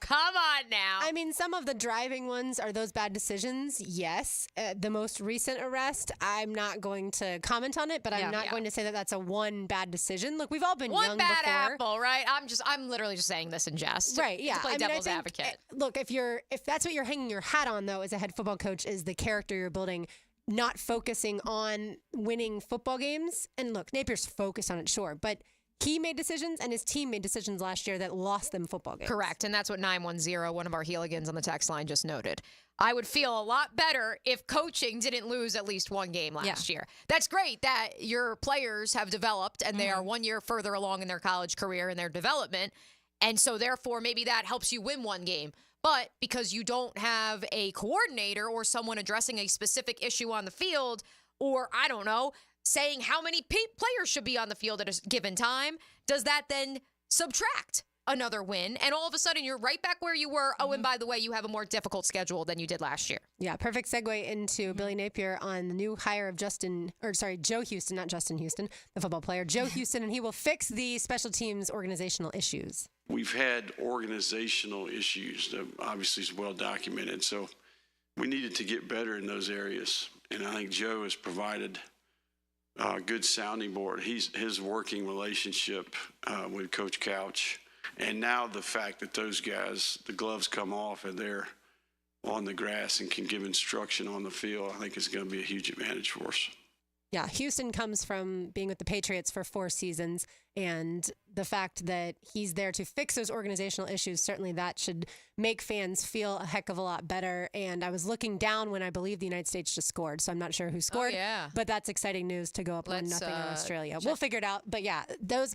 I mean, some of the driving ones are those bad decisions. Yes. The most recent arrest, I'm not going to comment on it, but I'm not going to say that that's a one bad decision. Look, we've all been young before. One bad apple, right? I'm literally just saying this in jest. Right, yeah. To play devil's advocate. Look, if that's what you're hanging your hat on, though, as a head football coach, is the character you're building, not focusing on winning football games. And look, Napier's focused on it, sure, but he made decisions and his team made decisions last year that lost them football games. Correct, and that's what 910, one of our Heeligans on the text line, just noted. I would feel a lot better if coaching didn't lose at least one game last year. That's great that your players have developed and they are 1 year further along in their college career and their development, and so therefore maybe that helps you win one game. But because you don't have a coordinator or someone addressing a specific issue on the field, or, I don't know, saying how many players should be on the field at a given time, does that then subtract another win? And all of a sudden, you're right back where you were. Oh, and by the way, you have a more difficult schedule than you did last year. Yeah, perfect segue into Billy Napier on the new hire of Joe Houston, not Justin Houston, the football player, Joe Houston, and he will fix the special teams organizational issues. We've had organizational issues that obviously is well documented, so we needed to get better in those areas. And I think Joe has provided good sounding board. His working relationship with Coach Couch, and now the fact that those guys, the gloves come off and they're on the grass and can give instruction on the field, I think is going to be a huge advantage for us. Yeah, Houston comes from being with the Patriots for 4 seasons, and the fact that he's there to fix those organizational issues, certainly that should make fans feel a heck of a lot better. And I was looking down when I believe the United States just scored, so I'm not sure who scored. Oh, yeah. But that's exciting news to go up 1-0 in Australia. Check. We'll figure it out. But yeah, those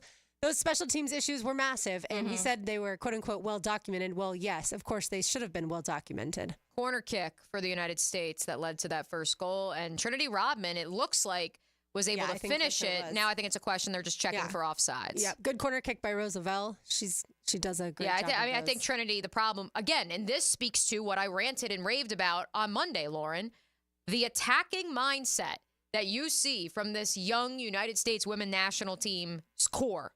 special teams issues were massive, and he said they were, quote unquote, well documented. Well, yes, of course they should have been well documented. Corner kick for the United States that led to that first goal, and Trinity Rodman, it looks like, was able to finish it. Now I think it's a question they're just checking for offsides. Yeah, good corner kick by Roosevelt. She does a great job. I think Trinity, the problem, again, and this speaks to what I ranted and raved about on Monday, Lauren, the attacking mindset that you see from this young United States women national team's core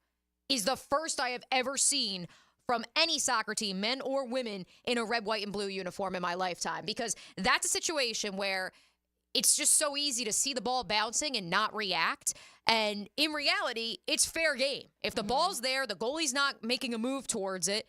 is the first I have ever seen from any soccer team, men or women, in a red, white, and blue uniform in my lifetime. Because that's a situation where it's just so easy to see the ball bouncing and not react. And in reality, it's fair game. If the ball's there, the goalie's not making a move towards it,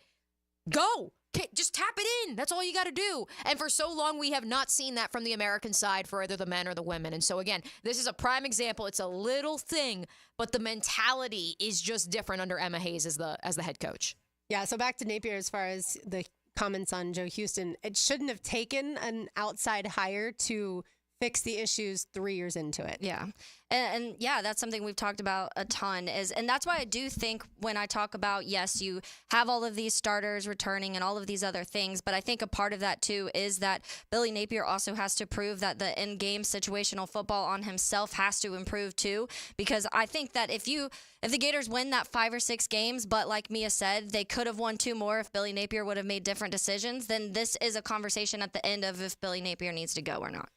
go. Just tap it in. That's all you got to do. And for so long, we have not seen that from the American side for either the men or the women. And so, again, this is a prime example. It's a little thing, but the mentality is just different under Emma Hayes as the head coach. Yeah, so back to Napier as far as the comments on Joe Houston. It shouldn't have taken an outside hire to fix the issues 3 years into it. Yeah. And yeah, that's something we've talked about a ton and that's why I do think when I talk about, yes, you have all of these starters returning and all of these other things, but I think a part of that too is that Billy Napier also has to prove that the in-game situational football on himself has to improve too, because I think that if the Gators win that 5 or 6 games, but like Mia said, they could have won 2 more if Billy Napier would have made different decisions, then this is a conversation at the end of if Billy Napier needs to go or not.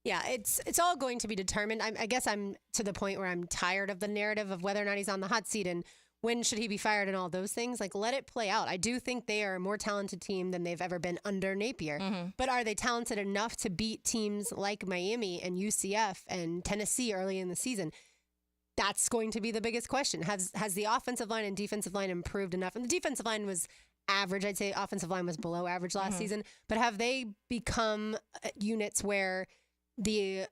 Yeah, it's all going to be determined. I guess I'm to the point where I'm tired of the narrative of whether or not he's on the hot seat and when should he be fired and all those things. Like, let it play out. I do think they are a more talented team than they've ever been under Napier. But are they talented enough to beat teams like Miami and UCF and Tennessee early in the season? That's going to be the biggest question. Has the offensive line and defensive line improved enough? And the defensive line was average. I'd say offensive line was below average last season. But have they become units where the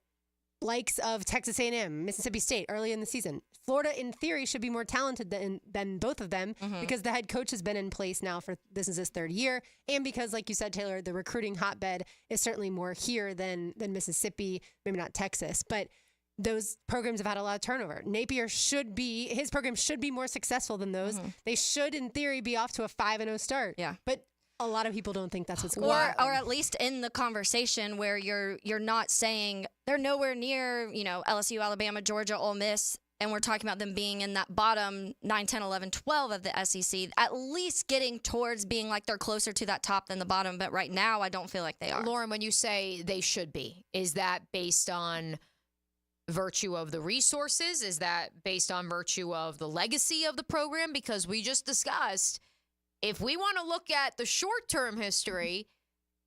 likes of Texas A&M, Mississippi State early in the season, Florida in theory should be more talented than both of them because the head coach has been in place now for this is his 3rd year, and because, like you said, Taylor, the recruiting hotbed is certainly more here than Mississippi, maybe not Texas, but those programs have had a lot of turnover. Napier his program should be more successful than those. They should, in theory, be off to a 5-0 start. Yeah, but a lot of people don't think that's what's going on. Or at least in the conversation where you're not saying they're nowhere near, LSU, Alabama, Georgia, Ole Miss, and we're talking about them being in that bottom 9, 10, 11, 12 of the SEC, at least getting towards being like they're closer to that top than the bottom. But right now, I don't feel like they are. Lauren, when you say they should be, is that based on virtue of the resources? Is that based on virtue of the legacy of the program? Because we just discussed, if we want to look at the short-term history,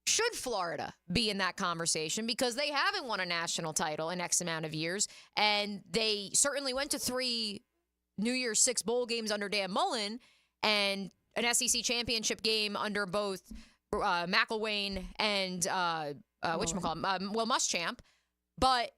should Florida be in that conversation? Because they haven't won a national title in X amount of years, and they certainly went to 3 New Year's 6 bowl games under Dan Mullen and an SEC championship game under both McElwain and Will Muschamp. But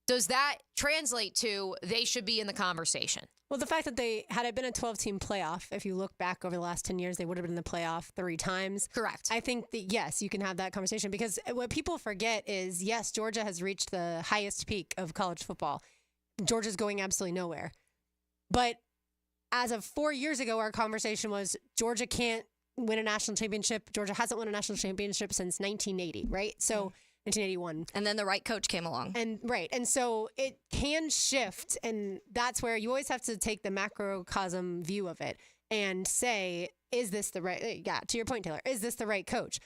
does that translate to they should be in the conversation? Well, the fact that had it been a 12-team playoff, if you look back over the last 10 years, they would have been in the playoff 3 times. Correct. I think that, yes, you can have that conversation because what people forget is, yes, Georgia has reached the highest peak of college football. Georgia's going absolutely nowhere. But as of 4 years ago, our conversation was Georgia can't win a national championship. Georgia hasn't won a national championship since 1980, right? So 1981. And then the right coach came along. And so it can shift. And that's where you always have to take the macrocosm view of it and say, is this the right, to your point, Taylor, is this the right coach?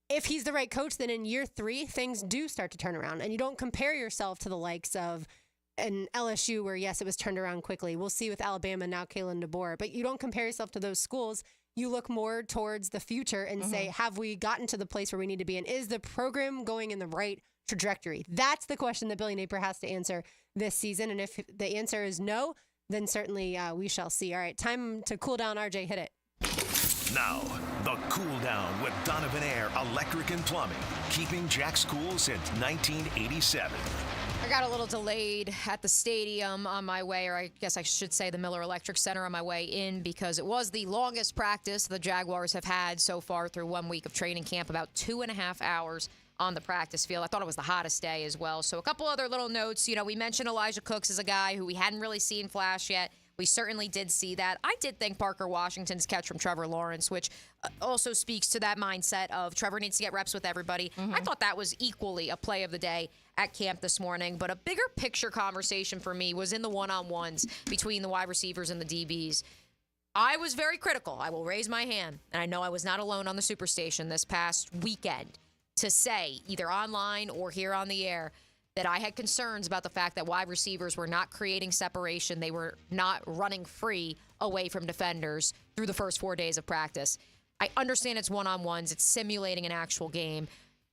If he's the right coach, then in year 3, things do start to turn around. And you don't compare yourself to the likes of an LSU where, yes, it was turned around quickly. We'll see with Alabama now, Kalen DeBoer. But you don't compare yourself to those schools. You look more towards the future and say, have we gotten to the place where we need to be? And is the program going in the right trajectory? That's the question that Billy Napier has to answer this season. And if the answer is no, then certainly we shall see. All right, time to cool down. RJ, hit it. Now, the cool down with Donovan Air Electric and Plumbing, keeping Jack's cool since 1987. I got a little delayed at the stadium on my way, or I guess I should say the Miller Electric Center on my way in, because it was the longest practice the Jaguars have had so far through 1 week of training camp, about 2.5 hours on the practice field. I thought it was the hottest day as well. So a couple other little notes. We mentioned Elijah Cooks as a guy who we hadn't really seen flash yet. We certainly did see that. I did think Parker Washington's catch from Trevor Lawrence, which also speaks to that mindset of Trevor needs to get reps with everybody. I thought that was equally a play of the day at camp this morning. But a bigger picture conversation for me was in the one-on-ones between the wide receivers and the DBs. I was very critical. I will raise my hand, and I know I was not alone on the Superstation this past weekend to say, either online or here on the air, that I had concerns about the fact that wide receivers were not creating separation. They were not running free away from defenders through the first 4 days of practice. I understand it's one-on-ones. It's simulating an actual game.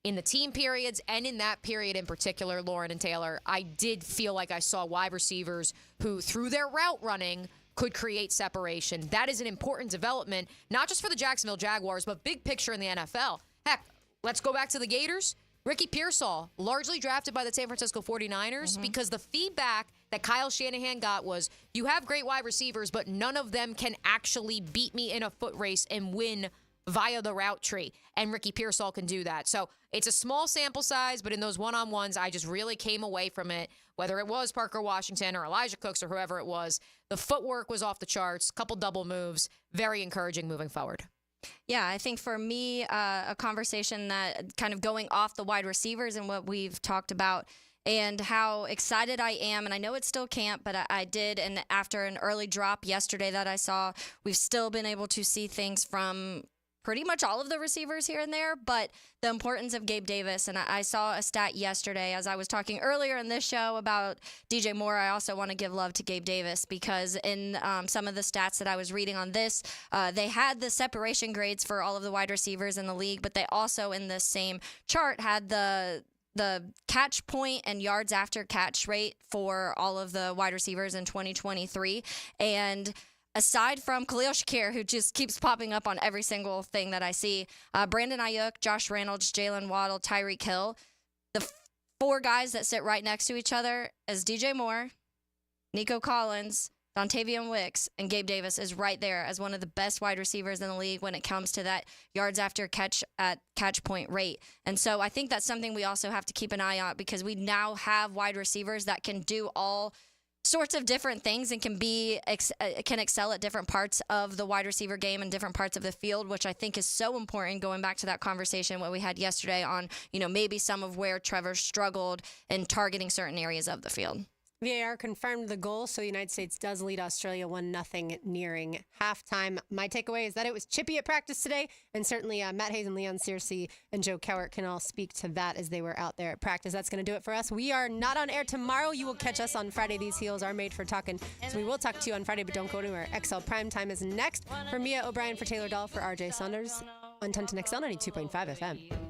In the team periods and in that period in particular, Lauren and Taylor, I did feel like I saw wide receivers who, through their route running, could create separation. That is an important development, not just for the Jacksonville Jaguars, but big picture in the NFL. Heck, let's go back to the Gators. Ricky Pearsall, largely drafted by the San Francisco 49ers, because the feedback that Kyle Shanahan got was, you have great wide receivers, but none of them can actually beat me in a foot race and win via the route tree. And Ricky Pearsall can do that. So it's a small sample size, but in those one-on-ones, I just really came away from it, whether it was Parker Washington or Elijah Cooks or whoever it was. The footwork was off the charts, couple double moves, very encouraging moving forward. Yeah, I think for me, a conversation that kind of going off the wide receivers and what we've talked about and how excited I am. And I know it's still camp, but I did. And after an early drop yesterday that I saw, we've still been able to see things from pretty much all of the receivers here and there, but the importance of Gabe Davis. And I saw a stat yesterday as I was talking earlier in this show about DJ Moore. I also want to give love to Gabe Davis because in some of the stats that I was reading on this, they had the separation grades for all of the wide receivers in the league, but they also in this same chart had the catch point and yards after catch rate for all of the wide receivers in 2023. And aside from Khalil Shakir, who just keeps popping up on every single thing that I see, Brandon Ayuk, Josh Reynolds, Jalen Waddle, Tyreek Hill, the four guys that sit right next to each other as DJ Moore, Nico Collins, Dontavian Wicks, and Gabe Davis is right there as one of the best wide receivers in the league when it comes to that yards after catch at catch point rate. And so I think that's something we also have to keep an eye on because we now have wide receivers that can do all sorts of different things and can excel at different parts of the wide receiver game and different parts of the field, which I think is so important going back to that conversation what we had yesterday on, maybe some of where Trevor struggled in targeting certain areas of the field. VAR confirmed the goal, so the United States does lead Australia 1-0 nearing halftime. My takeaway is that it was chippy at practice today, and certainly Matt Hayes and Leon Searcy and Joe Cowart can all speak to that as they were out there at practice. That's going to do it for us. We are not on air tomorrow. You will catch us on Friday. These heels are made for talking, so we will talk to you on Friday, but don't go anywhere. XL Primetime is next. For Mia O'Brien, for Taylor Dahl, for RJ Saunders, on 10 to XL 92.5 FM.